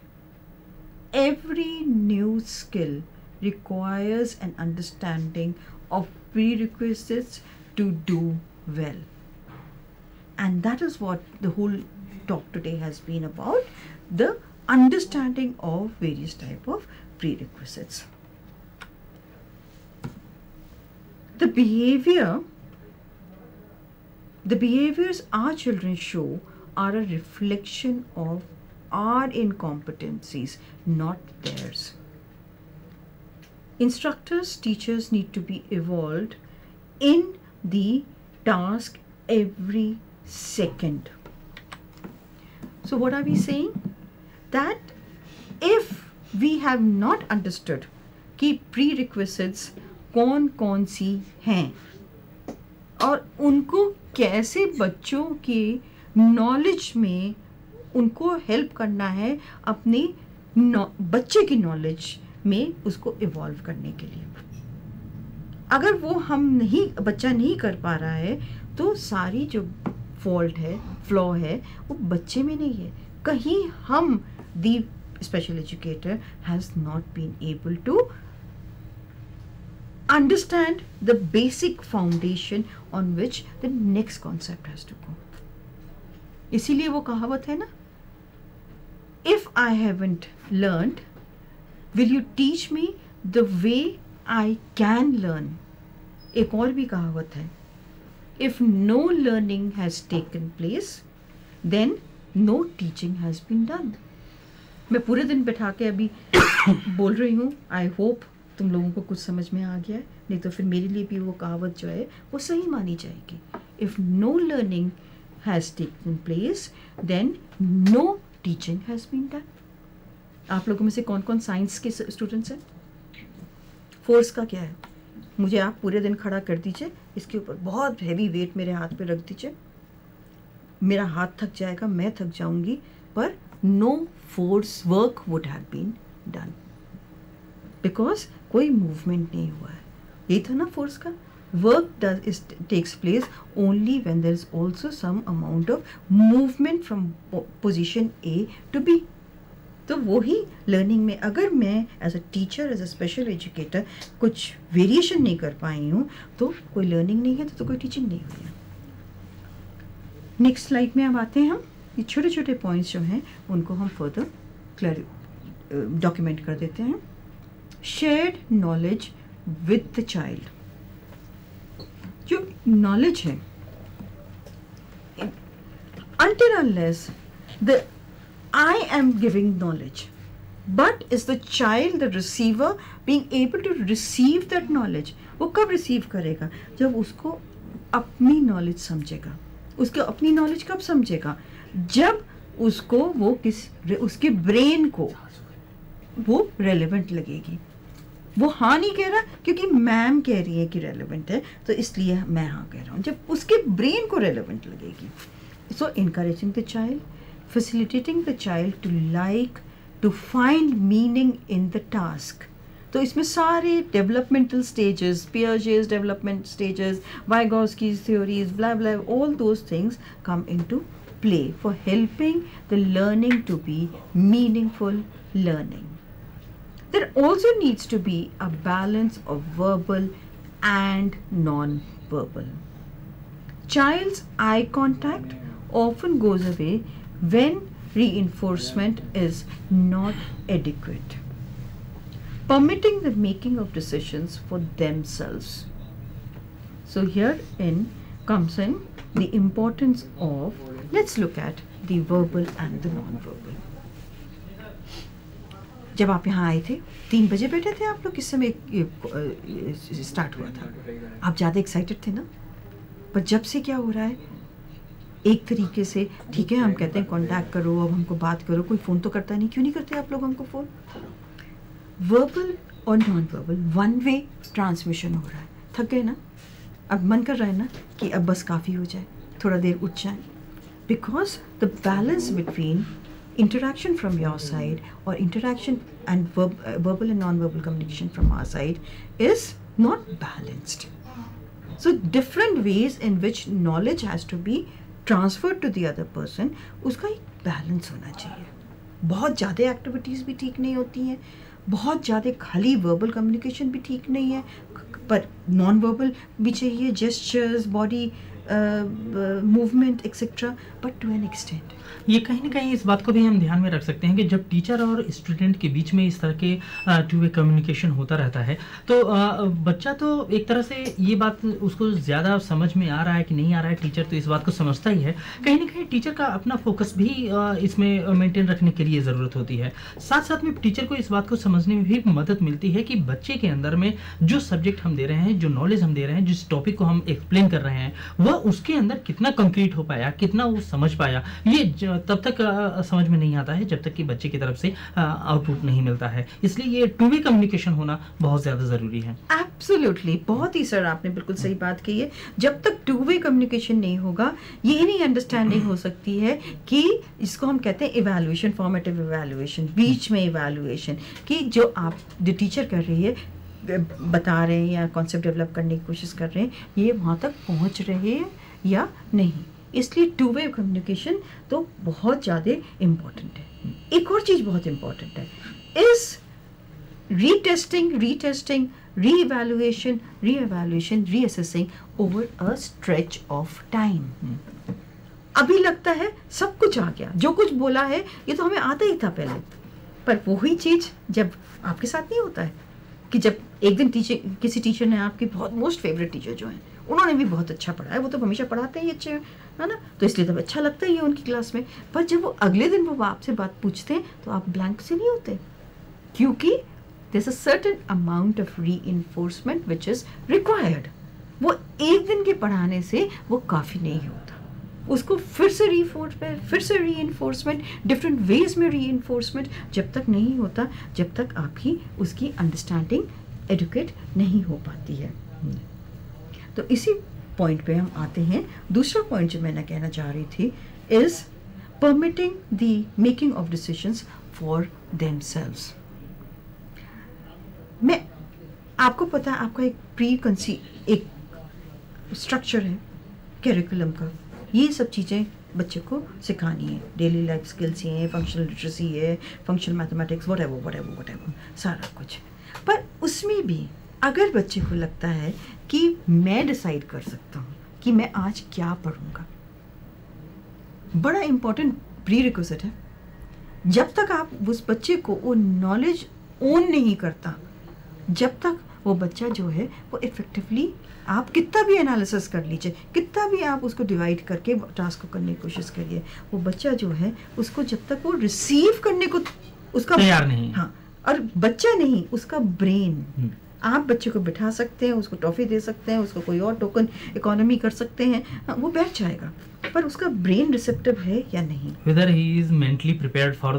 Every new skill requires an understanding of prerequisites to do well. And that is what the whole talk today has been about, the understanding of various type of prerequisites. The behaviors our children show are a reflection of our incompetencies, not theirs. Instructors, teachers need to be evolved in the task every second. So what are we saying? That if we have not understood कि prerequisites कौन कौन सी हैं और उनको कैसे बच्चों के knowledge में उनको हेल्प करना है अपने बच्चे की नॉलेज में उसको इवॉल्व करने के लिए, अगर वो बच्चा नहीं कर पा रहा है तो सारी जो फॉल्ट है, फ्लॉ है, वो बच्चे में नहीं है. कहीं हम the special educator has not been able to understand the basic foundation on which the next concept has to go. इसीलिए वो कहावत है ना, if I haven't learned, will you teach me the way I can learn? एक और भी कहावत है, if no learning has taken place, then no teaching has been done. मैं पूरे दिन बैठा के अभी बोल रही हूँ, I hope तुम लोगों को कुछ समझ में आ गया है, नहीं तो फिर मेरे लिए भी वो कहावत जो है वो सही मानी जाएगी. If no learning has taken place then no teaching has been done. आप लोगों में से कौन कौन साइंस के स्टूडेंट्स हैं? फोर्स का क्या है? मुझे आप पूरे दिन खड़ा कर दीजिए, इसके ऊपर बहुत हैवी वेट मेरे हाथ पे रख दीजिए, मेरा हाथ थक जाएगा, मैं थक जाऊंगी, पर no force work would have been done because कोई मूवमेंट नहीं हुआ है. यही था ना फोर्स का. Work takes place only when there is also some amount of movement from position A to B. तो वही लर्निंग में अगर मैं as a teacher, as a special educator कुछ वेरिएशन नहीं कर पाई हूँ तो कोई लर्निंग नहीं है, तो कोई टीचिंग नहीं हुई है. नेक्स्ट स्लाइड में अब आते हैं हम. ये छोटे छोटे पॉइंट्स जो हैं उनको हम फर्दर डॉक्यूमेंट कर देते हैं. Shared knowledge with the child. जो नॉलेज है, until unless I am giving knowledge, but is the child, the receiver, being able to receive that knowledge? वो कब रिसीव करेगा? जब उसको अपनी नॉलेज समझेगा. उसको अपनी नॉलेज कब समझेगा? जब उसको वो उसके ब्रेन को वो रेलेवेंट लगेगी. वो हाँ नहीं कह रहा क्योंकि मैम कह रही है कि रेलेवेंट है, तो इसलिए मैं हाँ कह रहा हूँ. जब उसके ब्रेन को रेलेवेंट लगेगी. So encouraging the child, facilitating the child to like, to find meaning in the task. तो इसमें सारे developmental stages, Piaget's development stages, Vygotsky's theories, blah blah, all those things come into play for helping the learning to be meaningful learning. There also needs to be a balance of verbal and non-verbal. Child's eye contact often goes away when reinforcement is not adequate, permitting the making of decisions for themselves. So herein comes in the importance of, let's look at the verbal and the non-verbal. जब आप यहाँ आए थे 3 बजे बैठे थे आप लोग, किस समय स्टार्ट हुआ था? आप ज़्यादा एक्साइटेड थे ना? पर जब से क्या हो रहा है, एक तरीके से ठीक है हम कहते हैं कांटेक्ट करो, अब हमको बात करो, कोई फ़ोन तो करता नहीं. क्यों नहीं करते आप लोग हमको फ़ोन? वर्बल और non verbal one way transmission हो रहा है. थक गए ना? अब मन कर रहा है ना कि अब बस काफ़ी हो जाए, थोड़ा देर उठ जाए. Because the balance between interaction from your side or interaction and verbal and non-verbal communication from our side is not balanced. So different ways in which knowledge has to be transferred to the other person, उसका एक balance होना चाहिए. बहुत ज़्यादा activities भी ठीक नहीं होती हैं, बहुत ज़्यादा खाली वर्बल कम्युनिकेशन भी ठीक नहीं है, पर नॉन वर्बल भी चाहिए, gestures, body movement etcetera, but to an extent. ये कहीं ना कहीं इस बात को भी हम ध्यान में रख सकते हैं कि जब टीचर और स्टूडेंट के बीच में इस तरह के टू वे कम्युनिकेशन होता रहता है तो बच्चा तो एक तरह से ये बात उसको ज़्यादा समझ में आ रहा है कि नहीं आ रहा है, टीचर तो इस बात को समझता ही है. कहीं ना कहीं टीचर का अपना फोकस भी इसमें मेंटेन रखने के लिए ज़रूरत होती है. साथ साथ में टीचर को इस बात को समझने में भी मदद मिलती है कि बच्चे के अंदर में जो सब्जेक्ट हम दे रहे हैं, जो नॉलेज हम दे रहे हैं, जिस टॉपिक को हम एक्सप्लेन कर रहे हैं, वह उसके अंदर कितना कंक्रीट हो पाया, कितना वो समझ पाया, ये तब तक समझ में नहीं आता है जब तक कि बच्चे की तरफ से आउटपुट नहीं मिलता है. इसलिए ये टू वे कम्युनिकेशन होना बहुत ज़्यादा ज़रूरी है. एब्सोल्युटली, बहुत ही सर आपने बिल्कुल सही बात कही है. जब तक टू वे कम्युनिकेशन नहीं होगा, ये नहीं अंडरस्टैंडिंग हो सकती है कि इसको हम कहते हैं इवैल्यूएशन, फॉर्मेटिव इवैल्यूएशन, बीच में इवैल्यूएशन, कि जो टीचर कर रही है, बता रहे हैं या कॉन्सेप्ट डेवलप करने की कोशिश कर रहे हैं, ये वहाँ तक पहुँच रहे हैं या नहीं. इसलिए टू वे कम्युनिकेशन तो बहुत ज़्यादा इम्पॉर्टेंट है. एक और चीज़ बहुत इम्पॉर्टेंट है, इस retesting, re-evaluation, reassessing over a stretch of time. अभी लगता है सब कुछ आ गया, जो कुछ बोला है ये तो हमें आता ही था पहले, पर वही चीज़ जब आपके साथ नहीं होता है कि जब एक दिन किसी टीचर ने, आपके बहुत मोस्ट फेवरेट टीचर जो हैं, उन्होंने भी बहुत अच्छा पढ़ाया, वो तो हमेशा पढ़ाते ही अच्छे है ना, तो इसलिए तब अच्छा लगता ही है उनकी क्लास में. पर जब वो अगले दिन वो आपसे बात पूछते हैं तो आप ब्लैंक से नहीं होते, क्योंकि there is a certain amount of reinforcement which is required. वो एक दिन के पढ़ाने से वो काफ़ी नहीं होता, उसको फिर से रीइंफोर्समेंट, डिफरेंट वेज में रीइंफोर्समेंट जब तक नहीं होता, जब तक आपकी उसकी अंडरस्टैंडिंग एडुकेट नहीं हो पाती है. तो इसी पॉइंट पे हम आते हैं. दूसरा पॉइंट जो मैंने कहना चाह रही थी is permitting the making of decisions for themselves. मैं आपको पता है, आपका एक स्ट्रक्चर है करिकुलम का, ये सब चीज़ें बच्चे को सिखानी है. डेली लाइफ स्किल्स हैं, फंक्शनल लिटरेसी है, फंक्शनल मैथमेटिक्स, व्हाटएवर सारा कुछ. पर उसमें भी अगर बच्चे को लगता है कि मैं डिसाइड कर सकता हूँ कि मैं आज क्या पढ़ूंगा, बड़ा इम्पोर्टेंट प्री रिक्विजिट है. जब तक आप उस बच्चे को वो नॉलेज ओन नहीं करता, जब तक वो बच्चा जो है वो इफेक्टिवली, आप कितना भी एनालिसिस कर लीजिए, कितना भी आप उसको डिवाइड करके टास्क को करने की कोशिश करिए, वो बच्चा जो है उसको जब तक वो रिसीव करने को उसका तैयार नहीं. हाँ, और बच्चा नहीं, उसका ब्रेन. आप बच्चे को बिठा सकते हैं, उसको टॉफ़ी दे सकते हैं, उसको कोई और टोकन इकोनॉमी कर सकते हैं, वो बैठ जाएगा, पर उसका ब्रेन रिसेप्टिव है या नहीं, whether he is mentally prepared for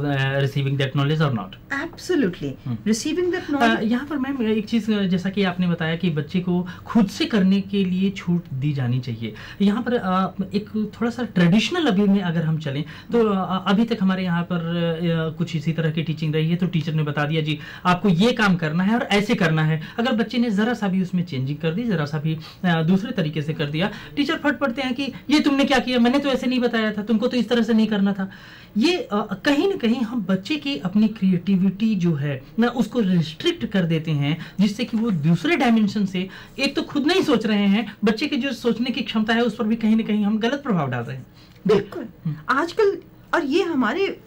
receiving that knowledge or not. Absolutely. Receiving that knowledge. यहाँ पर मैम एक चीज़, जैसा कि आपने बताया कि बच्चे को खुद से करने के लिए छूट दी जानी चाहिए. यहाँ पर एक थोड़ा सा ट्रेडिशनल अभी में अगर हम चलें तो अभी तक हमारे यहाँ पर कुछ इसी तरह की टीचिंग रही है. तो टीचर ने बता दिया जी आपको ये काम करना है और ऐसे करना है. अगर बच्चे ने ज़रा सा भी उसमें चेंजिंग कर दी, ज़रा सा भी दूसरे तरीके से कर दिया, टीचर फट पड़ते हैं कि ये तुमने क्या किया, मैंने तो ऐसे नहीं बताया था, तुमको तो इस तरह से नहीं करना था. ये कहीं ना कहीं हम बच्चे की अपनी क्रिएटिविटी जो है ना उसको रिस्ट्रिक्ट कर देते हैं, जिससे कि वो दूसरे डायमेंशन से, एक तो खुद नहीं सोच रहे हैं, बच्चे की जो सोचने की क्षमता है उस पर भी कहीं ना कहीं हम गलत प्रभाव डाल रहे हैं. बिल्कुल. आजकल, और ये हमारे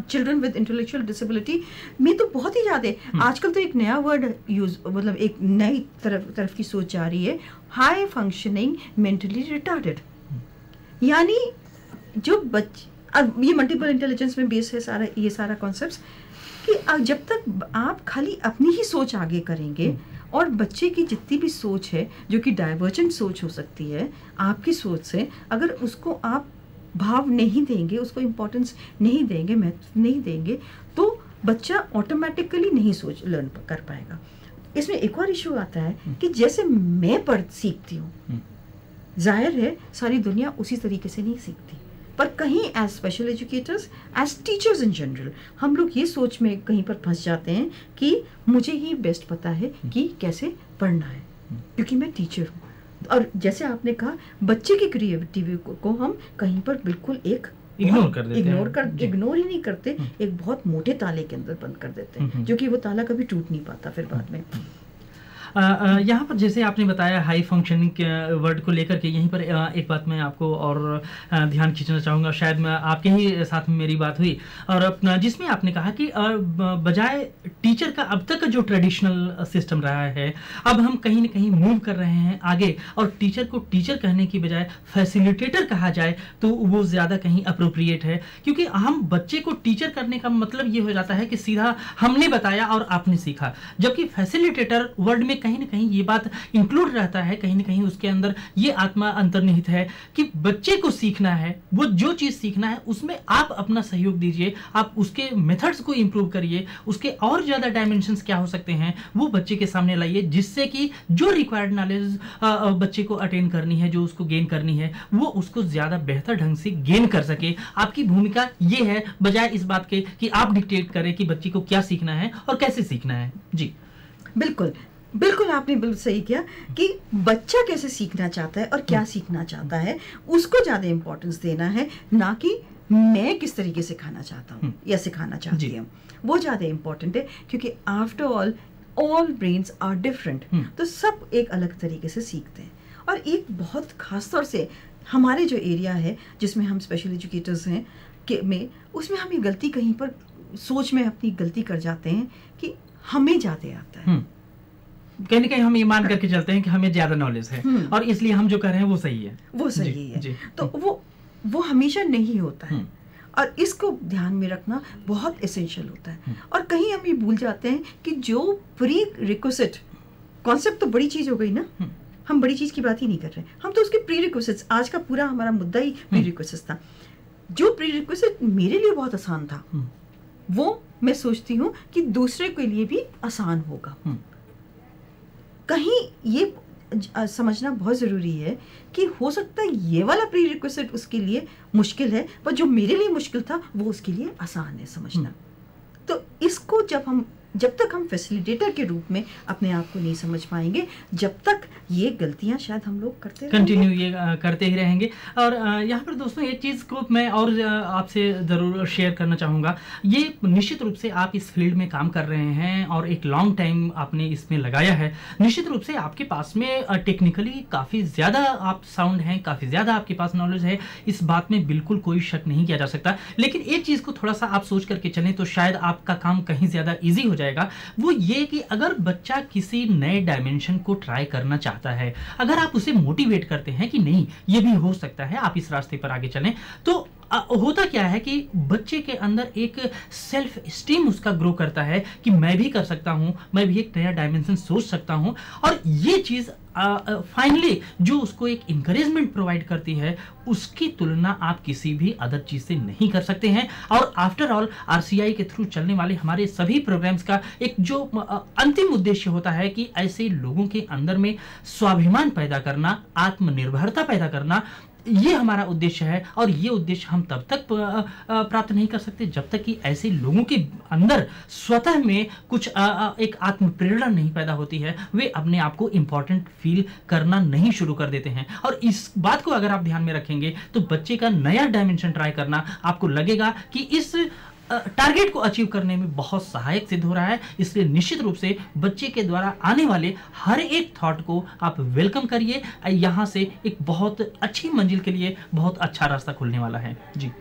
चिल्ड्रन विद इंटेलेक्चुअल डिसेबिलिटी में तो बहुत ही ज़्यादा है. आजकल तो एक नया वर्ड यूज, मतलब एक नई तरफ की सोच जा रही है, हाई फंक्शनिंग मेंटली रिटार्डेड. यानी जो बच्चे, अब ये मल्टीपल इंटेलिजेंस में बेस है ये सारा कॉन्सेप्ट्स, कि जब तक आप खाली अपनी ही सोच आगे करेंगे और बच्चे की जितनी भी सोच है जो कि डाइवर्जेंट सोच हो सकती है आपकी सोच से, अगर उसको आप भाव नहीं देंगे, उसको इम्पोर्टेंस नहीं देंगे, महत्व नहीं देंगे, तो बच्चा ऑटोमेटिकली नहीं लर्न कर पाएगा. इसमें एक और इशू आता है कि जैसे मैं सीखती हूँ, जाहिर है सारी दुनिया उसी तरीके से नहीं सीखती. पर कहीं as special educators, as teachers in general, हम लोग ये सोच में कहीं पर फंस जाते हैं कि मुझे ही बेस्ट पता है कि कैसे पढ़ना है, क्योंकि मैं टीचर हूँ। और जैसे आपने कहा, बच्चे की क्रिएटिविटी को हम कहीं पर बिल्कुल एक इग्नोर कर देते हैं। इग्नोर ही नहीं करते, एक बहुत मोटे ताले के अंदर बंद कर देते हैं, जो कि वो ताला कभी टूट नहीं पाता फिर बाद में। यहाँ पर जैसे आपने बताया हाई फंक्शनिंग वर्ड को लेकर के, यहीं पर एक बात मैं आपको और ध्यान खींचना चाहूँगा, शायद मैं आपके ही साथ में मेरी बात हुई, और अपना जिसमें आपने कहा कि बजाय टीचर का अब तक का जो ट्रेडिशनल सिस्टम रहा है, अब हम कहीं ना कहीं मूव कर रहे हैं आगे, और टीचर को टीचर कहने की बजाय फैसिलिटेटर कहा जाए तो वो ज़्यादा कहीं अप्रोप्रिएट है, क्योंकि हम बच्चे को टीचर करने का मतलब ये हो जाता है कि सीधा हमने बताया और आपने सीखा, जबकि फैसिलिटेटर वर्ड में कहीं ना कहीं ये बात इंक्लूड रहता है, कहीं ना कहीं उसके अंदर ये आत्मा अंतर्निहित है कि बच्चे को सीखना है, वो जो चीज़ सीखना है उसमें आप अपना सहयोग दीजिए, आप उसके मेथड्स को इंप्रूव करिए, उसके और ज़्यादा डायमेंशंस क्या हो सकते हैं वो बच्चे के सामने लाइए, जिससे कि जो रिक्वायर्ड नॉलेज बच्चे को अटेन करनी है, जो उसको गेन करनी है, वो उसको ज़्यादा बेहतर ढंग से गेन कर सके। आपकी भूमिका ये है, बजाय इस बात के कि आप डिक्टेट करें कि बच्चे को क्या सीखना है और कैसे सीखना है। जी बिल्कुल बिल्कुल, आपने बिल्कुल सही किया कि बच्चा कैसे सीखना चाहता है और क्या सीखना चाहता है, उसको ज़्यादा इम्पोर्टेंस देना है, ना कि मैं किस तरीके से खाना चाहता हूँ या सिखाना चाहती हूँ, वो ज़्यादा इम्पोर्टेंट है, क्योंकि after all brains are different, तो सब एक अलग तरीके से सीखते हैं। और एक बहुत खास तौर से हमारे जो एरिया है जिसमें हम स्पेशल एजुकेटर्स हैं उसमें हम ये गलती कहीं पर सोच में अपनी गलती कर जाते हैं कि हमें ज़्यादा आता है, कहीं ना कहीं हम ये मान करके चलते हैं कि हमें ज्यादा नॉलेज है और इसलिए हम जो कर रहे हैं वो सही है, वो सही है। तो वो हमेशा नहीं होता है, और इसको ध्यान में रखना बहुत एसेंशियल होता है। और कहीं हम ये भूल जाते हैं कि जो प्री रिक्विजिट कॉन्सेप्ट, तो बड़ी चीज हो गई ना, हम बड़ी चीज की बात ही नहीं कर रहे, हम तो उसके प्री रिक्विजिट्स, आज का पूरा हमारा मुद्दा ही प्री रिक्विजिट्स था। जो प्री रिक्विजिट मेरे लिए बहुत आसान था, वो मैं सोचती हूँ कि दूसरे के लिए भी आसान होगा। कहीं ये समझना बहुत ज़रूरी है कि हो सकता है ये वाला प्री रिक्विजिट उसके लिए मुश्किल है, पर जो मेरे लिए मुश्किल था वो उसके लिए आसान है समझना। तो इसको जब तक हम फैसिलिटेटर के रूप में अपने आप को नहीं समझ पाएंगे, जब तक ये गलतियां शायद हम लोग कंटिन्यू ये करते ही रहेंगे। और यहाँ पर दोस्तों एक चीज़ को मैं और आपसे ज़रूर शेयर करना चाहूँगा, ये निश्चित रूप से आप इस फील्ड में काम कर रहे हैं और एक लॉन्ग टाइम आपने इसमें लगाया है, निश्चित रूप से आपके पास में टेक्निकली काफ़ी ज़्यादा आप साउंड हैं, काफ़ी ज़्यादा आपके पास नॉलेज है, इस बात में बिल्कुल कोई शक नहीं किया जा सकता। लेकिन एक चीज़ को थोड़ा सा आप सोच करके चलें तो शायद आपका काम कहीं ज़्यादा ईजी हो जाएगा, वो ये कि अगर बच्चा किसी नए डायमेंशन को ट्राई करना चाहता है, अगर आप उसे मोटिवेट करते हैं कि नहीं ये भी हो सकता है, आप इस रास्ते पर आगे चलें, तो होता क्या है कि बच्चे के अंदर एक सेल्फ स्टीम उसका ग्रो करता है कि मैं भी कर सकता हूं, मैं भी एक नया डायमेंशन सोच सकता हूं, और ये चीज़ फाइनली जो उसको एक इंकरेजमेंट प्रोवाइड करती है, उसकी तुलना आप किसी भी अदर चीज़ से नहीं कर सकते हैं। और आफ्टर ऑल RCI के थ्रू चलने वाले हमारे सभी प्रोग्राम्स का एक जो अंतिम उद्देश्य होता है कि ऐसे लोगों के अंदर में स्वाभिमान पैदा करना, आत्मनिर्भरता पैदा करना, ये हमारा उद्देश्य है। और ये उद्देश्य हम तब तक प्राप्त नहीं कर सकते जब तक कि ऐसे लोगों के अंदर स्वतः में कुछ एक आत्म प्रेरणा नहीं पैदा होती है, वे अपने आप को इम्पोर्टेंट फील करना नहीं शुरू कर देते हैं। और इस बात को अगर आप ध्यान में रखेंगे तो बच्चे का नया डायमेंशन ट्राई करना आपको लगेगा कि इस टारगेट को अचीव करने में बहुत सहायक सिद्ध हो रहा है। इसलिए निश्चित रूप से बच्चे के द्वारा आने वाले हर एक थॉट को आप वेलकम करिए, यहाँ से एक बहुत अच्छी मंजिल के लिए बहुत अच्छा रास्ता खुलने वाला है। जी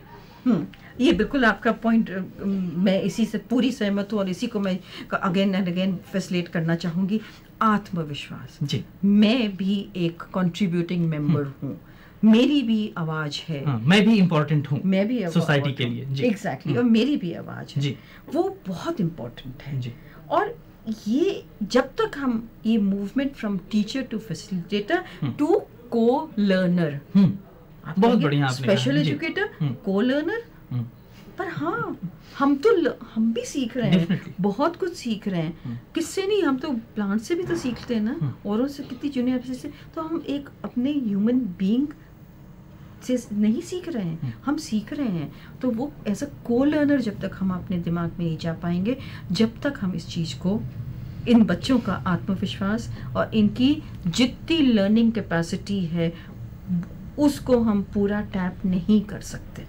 ये बिल्कुल आपका पॉइंट, मैं इसी से पूरी सहमत हूँ और इसी को मैं अगेन एंड अगेन फैसिलिटेट करना चाहूँगी। आत्मविश्वास, जी मैं भी एक कंट्रीब्यूटिंग मेंबर हूँ, मेरी भी आवाज है, मैं भी इम्पोर्टेंट हूँ, मैं भी सोसाइटी के लिए, एग्जैक्टली, और मेरी भी आवाज है, वो बहुत इम्पोर्टेंट है जी। और ये जब तक हम ये movement from teacher to facilitator to को लर्नर, बहुत बढ़िया आपने स्पेशल एजुकेटर, को लर्नर, पर हाँ हम भी सीख रहे हैं, बहुत कुछ सीख रहे हैं, किससे नहीं, हम तो प्लांट से भी तो सीखते हैं ना, औरों से कितनी जूनियर से, तो हम एक अपने ह्यूमन बीइंग से नहीं सीख रहे हैं, हम सीख रहे हैं। तो वो एज अ को लर्नर जब तक हम अपने दिमाग में नहीं जा पाएंगे, जब तक हम इस चीज़ को, इन बच्चों का आत्मविश्वास और इनकी जितनी लर्निंग कैपेसिटी है उसको हम पूरा टैप नहीं कर सकते।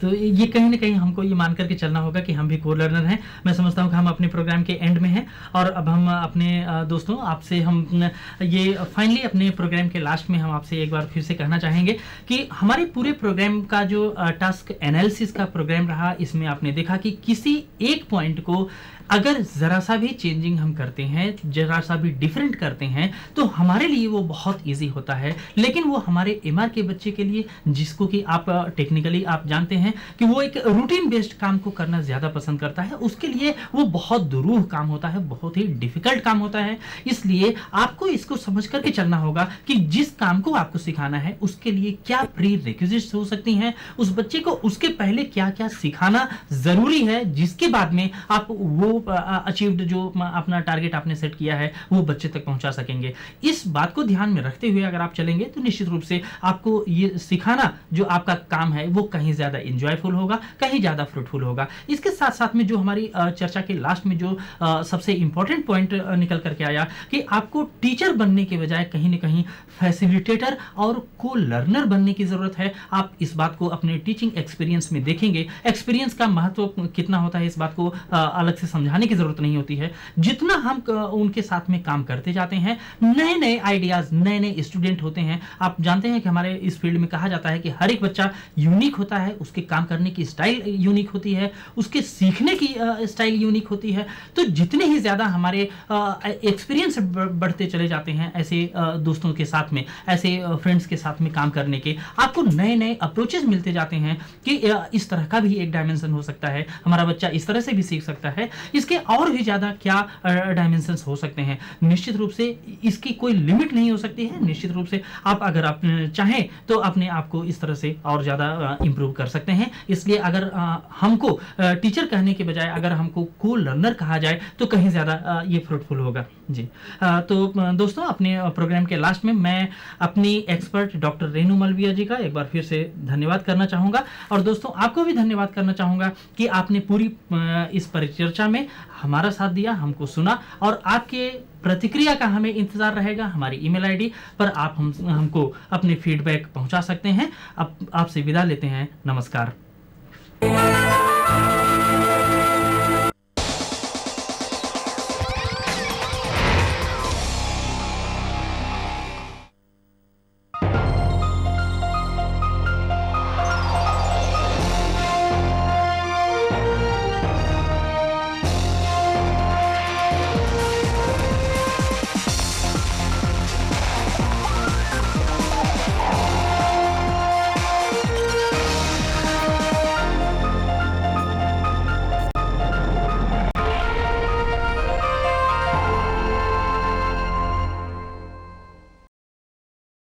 तो ये कहीं ना कहीं हमको ये मान करके चलना होगा कि हम भी को लर्नर हैं। मैं समझता हूँ कि हम अपने प्रोग्राम के एंड में हैं और अब हम अपने दोस्तों आपसे हम ये फाइनली अपने प्रोग्राम के लास्ट में हम आपसे एक बार फिर से कहना चाहेंगे कि हमारे पूरे प्रोग्राम का जो टास्क एनालिसिस का प्रोग्राम रहा, इसमें आपने देखा कि किसी एक पॉइंट को अगर ज़रा सा भी चेंजिंग हम करते हैं, ज़रा सा भी डिफरेंट करते हैं, तो हमारे लिए वो बहुत इजी होता है। लेकिन वो हमारे एमआर के बच्चे के लिए, जिसको कि आप टेक्निकली आप जानते हैं कि वो एक रूटीन बेस्ड काम को करना ज़्यादा पसंद करता है, उसके लिए वो बहुत दुरूह काम होता है, बहुत ही डिफिकल्ट काम होता है। इसलिए आपको इसको समझ करके चलना होगा कि जिस काम को आपको सिखाना है उसके लिए क्या प्री रिक्विजिट्स हो सकती हैं, उस बच्चे को उसके पहले क्या क्या सिखाना ज़रूरी है, जिसके बाद में आप वो अचीव्ड जो अपना टारगेट आपने सेट किया है वो बच्चे तक पहुंचा सकेंगे। इस बात को ध्यान में रखते हुए अगर आप चलेंगे तो निश्चित रूप से आपको ये सिखाना जो आपका काम है वो कहीं ज़्यादा इंजॉयफुल होगा, कहीं ज़्यादा फ्रूटफुल होगा। इसके साथ साथ में जो हमारी चर्चा के लास्ट में जो सबसे इंपॉर्टेंट पॉइंट निकल करके आया कि आपको टीचर बनने के बजाय कहीं ना कहीं फैसिलिटेटर और को लर्नर बनने की ज़रूरत है। आप इस बात को अपने टीचिंग एक्सपीरियंस में देखेंगे। एक्सपीरियंस का महत्व कितना होता है इस बात को अलग से समझाने की जरूरत नहीं होती है। जितना हम उनके साथ में काम करते जाते हैं, नए नए आइडियाज, नए नए स्टूडेंट होते हैं। आप जानते हैं कि हमारे इस फील्ड में कहा जाता है कि हर एक बच्चा यूनिक होता है, उसके काम करने की स्टाइल यूनिक होती है, उसके सीखने की स्टाइल यूनिक होती है। तो जितने ही ज़्यादा हमारे एक्सपीरियंस बढ़ते चले जाते हैं ऐसे दोस्तों के साथ में, ऐसे फ्रेंड्स के साथ में काम करने के, आपको नए नए अप्रोचेस मिलते जाते हैं कि इस तरह का भी एक डायमेंशन हो सकता है, हमारा बच्चा इस तरह से भी सीख सकता है, इसके और भी ज़्यादा क्या डायमेंशंस हो सकते हैं। निश्चित रूप से इसकी कोई लिमिट नहीं हो सकती है। निश्चित रूप से आप अगर आप चाहें तो अपने आप को इस तरह से और ज़्यादा इंप्रूव कर सकते हैं। इसलिए अगर हमको टीचर कहने के बजाय अगर हमको को लर्नर कहा जाए तो कहीं ज़्यादा ये फ्रूटफुल होगा जी। तो दोस्तों अपने प्रोग्राम के लास्ट में मैं अपनी एक्सपर्ट डॉक्टर रेनू मलविया जी का एक बार फिर से धन्यवाद करना चाहूँगा और दोस्तों आपको भी धन्यवाद करना चाहूँगा कि आपने पूरी इस परिचर्चा में हमारा साथ दिया, हमको सुना और आपके प्रतिक्रिया का हमें इंतजार रहेगा। हमारी ईमेल आईडी पर आप हमको अपने फीडबैक पहुंचा सकते हैं। अब आपसे विदा लेते हैं। नमस्कार।